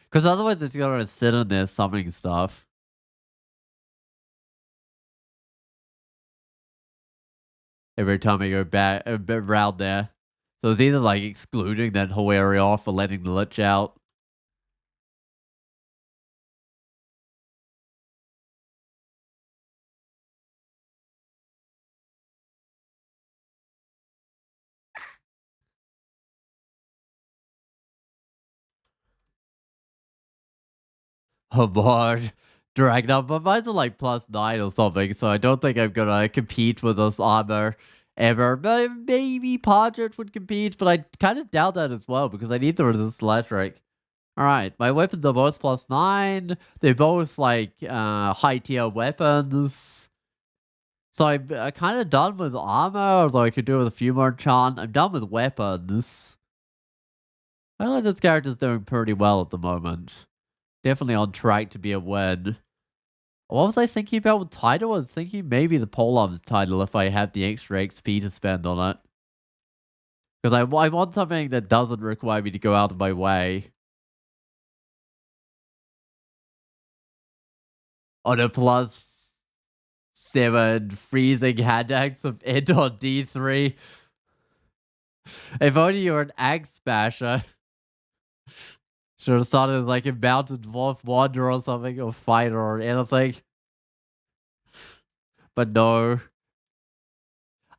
Because otherwise it's gonna sit in there summoning stuff. Every time I go back a bit around there. So it's either like excluding that whole area off or letting the Lich out. Oh boy. Dragged up, but mine's are like +9 or something, so I don't think I'm gonna compete with this armor ever. But maybe Podrick would compete, but I kind of doubt that as well because I need the resist electric. Alright, my weapons are both +9. They're both like high tier weapons. So I'm kind of done with armor, although I could do with a few more enchant. I'm done with weapons. I feel like this character's doing pretty well at the moment. Definitely on track to be a win. What was I thinking about with title? I was thinking maybe the polearm's title if I have the extra XP to spend on it. Because I want something that doesn't require me to go out of my way. On a +7 freezing hand axe of end on D3. If only you're an axe basher. Should have started as like a mounted dwarf wanderer or something, or fighter or anything. But no.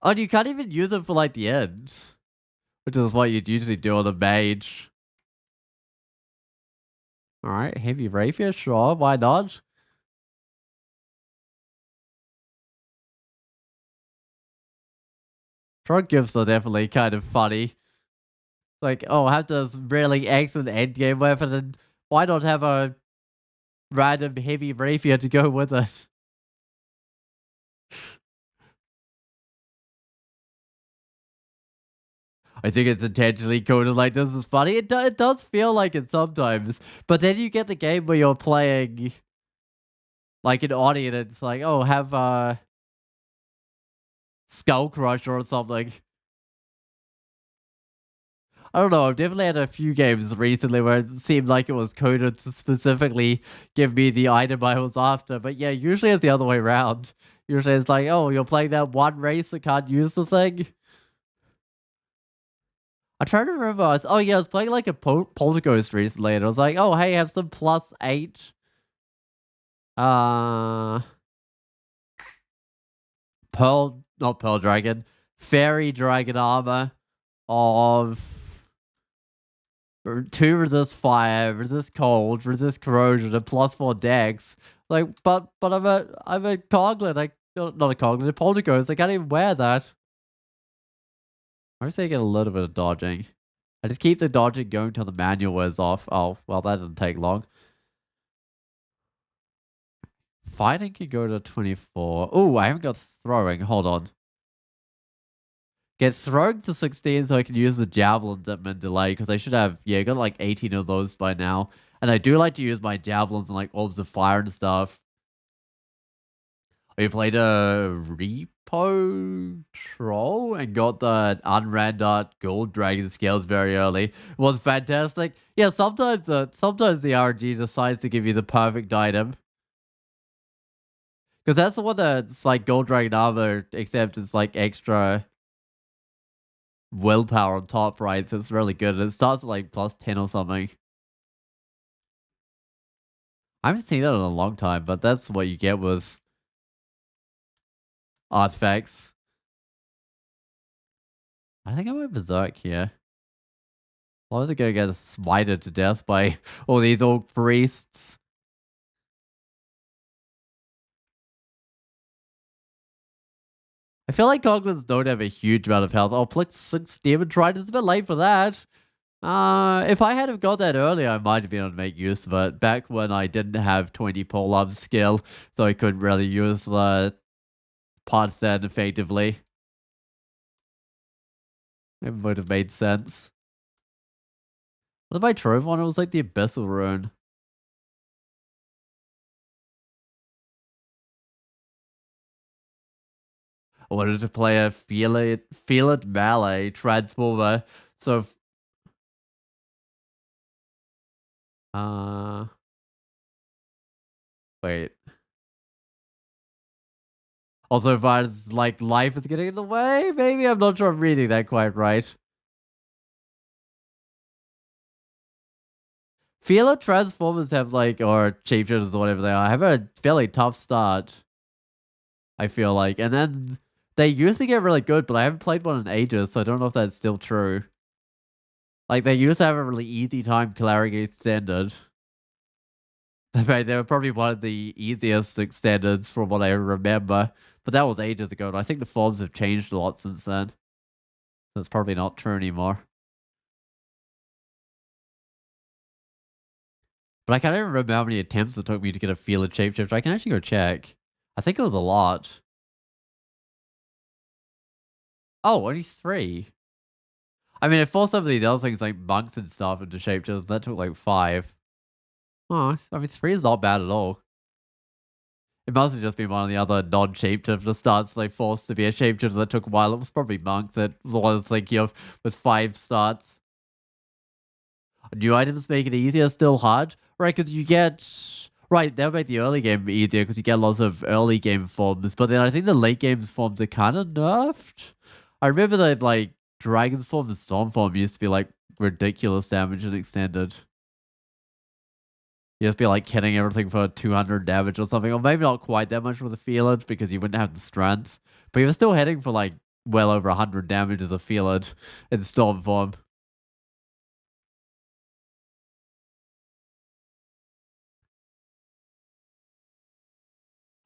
Oh, and you can't even use it for like the end, which is what you'd usually do on a mage. Alright, heavy rapier, sure, why not? Drug gifts are definitely kind of funny. Like, oh, I have this really excellent endgame weapon, and why not have a random heavy rapier to go with it? I think it's intentionally coded like this is funny. It does feel like it sometimes, but then you get the game where you're playing like an audience, and it's like, oh, have Skull Crusher or something. I don't know. I've definitely had a few games recently where it seemed like it was coded to specifically give me the item I was after. But yeah, usually it's the other way around. Usually it's like, oh, you're playing that one race that can't use the thing. I'm trying to remember. Oh yeah, I was playing like a Poltergeist recently, and I was like, oh hey, have some +8. Uh, not Pearl Dragon, Fairy Dragon armor of 2 resist fire, resist cold, resist corrosion, and +4 dex. Like, but I'm a coglin. Not a coglin, a poltergeist. I can't even wear that. I would say I get a little bit of dodging. I just keep the dodging going till the manual wears off. Oh, well, that didn't take long. Fighting can go to 24. Oh, I haven't got throwing. Hold on. Get thrown to 16 so I can use the javelins at mid delay, because I should have, yeah, got like 18 of those by now. And I do like to use my javelins and like orbs of fire and stuff. We played a repo troll and got the unrendered gold dragon scales very early. It was fantastic. Yeah, sometimes the RNG decides to give you the perfect item. Because that's the one that's like gold dragon armor, except it's like extra willpower on top, right? So it's really good. And it starts at like +10 or something. I haven't seen that in a long time, but that's what you get with artifacts. I think I went berserk here. Why was it gonna get smited to death by all these old priests? I feel like goblins don't have a huge amount of health. Oh, plus 6 demon trident. It's a bit late for that. If I had have got that earlier, I might have been able to make use of it. Back when I didn't have 20 pull-up skill, so I couldn't really use the part set effectively. It would have made sense. What about Trove one? It was like the Abyssal Rune. I wanted to play a Feel It Melee Transformer. So, uh, wait. Also, if I was like life is getting in the way, maybe I'm not sure I'm reading that quite right. Feel It Transformers have like, or Shapeshifters or whatever they are, have a fairly tough start. I feel like, and then they usually get really good, but I haven't played one in ages, so I don't know if that's still true. Like they used to have a really easy time clearing extended. They were probably one of the easiest extendeds from what I remember, but that was ages ago, and I think the forms have changed a lot since then. So it's probably not true anymore. But I can't even remember how many attempts it took me to get a Feeler shapeshifter. I can actually go check. I think it was a lot. Oh, only 3. I mean, I forced some of the other things like monks and stuff into shapeshifters. That took like 5. Oh, I mean, 3 is not bad at all. It must have just been one of the other non-shapeshifter starts they forced to be a shapeshifter that took a while. It was probably monk that was thinking of with 5 starts. New items make it easier, still hard. Right, because you get... Right, that would make the early game easier because you get lots of early game forms. But then I think the late game's forms are kind of nerfed. I remember that, like, Dragon's form and Storm form used to be, like, ridiculous damage and extended. You just be like hitting everything for 200 damage or something, or maybe not quite that much with a feeler because you wouldn't have the strength, but you're still hitting for like well over 100 damage as a feeler in storm form.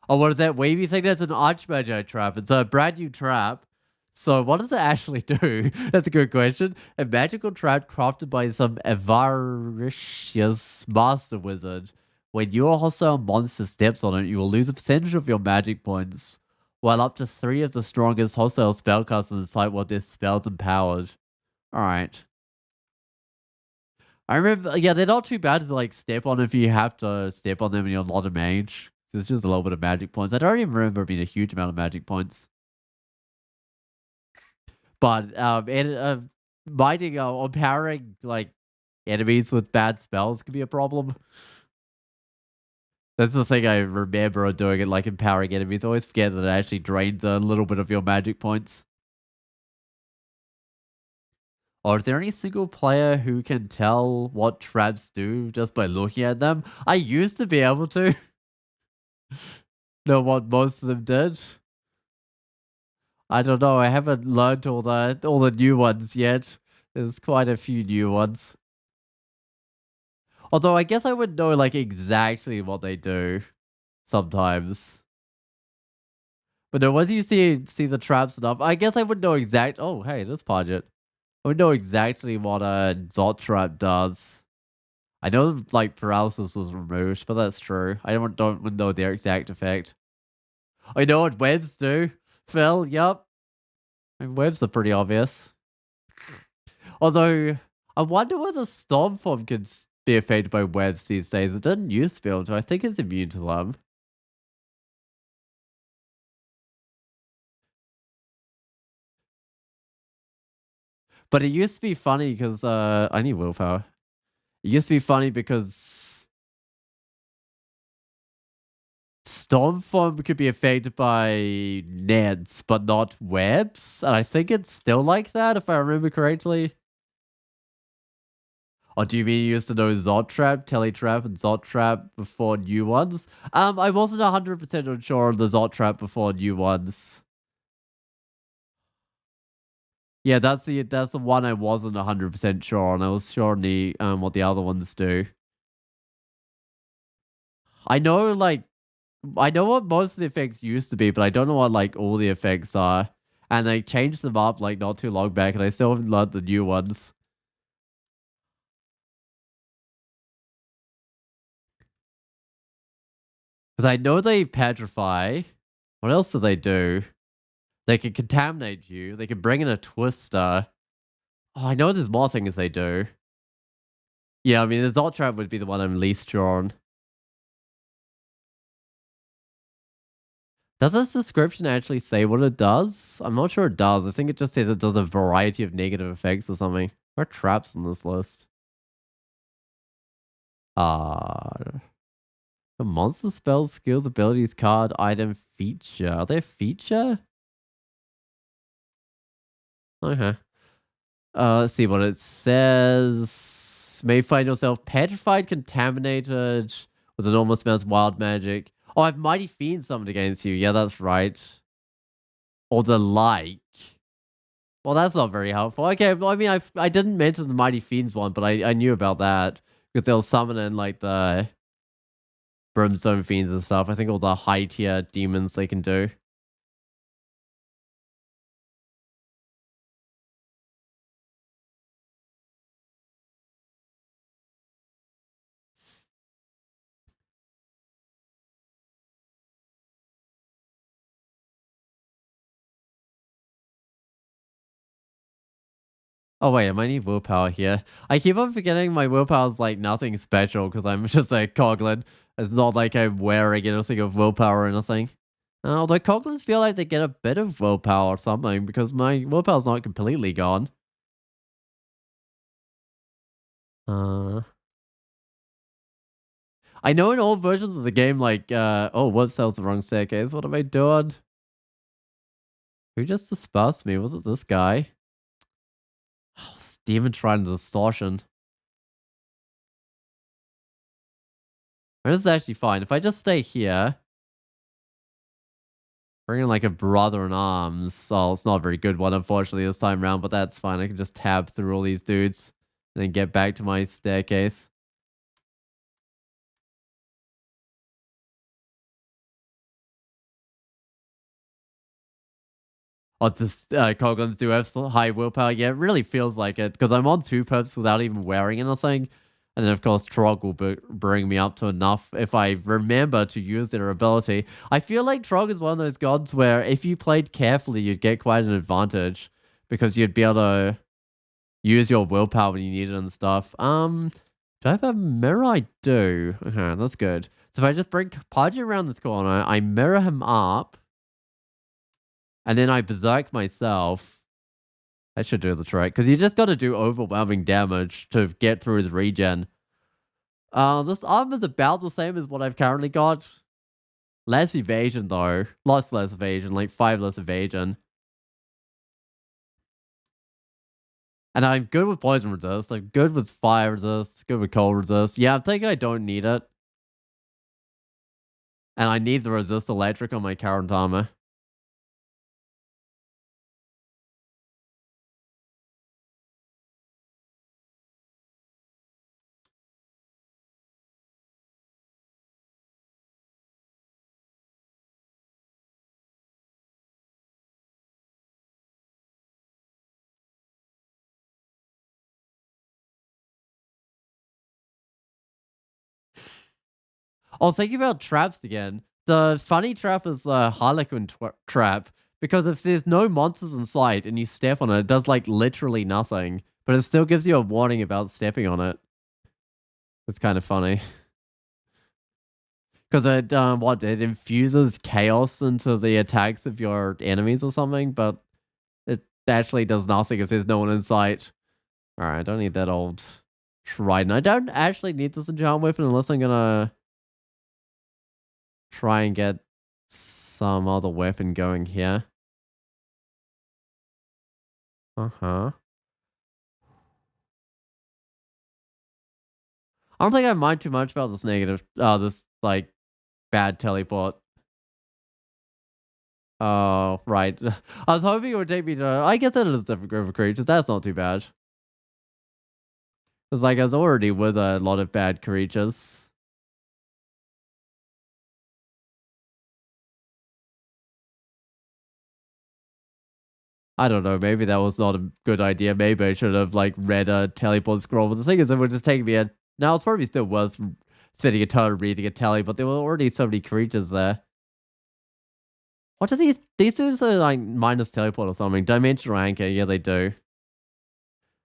Oh, what is that wavy thing? That's an Archmagi trap. It's a brand new trap. So what does it actually do? That's a good question. A magical trap crafted by some avaricious master wizard. When your hostile monster steps on it, you will lose a percentage of your magic points, while up to 3 of the strongest hostile spellcasters in the site will their spells empowered. Alright. I remember, yeah, they're not too bad to like step on if you have to step on them and you're not a mage. It's just a little bit of magic points. I don't even remember being a huge amount of magic points. But mighting or empowering like enemies with bad spells can be a problem. That's the thing I remember doing it, like empowering enemies. I always forget that it actually drains a little bit of your magic points. Or is there any single player who can tell what traps do just by looking at them? I used to be able to know what most of them did. I don't know. I haven't learned all the new ones yet. There's quite a few new ones. Although I guess I would know like exactly what they do sometimes. But no, once you see the traps enough, I guess I would know exact. Oh, hey, this Podget. I would know exactly what a dot trap does. I know like paralysis was removed, but that's true. I don't know their exact effect. I know what webs do. Phil, yup. I mean, webs are pretty obvious. Although, I wonder whether storm form can be affected by webs these days. It didn't used to be able to. I think it's immune to them. But it used to be funny because I need willpower. It used to be funny because storm form could be affected by nets, but not webs. And I think it's still like that, if I remember correctly. Or do you mean you used to know Zod Trap, Teletrap, and Zod Trap before new ones? I wasn't 100% sure on the Zod Trap before new ones. Yeah, that's the one I wasn't 100% sure on. I was sure on the what the other ones do. I know like I know what most of the effects used to be, but I don't know what like all the effects are. And they changed them up like not too long back, and I still haven't learned the new ones. Because I know they petrify. What else do they do? They can contaminate you. They can bring in a twister. Oh, I know there's more things they do. Yeah, I mean, the Zot Trap would be the one I'm least sure on. Does this description actually say what it does? I'm not sure it does. I think it just says it does a variety of negative effects or something. What are traps on this list? Uh, the monster spells, skills, abilities, card, item, feature. Are they a feature? Okay. Let's see what it says. May find yourself petrified, contaminated with enormous amounts of wild magic. Oh, I have mighty fiends summoned against you. Yeah, that's right. Or the like. Well, that's not very helpful. Okay, well, I mean, I didn't mention the mighty fiends one, but I knew about that because they'll summon in like the brimstone fiends and stuff. I think all the high tier demons they can do. Oh wait, I might need willpower here. I keep on forgetting my willpower is like nothing special because I'm just a coglin. It's not like I'm wearing anything of willpower or anything. Although coglins feel like they get a bit of willpower or something because my willpower's not completely gone. Uh, I know in all versions of the game, like, oh, whoops, that was the wrong staircase. What am I doing? Who just dispersed me? Was it this guy? Oh, Demon Shrine Distortion. This is actually fine. If I just stay here, bring in like a brother in arms. Oh, it's not a very good one, unfortunately, this time around, but that's fine. I can just tab through all these dudes and then get back to my staircase. Oh, just Coglins do have high willpower. Yeah, it really feels like it because I'm on two perps without even wearing anything. And then, of course, Trog will bring me up to enough if I remember to use their ability. I feel like Trog is one of those gods where if you played carefully, you'd get quite an advantage because you'd be able to use your willpower when you need it and stuff. Do I have a mirror? I do. Okay, that's good. So if I just bring Pudge around this corner, I mirror him up, and then I berserk myself. That should do the trick, because you just got to do overwhelming damage to get through his regen. This arm is about the same as what I've currently got. Less evasion, though. Lots less evasion, like 5 less evasion. And I'm good with poison resist. I'm good with fire resist. Good with cold resist. Yeah, I think I don't need it. And I need the resist electric on my current armor. Oh, thinking about traps again. The funny trap is the Harlequin trap. Because if there's no monsters in sight and you step on it, it does like literally nothing. But it still gives you a warning about stepping on it. It's kind of funny. Because it infuses chaos into the attacks of your enemies or something, but it actually does nothing if there's no one in sight. Alright, I don't need that old trident. I don't actually need this enchant weapon unless I'm gonna try and get some other weapon going here. Uh-huh. I don't think I mind too much about this this, like, bad teleport. Oh, right. I was hoping it would take me to... I guess that is a different group of creatures. That's not too bad. It's like I was already with a lot of bad creatures. I don't know. Maybe that was not a good idea. Maybe I should have like read a teleport scroll. But the thing is, it would just take me a... Now it's probably still worth spending a turn reading a tele, but there were already so many creatures there. What are these? These things are like minus teleport or something. Dimensional anchor. Yeah, they do.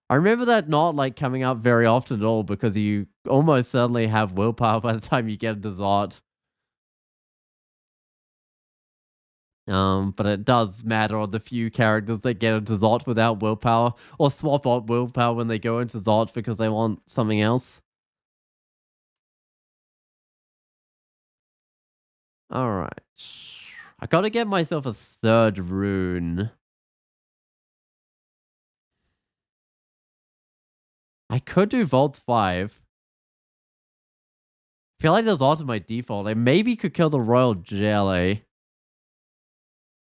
I remember that not like coming up very often at all because you almost certainly have willpower by the time you get a dessert. But it does matter on the few characters that get into Zot without willpower, or swap out willpower when they go into Zot because they want something else. Alright. I gotta get myself a third rune. I could do Vault 5. I feel like that's also my default. I maybe could kill the Royal Jelly.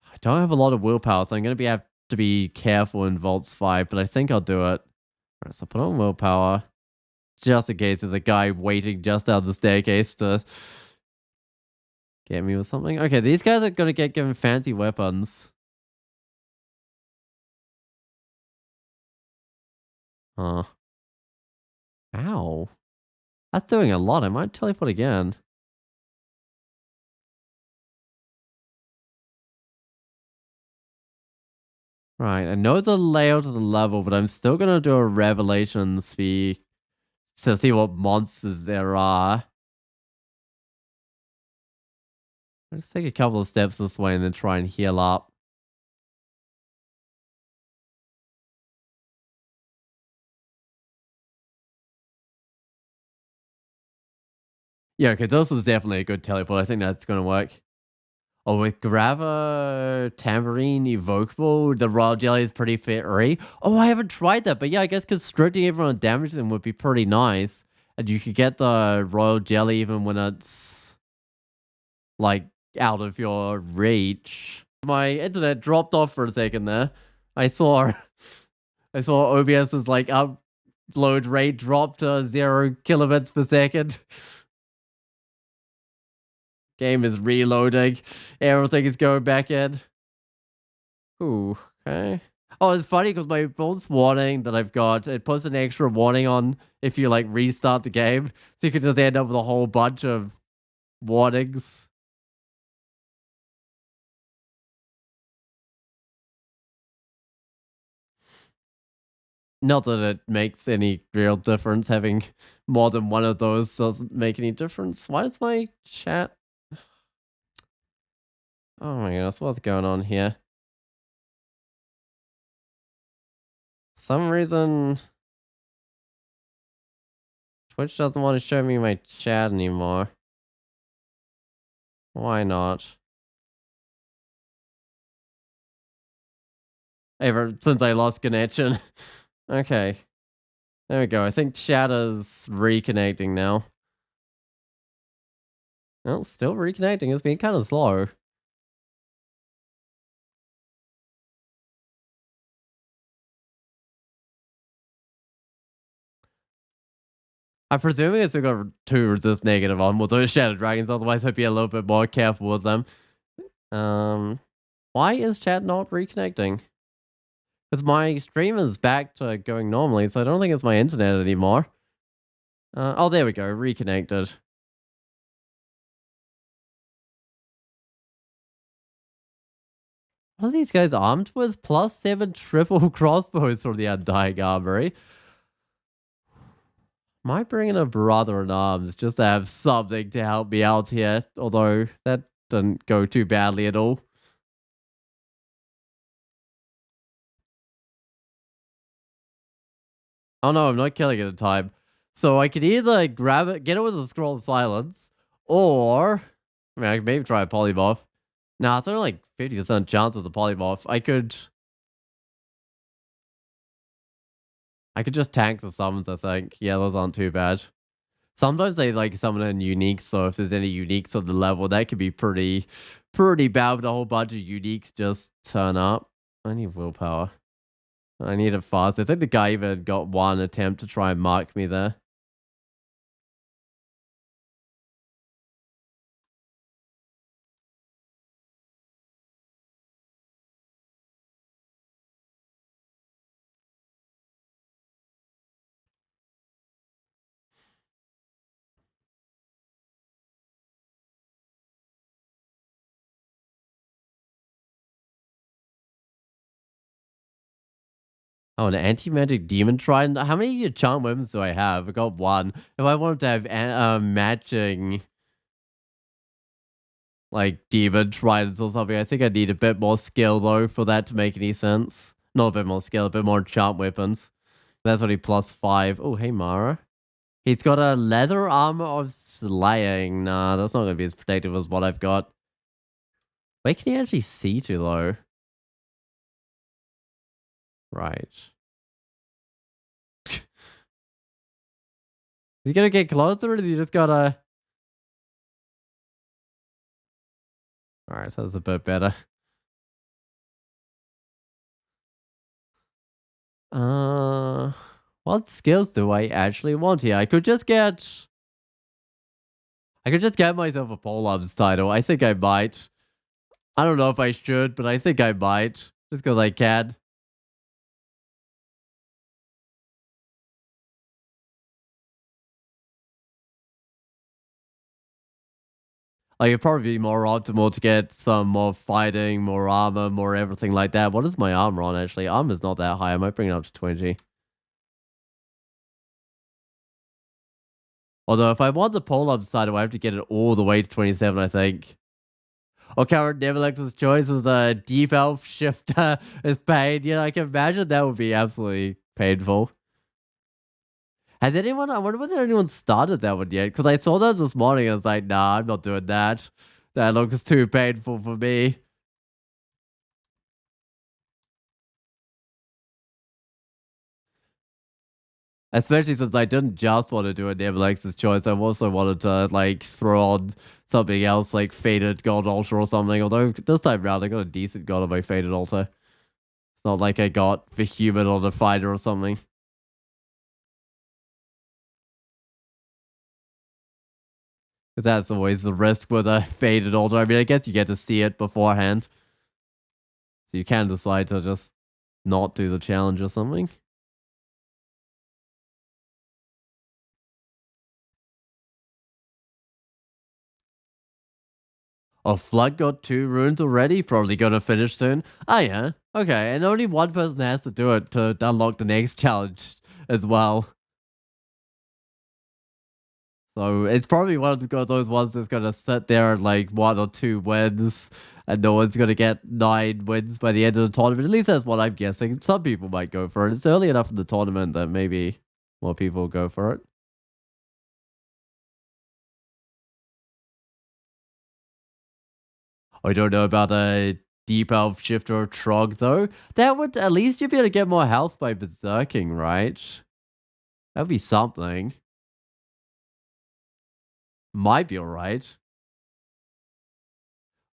I don't have a lot of willpower, so I'm gonna have to be careful in Vaults 5, but I think I'll do it. Alright, so put on willpower. Just in case there's a guy waiting just out the staircase to get me with something. Okay, these guys are gonna get given fancy weapons. Huh. Ow. That's doing a lot. I might teleport again. Right, I know the layout of the level, but I'm still gonna do a Revelations fee to see what monsters there are. Let's take a couple of steps this way and then try and heal up. Yeah, okay, this is definitely a good teleport. I think that's gonna work. Oh, with Grava Tambourine Evocable, the Royal Jelly is pretty free. Oh, I haven't tried that, but yeah, I guess constricting everyone on damage them would be pretty nice. and you could get the royal jelly even when it's like out of your reach. My internet dropped off for a second there. I saw I saw OBS's like upload rate drop to 0 kilobits per second. Game is reloading. Everything is going back in. Ooh, okay. Oh, it's funny because my phone's warning that I've got, it puts an extra warning on if you like restart the game. So you could just end up with a whole bunch of warnings. Not that it makes any real difference. Having more than one of those doesn't make any difference. Why does my chat? Oh my goodness, what's going on here? For some reason, Twitch doesn't want to show me my chat anymore. Why not? Ever since I lost connection. Okay. There we go. I think chat is reconnecting now. Well, still reconnecting. It's been kind of slow. I'm presuming it's going to resist negative on with those Shadow Dragons, otherwise I'd be a little bit more careful with them. Why is chat not reconnecting? Because my stream is back to going normally, so I don't think it's my internet anymore. Oh, there we go. Reconnected. What are these guys armed with? +7 triple crossbows from the Undying Armory. Might bring in a brother in arms just to have something to help me out here, although that didn't go too badly at all. Oh no, I'm not killing it in time. So I could either grab it, get it with a scroll of silence, or I mean I could maybe try a polymorph. Nah, it's only like 50% chance of the polymorph. I could just tank the summons, I think. Yeah, those aren't too bad. Sometimes they like summon in uniques, so if there's any uniques on the level, that could be pretty bad with a whole bunch of uniques just turn up. I need willpower. I need it fast. I think the guy even got one attempt to try and mark me there. Oh, an anti-magic demon trident. How many enchant weapons do I have? I got one. If I wanted to have matching like demon tridents or something, I think I need a bit more skill though for that to make any sense. Not a bit more skill, a bit more enchant weapons. That's only +5. Oh, hey Mara. He's got a leather armor of slaying. Nah, that's not gonna be as protective as what I've got. Where can he actually see to though? Right. Is he gonna get closer or is he just gotta... Alright, that's a bit better. Uh, what skills do I actually want here? I could just get myself a pole-arms title. I think I might. I don't know if I should, but I think I might. Just because I can. Like, it'd probably be more optimal to get some more fighting, more armor, more everything like that. What is my armor on, actually? Armor's not that high. I might bring it up to 20. Although, if I want the pole-arms title, I have to get it all the way to 27, I think. Or current Nemelex's choice is a deep elf shifter is pain. Yeah, I can imagine that would be absolutely painful. Has anyone, I wonder whether anyone started that one yet? Because I saw that this morning and I was like, nah, I'm not doing that. That looks too painful for me. Especially since I didn't just want to do a Nemelex's choice, I also wanted to like throw on something else like Faded Gold Ultra or something. Although this time round I got a decent god on my Faded Ultra. It's not like I got the Human or the Fighter or something. Because that's always the risk with a Faded Ultra. I mean, I guess you get to see it beforehand. So you can decide to just not do the challenge or something. Oh, Flood got 2 runes already? Probably gonna finish soon. Oh yeah, okay, and only one person has to do it to unlock the next challenge as well. So it's probably one of those ones that's gonna sit there at like 1 or 2 wins, and no one's gonna get 9 wins by the end of the tournament. At least that's what I'm guessing. Some people might go for it. It's early enough in the tournament that maybe more people go for it. I don't know about a Deep Elf Shifter or Trog though. That would at least you'd be able to get more health by berserking, right? That'd be something. Might be alright.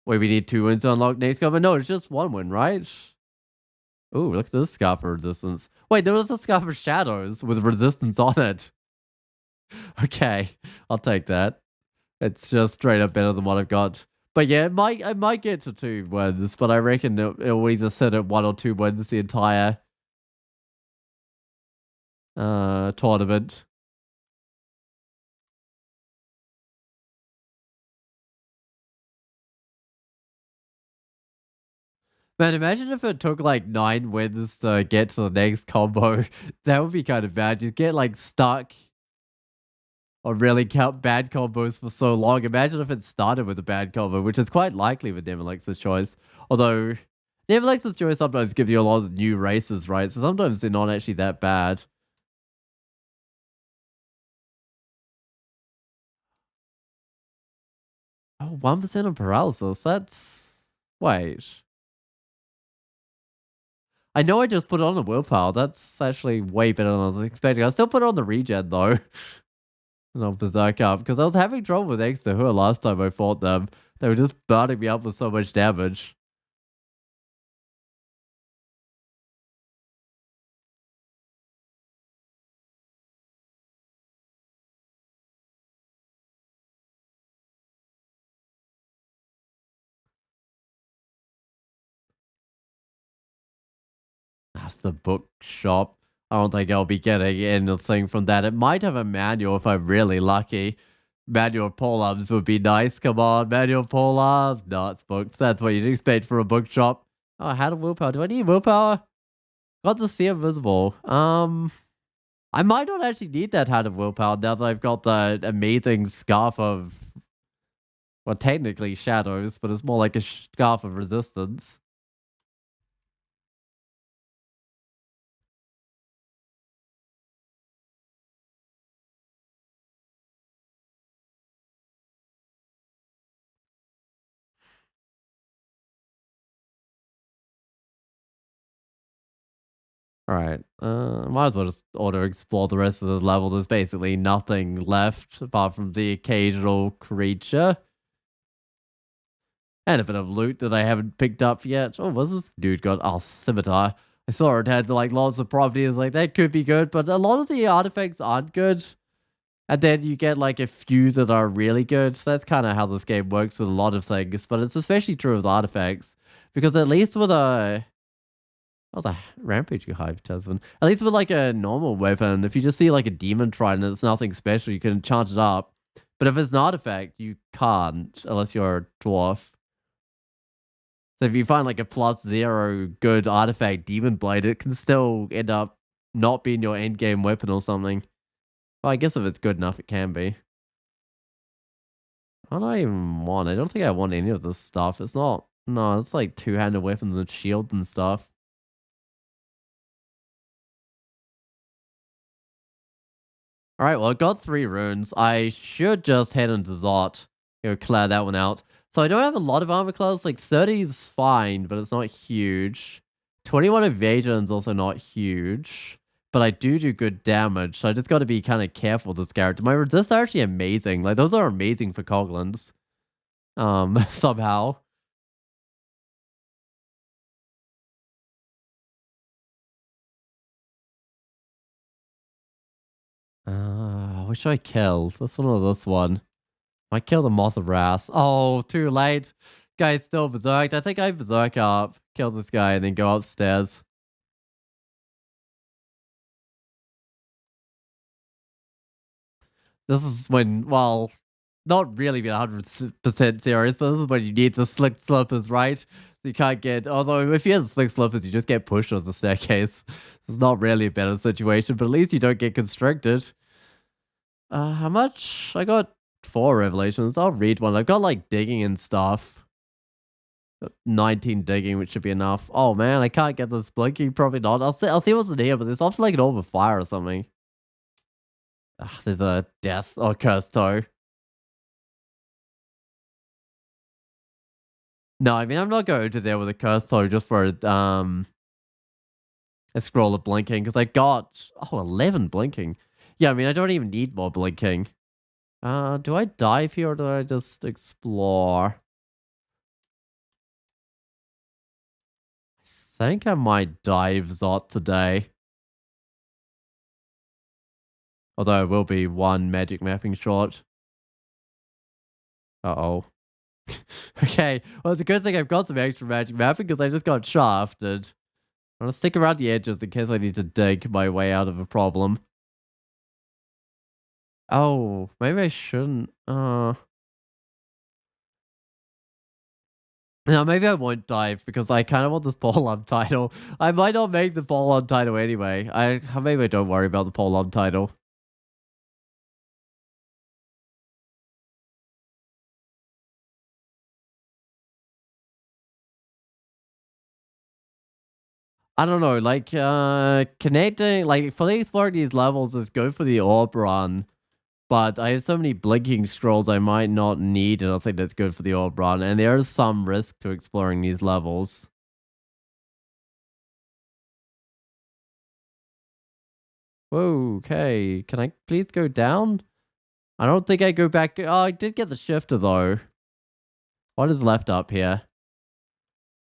Wait, we need 2 wins to unlock next cover? No, it's just 1 win, right? Ooh, look at this Scarf of Resistance. Wait, there was a Scarf of Shadows with resistance on it. Okay, I'll take that. It's just straight up better than what I've got. But yeah, I might get to 2 wins, but I reckon it'll either sit at 1 or 2 wins the entire tournament. Man, imagine if it took like 9 wins to get to the next combo. That would be kind of bad. You'd get like stuck or really count bad combos for so long. Imagine if it started with a bad combo, which is quite likely with Nemelex's choice. Although Nemelex's choice sometimes gives you a lot of new races, right? So sometimes they're not actually that bad. Oh, 1% of paralysis. That's wait. I know I just put it on the willpower. That's actually way better than I was expecting. I still put it on the regen though. And I'll berserk up because I was having trouble with Exeter Hua last time I fought them. They were just burning me up with so much damage. That's the bookshop. I don't think I'll be getting anything from that. It might have a manual if I'm really lucky. Manual pull-ups would be nice. Come on, manual pull-ups. No, it's books. That's what you'd expect from a bookshop. Oh, how to willpower. Do I need willpower? Got to see invisible. I might not actually need that hat of willpower now that I've got the amazing scarf of, well, technically shadows, but it's more like a scarf of resistance. Alright, might as well just auto explore the rest of the level. There's basically nothing left apart from the occasional creature. And a bit of loot that I haven't picked up yet. Oh, what's this dude got? Oh, scimitar. I saw it had like lots of properties, like that could be good, but a lot of the artifacts aren't good. And then you get like a few that are really good. So that's kind of how this game works with a lot of things, but it's especially true with artifacts. Because at least with a that was a rampage hype Tasman. At least with like a normal weapon, if you just see like a demon trident, it's nothing special. You can enchant it up. But if it's an artifact, you can't unless you're a dwarf. So if you find like a +0 good artifact demon blade, it can still end up not being your end game weapon or something. Well, I guess if it's good enough, it can be. What do I even want? I don't think I want any of this stuff. It's not. No, it's like 2-handed weapons and shields and stuff. Alright, well, I got 3 runes. I should just head into Zot. Clear that one out. So I don't have a lot of armor class. Like 30 is fine, but it's not huge. 21 evasion is also not huge. but I do good damage, so I just gotta be kinda careful with this character. My resists are actually amazing, like, those are amazing for coglins, somehow. What should I kill? This one or this one? Might kill the Moth of Wrath. Oh, too late. Guy's still berserked. I think I berserk up, kill this guy, and then go upstairs. This is when, well, not really being 100% serious, but this is when you need the slick slippers, right? So you can't get, although if you have slick slippers, you just get pushed on the staircase. It's not really a better situation, but at least you don't get constricted. How much? I got 4 revelations. I'll read one. I've got like digging and stuff. 19 digging, which should be enough. Oh man, I can't get this blinking. Probably not. I'll see what's in here, but there's often like an orb of fire or something. There's a death or curse toe. No, I mean I'm not going to there with a curse toe just for a scroll of blinking because I got 11 blinking. Yeah, I mean I don't even need more blinking. Do I dive here or do I just explore? I think I might dive Zot today. Although it will be one magic mapping short. Uh-oh. Okay, well, it's a good thing I've got some extra magic mapping because I just got shafted. I'm gonna stick around the edges in case I need to dig my way out of a problem. Oh, maybe I shouldn't. No, maybe I won't dive because I kind of want this pole on title. I might not make the pole on title anyway. Maybe I don't worry about the pole on title. I don't know, like connecting like fully exploring these levels is good for the orb run. But I have so many blinking scrolls I might not need, and I think that's good for the orb run. And there is some risk to exploring these levels. Whoa, okay. Can I please go down? I don't think I go back. Oh, I did get the shifter though. What is left up here?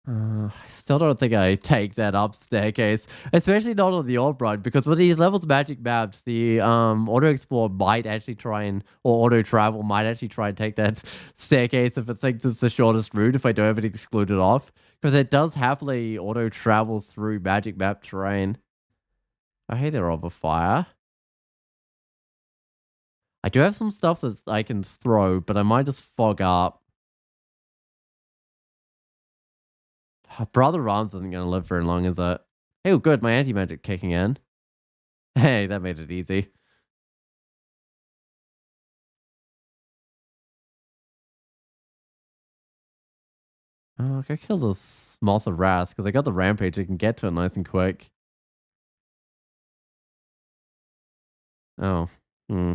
I still don't think I take that up staircase, especially not on the orb run, because with these levels magic maps, the auto explore might actually try and or auto travel might actually try and take that staircase if it thinks it's the shortest route if I don't have it excluded off, because it does happily auto travel through magic map terrain. I hate they're over fire. I do have some stuff that I can throw, but I might just fog up. Brother Rams isn't going to live very long, is it? Oh, good. My anti-magic kicking in. Hey, that made it easy. Go kill this Moth of Wrath, because I got the Rampage. I can get to it nice and quick. Oh. Hmm.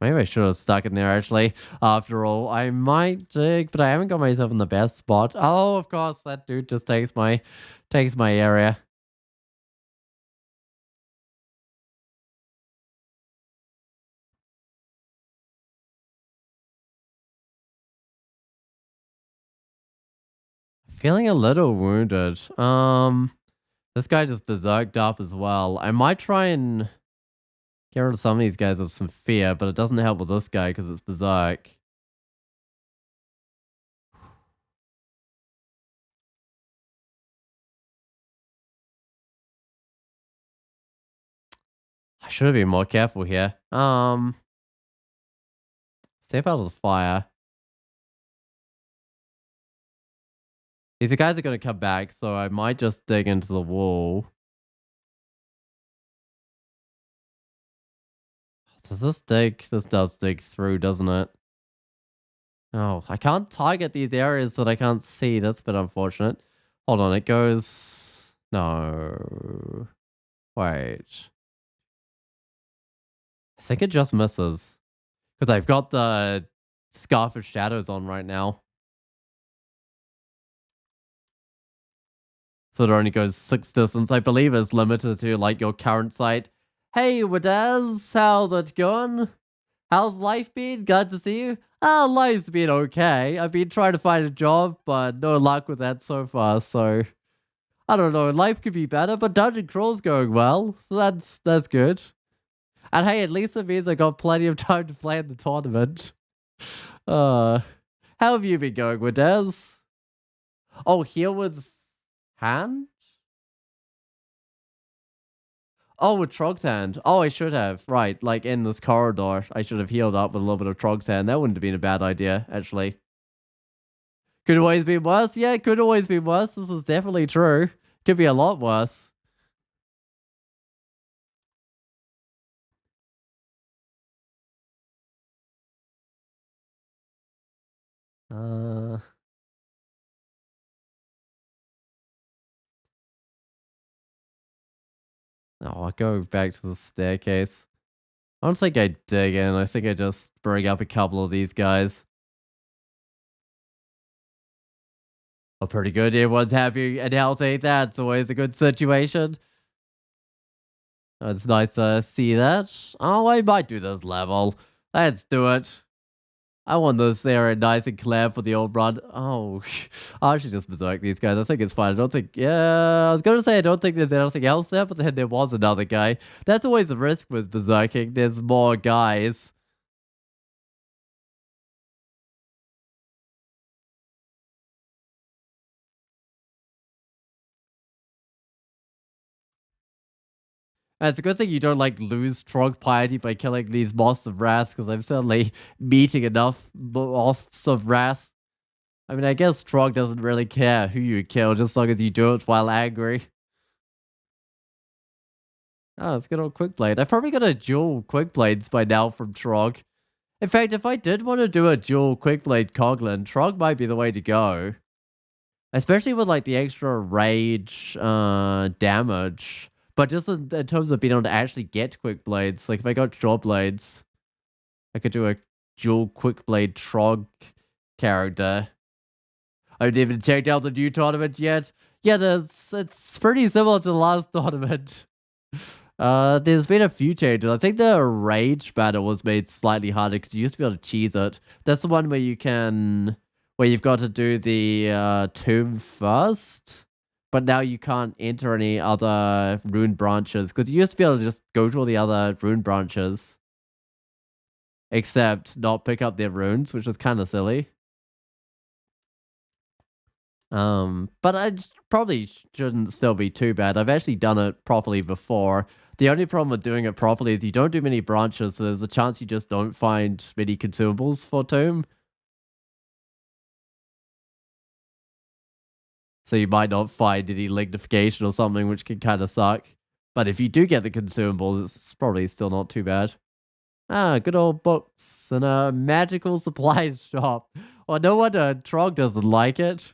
Maybe I should have stuck in there, actually. After all, I might dig, but I haven't got myself in the best spot. Oh, of course, that dude just takes my area. Feeling a little wounded. This guy just berserked up as well. I might try and get rid of some of these guys with some fear, but it doesn't help with this guy because it's berserk. I should have been more careful here. Step out of the fire. These guys are going to come back, so I might just dig into the wall. Does this dig? This does dig through, doesn't it? Oh, I can't target these areas that I can't see. That's a bit unfortunate. Hold on, it goes... No. Wait. I think it just misses. Because I've got the Scarf of Shadows on right now. So it only goes 6 distance. I believe it's limited to like your current site. Hey, Wadaz, how's it going? How's life been? Glad to see you. Life's been okay. I've been trying to find a job, but no luck with that so far. So I don't know. Life could be better, but Dungeon Crawl's going well, so that's good. And hey, at least it means I got plenty of time to play in the tournament. Uh, how have you been going, Wadaz? Oh, here with hand? Oh, with Trog's hand. Oh, I should have. Right, like in this corridor, I should have healed up with a little bit of Trog's hand. That wouldn't have been a bad idea, actually. Could always be worse. Yeah, could always be worse. This is definitely true. Could be a lot worse. Uh, oh, I'll go back to the staircase. I don't think I dig in. I think I just bring up a couple of these guys. Oh, pretty good. Everyone's happy and healthy. That's always a good situation. It's nice to see that. Oh, I might do this level. Let's do it. I want this area nice and clear for the old run. Oh, I should just berserk these guys. I think it's fine. I don't think. Yeah, I was going to say I don't think there's anything else there, but then there was another guy. That's always the risk with berserking. There's more guys. And it's a good thing you don't like lose Trog piety by killing these moths of wrath, because I'm certainly meeting enough moths of wrath. I mean, I guess Trog doesn't really care who you kill, just as long as you do it while angry. Oh, it's good old Quick Blade. I've probably got a dual Quick Blades by now from Trog. In fact, if I did want to do a dual Quick Blade Coglin, Trog might be the way to go. Especially with like the extra rage damage. But just in terms of being able to actually get Quick Blades, like if I got Jaw Blades, I could do a dual Quick Blade Trog character. I haven't even checked out the new tournament yet. Yeah, it's pretty similar to the last tournament. There's been a few changes. I think the rage battle was made slightly harder because you used to be able to cheese it. That's the one where where you've got to do the tomb first, but now you can't enter any other rune branches because you used to be able to just go to all the other rune branches, except not pick up their runes, which was kind of silly. But probably shouldn't still be too bad. I've actually done it properly before. The only problem with doing it properly is you don't do many branches, so there's a chance you just don't find many consumables for Tomb. So you might not find any lignification or something, which can kind of suck. But if you do get the consumables, it's probably still not too bad. Ah, good old books and a magical supplies shop. Well, no wonder Trog doesn't like it.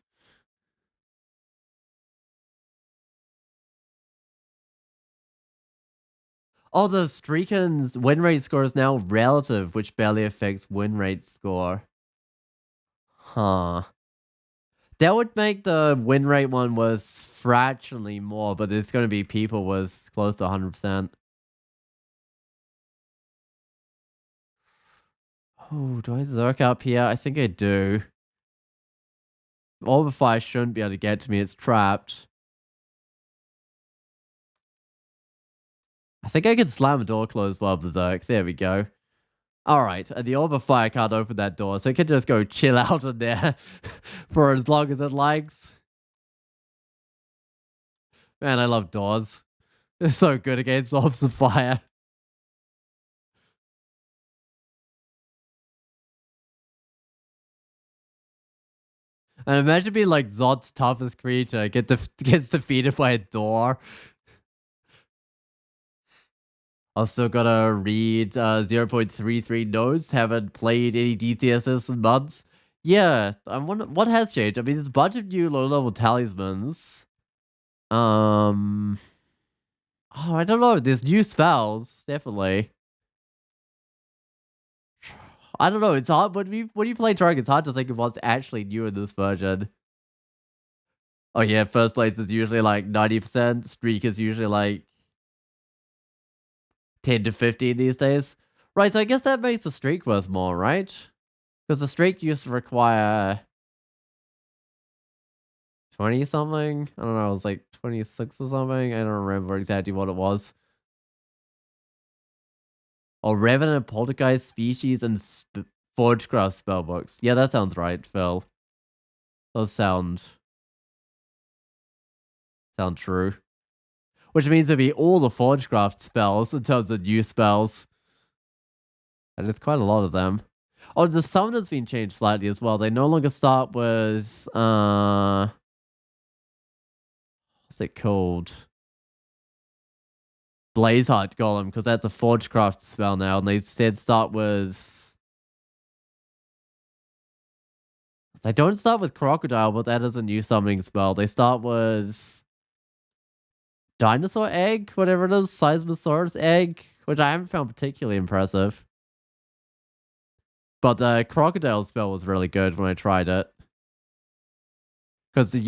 Oh, the Streaken's win rate score is now relative, which barely affects win rate score. Huh. That would make the win rate one was fractionally more, but there's going to be people with close to 100%. Oh, do I Zerk up here? I think I do. Overfire shouldn't be able to get to me. It's trapped. I think I can slam a door closed while Berserk. There we go. Alright, and the Overfire can't open that door, so it can just go chill out in there for as long as it likes. Man, I love doors. They're so good against orbs of fire. And imagine being like Zod's toughest creature gets defeated by a door. Also gotta read 0.33 notes. Haven't played any DCSS in months. Yeah, I'm wondering what has changed. I mean, there's a bunch of new low-level talismans. Um, oh, I don't know. There's new spells, definitely. I don't know. It's hard when you play Target. It's hard to think of what's actually new in this version. Oh yeah, first place is usually like 90%. Streak is usually like 10 to 15 these days. Right, so I guess that makes the streak worth more, right? Because the streak used to require 20 something. I don't know, it was like 26 or something. I don't remember exactly what it was. Or Revenant, Poltergeist, Species, and Forgecraft spellbooks. Yeah, that sounds right, Phil. Those sound true. Which means it'd be all the Forgecraft spells in terms of new spells. And there's quite a lot of them. Oh, the summoner's been changed slightly as well. They no longer start with what's it called? Blazeheart Golem, because that's a Forgecraft spell now, and they instead start with they don't start with Crocodile, but that is a new summoning spell. They start with Dinosaur Egg, whatever it is, Seismosaurus Egg, which I haven't found particularly impressive. But the Crocodile spell was really good when I tried it. Because but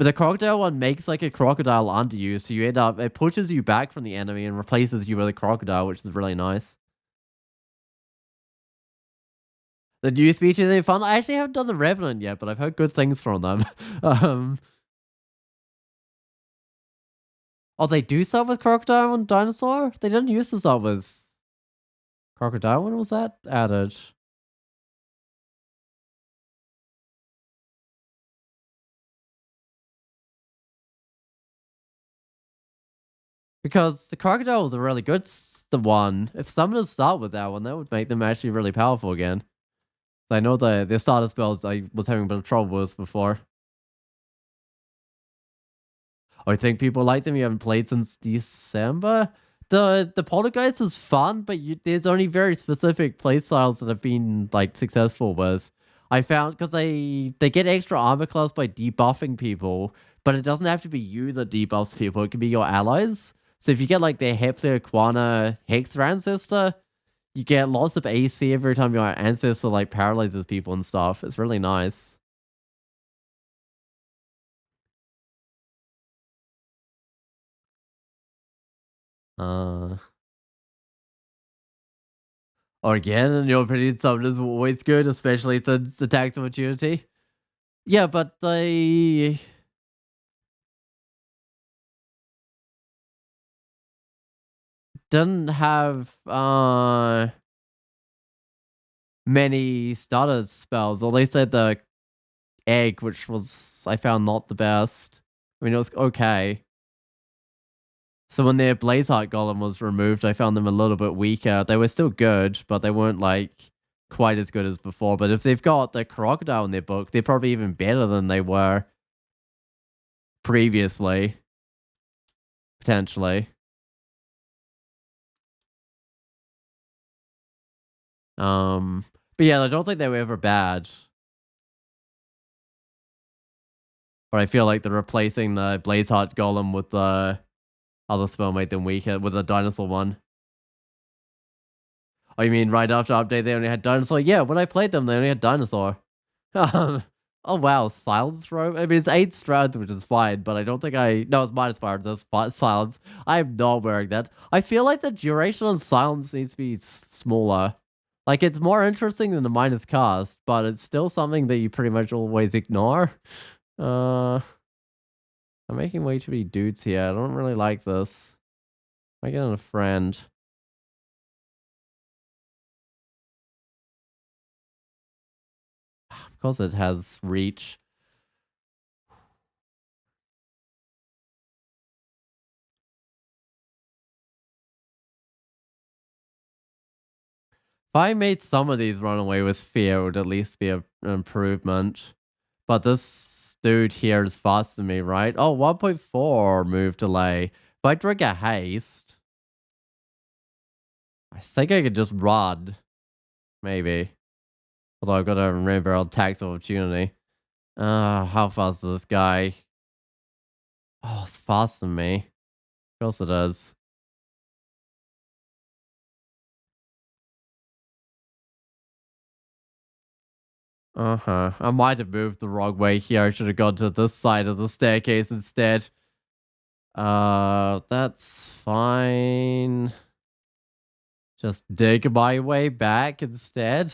the crocodile one makes like a crocodile under you, so you end up it pushes you back from the enemy and replaces you with a crocodile, which is really nice. The new species are fun. I actually haven't done the Revenant yet, but I've heard good things from them. um, oh, they do start with crocodile and dinosaur. They didn't used to start with crocodile. When was that added? Because the crocodile was a really good the one. If summoners start with that one, that would make them actually really powerful again. I know the starter spells I was having a bit of trouble with before. I think people like them. You haven't played since December. The Poltergeist is fun, but there's only very specific playstyles that have been like successful with. I found because they get extra armor class by debuffing people, but it doesn't have to be you that debuffs people. It can be your allies. So if you get like the Hepler, Quana, Hexer ancestor, you get lots of AC every time your ancestor like paralyzes people and stuff. It's really nice. Uh Or again, in your opinion, something is always good, especially since the tax opportunity. Yeah, but they didn't have many starter spells. Or they said the egg, which was I found not the best. I mean, it was okay. So when their Blazeheart Golem was removed, I found them a little bit weaker. They were still good, but they weren't like quite as good as before. But if they've got the Crocodile in their book, they're probably even better than they were previously, potentially. But yeah, I don't think they were ever bad. But I feel like the replacing the Blazeheart Golem with the other spell made them weaker with the dinosaur one. Oh, you mean right after update they only had dinosaur? Yeah, when I played them, they only had dinosaur. Oh wow, silence robe. I mean, it's 8 strands, which is fine, but I don't think no, it's minus 5. That's silence. I'm not wearing that. I feel like the duration on silence needs to be smaller. Like it's more interesting than the minus cast, but it's still something that you pretty much always ignore. Uh, I'm making way too many dudes here. I don't really like this. Am I getting a friend? Of course it has reach. If I made some of these run away with fear, it would at least be an improvement. But this dude here is faster than me, right? Oh, 1.4 move delay. If I drink a haste, I think I could just run. Maybe. Although I've got to remember I'll tax opportunity. How fast is this guy? Oh, it's faster than me. Of course it is. Uh-huh. I might have moved the wrong way here. I should have gone to this side of the staircase instead. That's fine. Just dig my way back instead.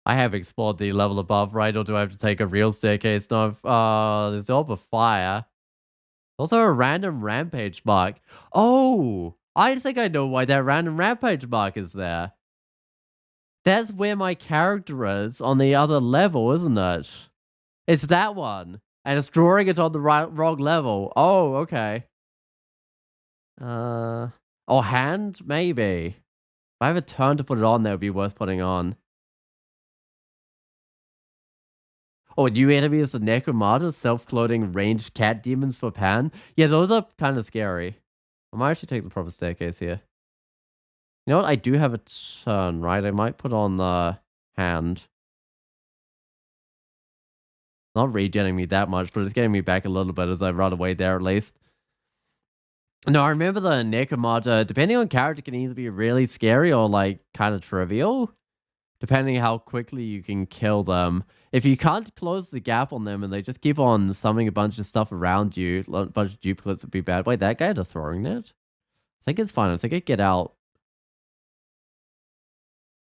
I have explored the level above, right? Or do I have to take a real staircase? No, there's the orb of fire. Also a random rampage mark. Oh, I think I know why that random rampage mark is there. That's where my character is on the other level, isn't it? It's that one. And it's drawing it on the wrong level. Oh, okay. Uh, or hand? Maybe. If I have a turn to put it on, that would be worth putting on. Oh, new enemy is the Necromata, self-clothing ranged cat demons for Pan. Yeah, those are kind of scary. I might actually take the proper staircase here. You know what? I do have a turn, right? I might put on the hand. Not regenerating me that much, but it's getting me back a little bit as I run away there at least. No, I remember the Necromata, depending on character, can either be really scary or like kind of trivial, depending how quickly you can kill them. If you can't close the gap on them and they just keep on summoning a bunch of stuff around you, a bunch of duplicates would be bad. Wait, that guy had a throwing net? I think it's fine. I think I get out.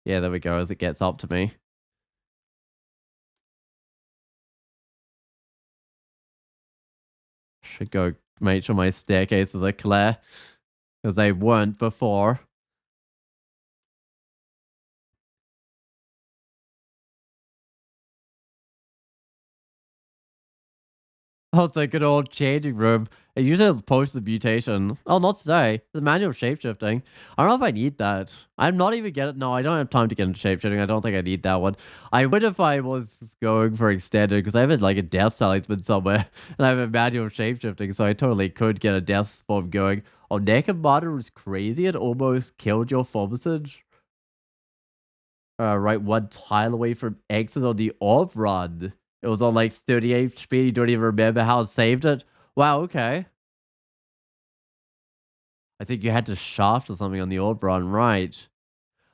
Yeah, there we go, as it gets up to me. Should go make sure my staircases are clear, because they weren't before. Oh, it's a good old changing room. It usually has post the mutation. Oh, not today. The manual shapeshifting. I don't know if I need that. I'm not even getting. No, I don't have time to get into shapeshifting. I don't think I need that one. I would if I was going for extended, because I have like a death talisman somewhere, and I have a manual shapeshifting, so I totally could get a death form going. Oh, Necromata was crazy. It almost killed your pharmacist. Right, one tile away from exit on the orb run. It was on like 30 HP. You don't even remember how it saved it. Wow, okay. I think you had to shaft or something on the orb run, right?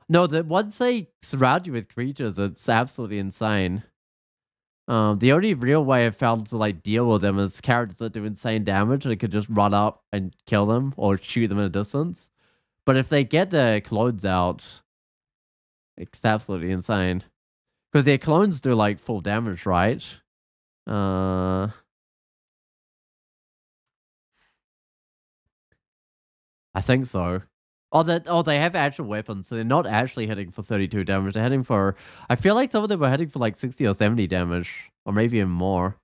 No, that once they surround you with creatures, it's absolutely insane. The only real way I've found to like deal with them is characters that do insane damage and could just run up and kill them or shoot them at a distance. But if they get their clones out, it's absolutely insane. Because their clones do like full damage, right? Uh, I think so. They have actual weapons, so they're not actually hitting for 32 damage. They're hitting for. I feel like some of them were hitting for like 60 or 70 damage, or maybe even more.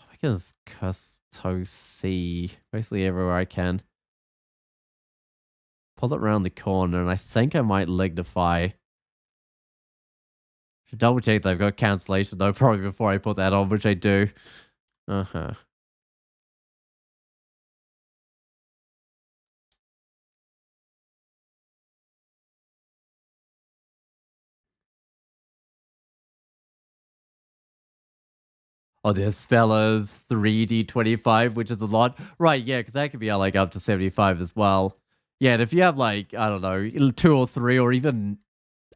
I can just Custo C basically everywhere I can. Pull it around the corner, and I think I might lignify. Should double check that I've got cancellation though, probably before I put that on, which I do. Uh huh. Oh, this spell is 3d25, which is a lot. Right, yeah, because that could be like up to 75 as well. Yeah, and if you have like, I don't know, two or three or even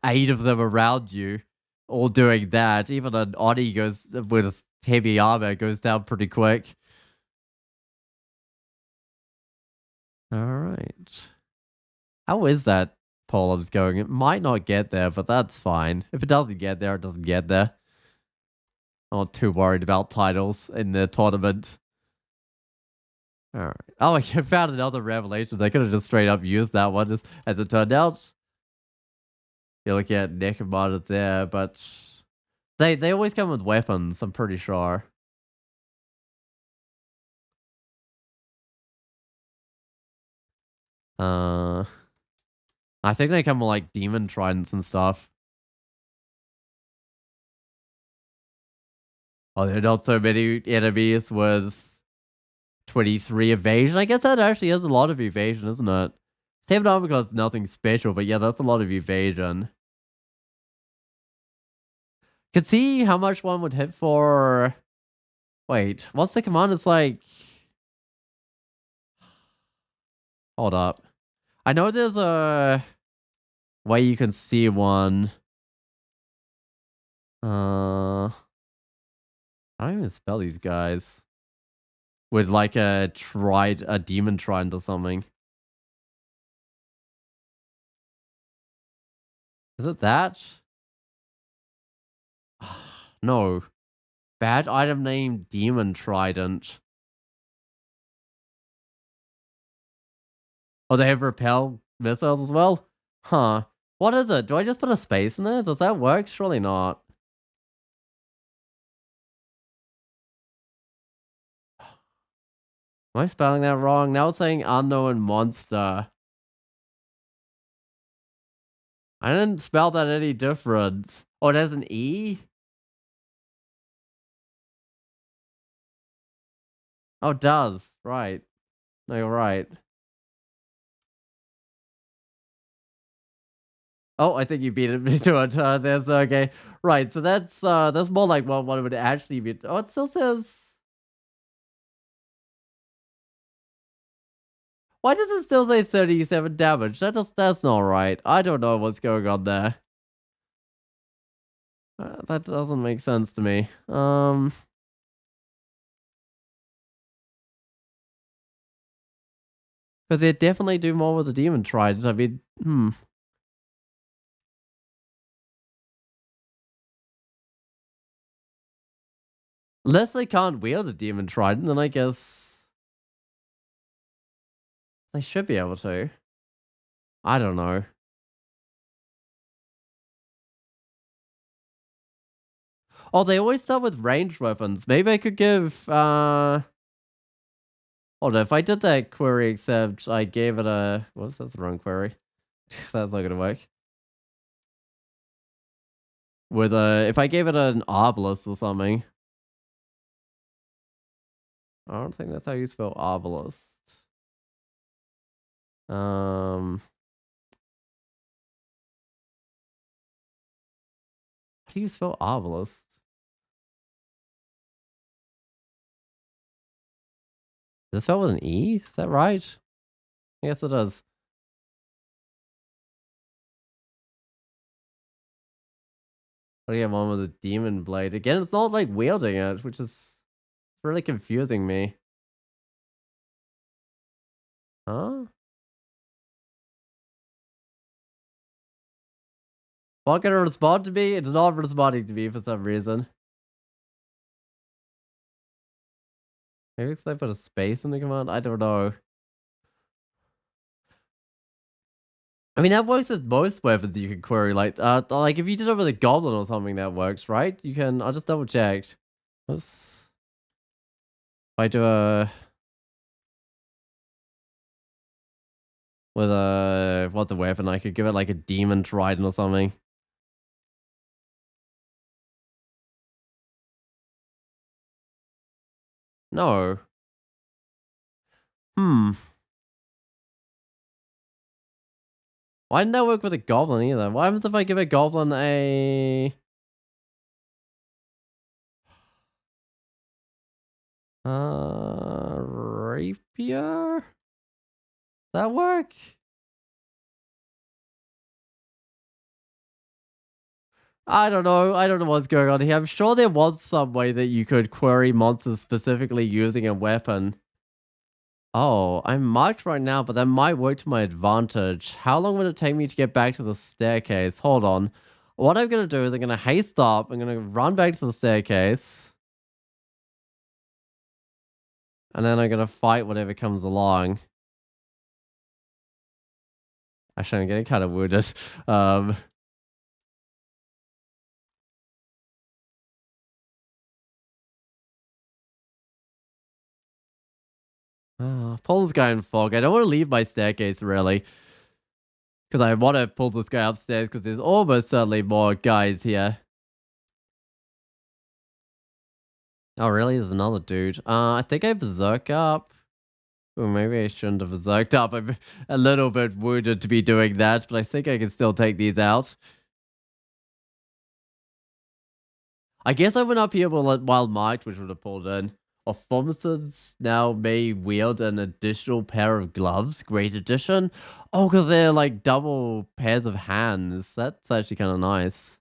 eight of them around you all doing that, even an Oni goes with heavy armor goes down pretty quick. All right. How is that Polem's going? It might not get there, but that's fine. If it doesn't get there, it doesn't get there. I'm not too worried about titles in the tournament. All right. Oh, I found another revelation. I could have just straight up used that one as it turned out. You look at Necromata there, but they always come with weapons, I'm pretty sure. Uh, I think they come with like demon tridents and stuff. Oh, there are not so many enemies with 23 evasion. I guess that actually is a lot of evasion, isn't it? Stamina because nothing special, but yeah, that's a lot of evasion. Could see how much one would hit for. Wait, what's the command? It's like Hold up. I know there's a way you can see one. I don't even spell these guys. With like a demon trident or something. Is it that? No. Bad item name demon trident. Oh, they have repel missiles as well? Huh. What is it? Do I just put a space in there? Does that work? Surely not. Am I spelling that wrong? Now it's saying unknown monster. I didn't spell that any different. Oh, it has an E? Oh, it does. Right. No, you're right. Oh, I think you beat it to it. That's okay. Right, so that's more like what it would actually be. Oh, it still says. Why does it still say 37 damage? That's not right. I don't know what's going on there. That doesn't make sense to me. Because they definitely do more with the demon trident. I mean, unless they can't wield a demon trident, then I guess they should be able to. I don't know. Oh, they always start with ranged weapons. Maybe I could give hold on, if I did that query except I gave it a whoops, that's the wrong query. That's not gonna work. With a if I gave it an obelisk or something. I don't think that's how you spell obelisk. How do you spell obelisk? Does it spell with an E? Is that right? Yes, it does. Oh yeah, one with a demon blade. Again, it's not like wielding it, which is really confusing me. Huh? What gonna respond to me? It's not responding to me for some reason. Maybe because I put a space in the command? I don't know. I mean, that works with most weapons you can query. Like if you did it with a goblin or something, that works, right? You can. I just double checked. Oops. If I do a with a what's a weapon? I could give it like a demon trident or something. No. Hmm. Why didn't that work with a goblin either? What happens if I give a goblin a rapier? Does that work? I don't know. I don't know what's going on here. I'm sure there was some way that you could query monsters specifically using a weapon. Oh, I'm marked right now, but that might work to my advantage. How long would it take me to get back to the staircase? Hold on. What I'm going to do is I'm going to haste up. I'm going to run back to the staircase. And then I'm going to fight whatever comes along. Actually, I'm getting kind of wounded. Pull this guy in fog. I don't want to leave my staircase, really. Because I want to pull this guy upstairs because there's almost certainly more guys here. Oh, really? There's another dude. I think I berserk up. Or maybe I shouldn't have berserked up. I'm a little bit wounded to be doing that, but I think I can still take these out. I guess I went up here while marked, which would have pulled in. Pharmacists now may wield an additional pair of gloves. Great addition. Oh, because they're like double pairs of hands. That's actually kind of nice.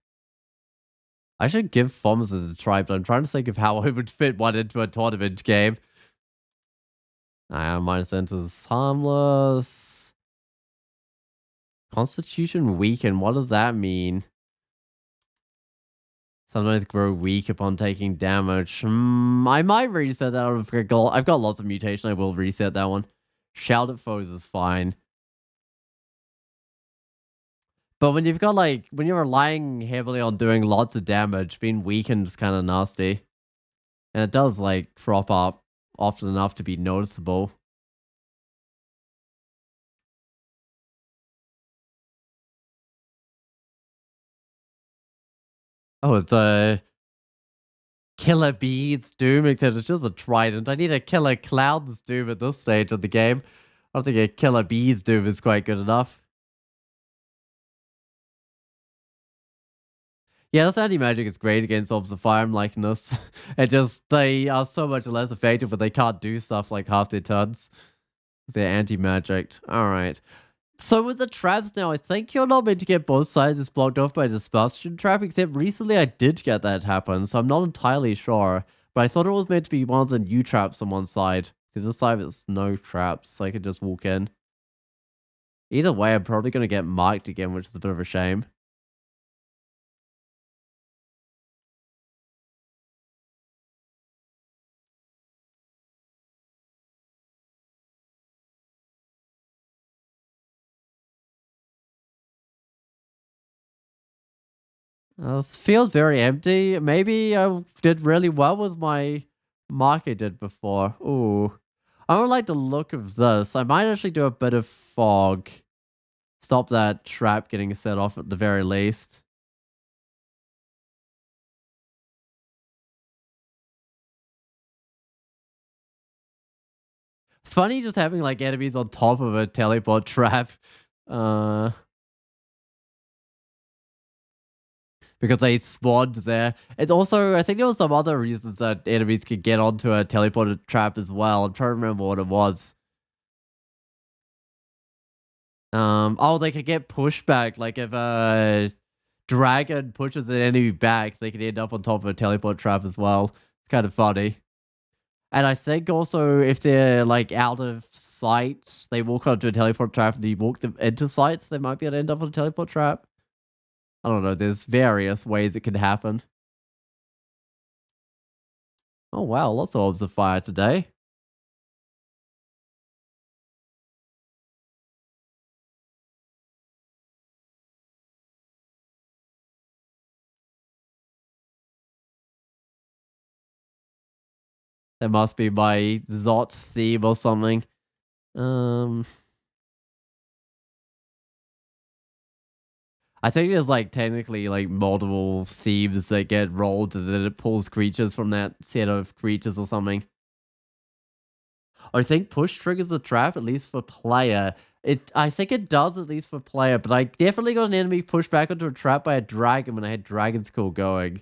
I should give pharmacists a try, but I'm trying to think of how I would fit one into a tournament game. Minus enters harmless. Constitution weakened. What does that mean? Sometimes grow weak upon taking damage. I might reset that. I've got lots of mutation. I will reset that one. Shout at foes is fine. But when you've got when you're relying heavily on doing lots of damage, being weakened is kind of nasty. And it does crop up often enough to be noticeable. Oh, it's a killer bees doom, except it's just a trident. I need a killer clouds doom at this stage of the game. I don't think a killer bees doom is quite good enough. Yeah, this anti-magic is great against Orbs of Fire. I'm liking this. They are so much less effective, but they can't do stuff like half their turns. They're anti-magic. Alright. So with the traps now, I think you're not meant to get both sides blocked off by dispersion trap, except recently I did get that happen, so I'm not entirely sure. But I thought it was meant to be one of the new traps on one side, because this side is no traps, so I could just walk in. Either way, I'm probably going to get marked again, which is a bit of a shame. Feels very empty. Maybe I did really well with my mark I did before. Ooh. I don't like the look of this. I might actually do a bit of fog. Stop that trap getting set off at the very least. It's funny just having enemies on top of a teleport trap. Uh because they spawned there. It's also, I think there was some other reasons that enemies could get onto a teleported trap as well. I'm trying to remember what it was. Oh, they could get pushed back. Like if a dragon pushes an enemy back, they can end up on top of a teleport trap as well. It's kind of funny. And I think also if they're out of sight, they walk onto a teleport trap and you walk them into sight, so they might be able to end up on a teleport trap. I don't know. There's various ways it could happen. Oh wow, lots of orbs of fire today. That must be my Zot theme or something. Um, I think there's technically multiple themes that get rolled and then it pulls creatures from that set of creatures or something. I think push triggers the trap, at least for player. I think it does at least for player, but I definitely got an enemy pushed back into a trap by a dragon when I had Dragon's Call going.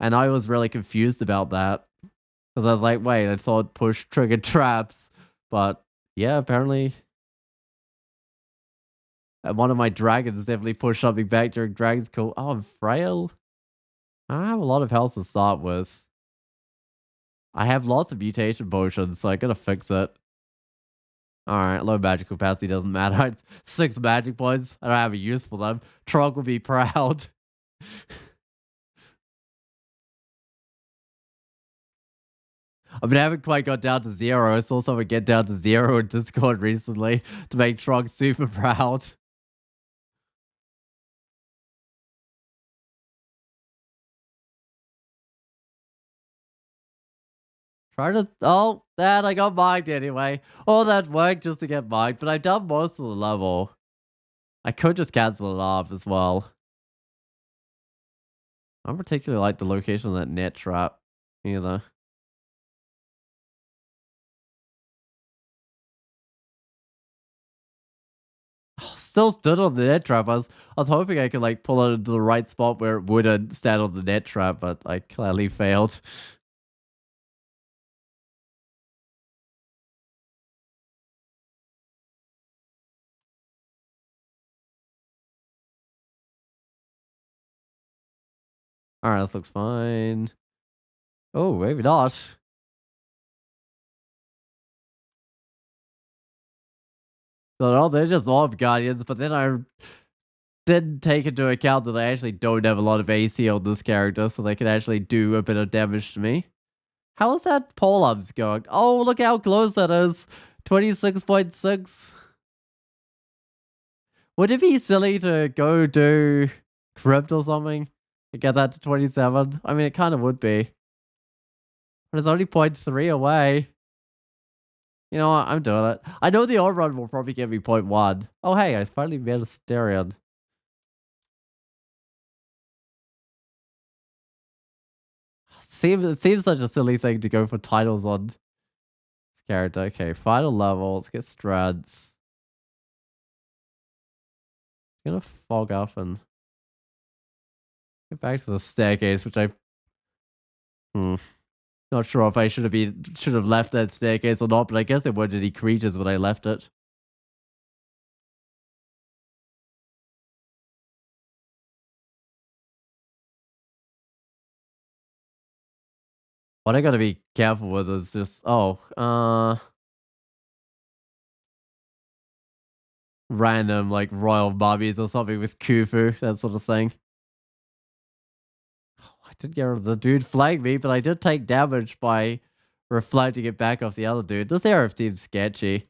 And I was really confused about that. Because I was like, wait, I thought push triggered traps. But yeah, apparently one of my dragons definitely pushed something back during Dragon's Call. Oh, I'm frail. I don't have a lot of health to start with. I have lots of mutation potions, so I gotta fix it. Alright, low magic capacity doesn't matter. It's 6 magic points. I don't have a use for them. Trog will be proud. I mean, I haven't quite got down to 0. I saw someone get down to 0 in Discord recently to make Trog super proud. Try to... Oh, that I got mined anyway. All that work just to get mined, but I've done most of the level. I could just cancel it off as well. I don't particularly like the location of that net trap either. Still stood on the net trap. I was hoping I could pull it into the right spot where it wouldn't stand on the net trap, but I clearly failed. Alright, this looks fine. Oh, maybe not. No, they're just orb guardians, but then I didn't take into account that I actually don't have a lot of AC on this character, so they can actually do a bit of damage to me. How is that pull-ups going? Oh, look how close that is. 26.6. Would it be silly to go do crypt or something to get that to 27? I mean, it kind of would be. But it's only point 0.3 away. You know what? I'm doing it. I know the odd run will probably give me point 0.1. Oh, hey, I finally made a Styrian. It seems such a silly thing to go for titles on this character. Okay, final level. Let's get strats. I'm gonna fog up and get back to the staircase, which I hmm, not sure if I should have left that staircase or not, but I guess there weren't any creatures when I left it. What I gotta be careful with is just random like royal mummies or something with Khufu, that sort of thing. I did get rid of the dude flagged me, but I did take damage by reflecting it back off the other dude. This area seems sketchy.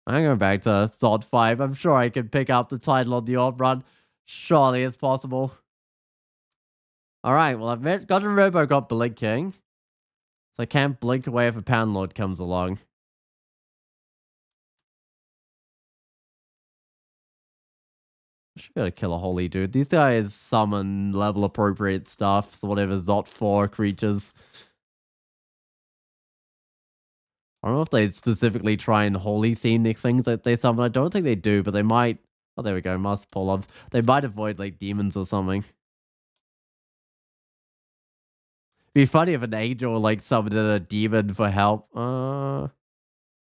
I'm going back to Sod 5. I'm sure I can pick up the title on the off run. Surely it's possible. Alright, well got to remember I've got blinking. So I can't blink away if a Pound Lord comes along. I should be able to kill a holy dude. These guys summon level appropriate stuff, so whatever Zot 4 creatures. I don't know if they specifically try and holy theme things that they summon. I don't think they do, but they might. Oh, there we go. Must pull ups. They might avoid like demons or something. Be funny if an angel like summoned a demon for help. I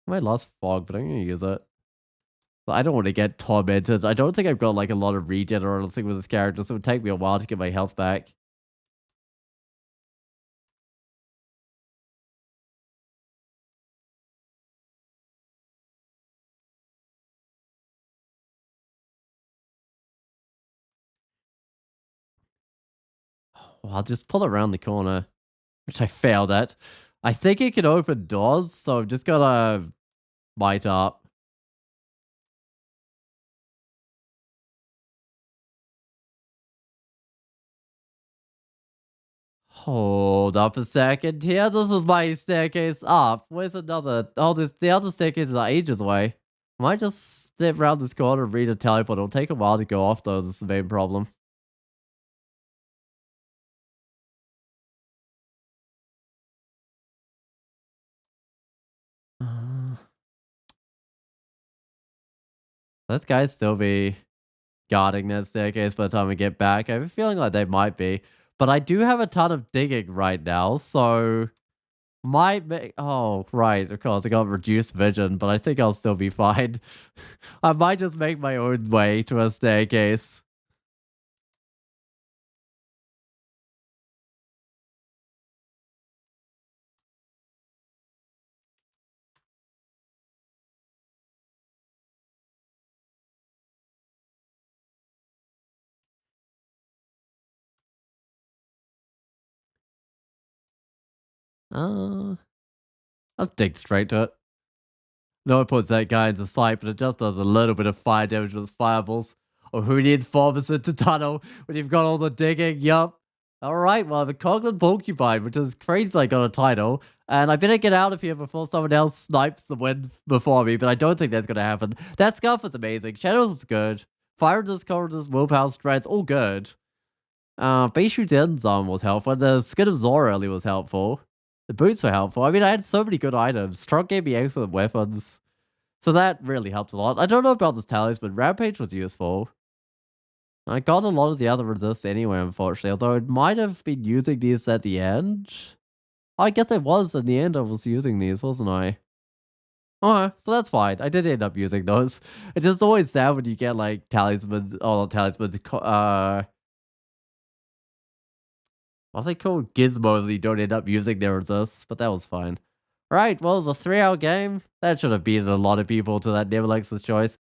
might lost fog, but I'm gonna use it. But I don't want to get tormented. I don't think I've got like a lot of regen or anything with this character, so it would take me a while to get my health back. Well, I'll just pull around the corner, which I failed at. I think it can open doors, so I've just gotta bite up. Hold up a second here. This is my staircase up. Where's another? Oh, the other staircase is ages away. I might just step around this corner and read a teleport. It'll take a while to go off, though. That's the main problem. Uh, this guy's still be guarding that staircase by the time we get back. I have a feeling like they might be. But I do have a ton of digging right now, so might make. Oh, right. Of course, I got reduced vision, but I think I'll still be fine. I might just make my own way to a staircase. Uh, I'll dig straight to it. No one puts that guy into sight, but it just does a little bit of fire damage with fireballs. Or who needs Pharmacist to tunnel when you've got all the digging? Yup. Alright, well, I have a Coglin Porcupine, which is crazy I got a title. And I better get out of here before someone else snipes the win before me, but I don't think that's going to happen. That scarf is amazing. Shadows is good. Fire Discouragers, Willpower, Strength, all good. Beishu Den's arm was helpful. The Skin of Zora early was helpful. The boots were helpful. I mean, I had so many good items. Trunk gave me excellent weapons. So that really helped a lot. I don't know about this tallies, but Rampage was useful. I got a lot of the other resists anyway, unfortunately. Although it might have been using these at the end. Oh, I guess I was in the end. I was using these, wasn't I? Okay, so that's fine. I did end up using those. It's just always sad when you get like talismans, oh, not talismans, I think called gizmos you don't end up using their resists, but that was fine. Alright, well, it was a 3-hour game. That should have beaten a lot of people to that Nemelex's choice.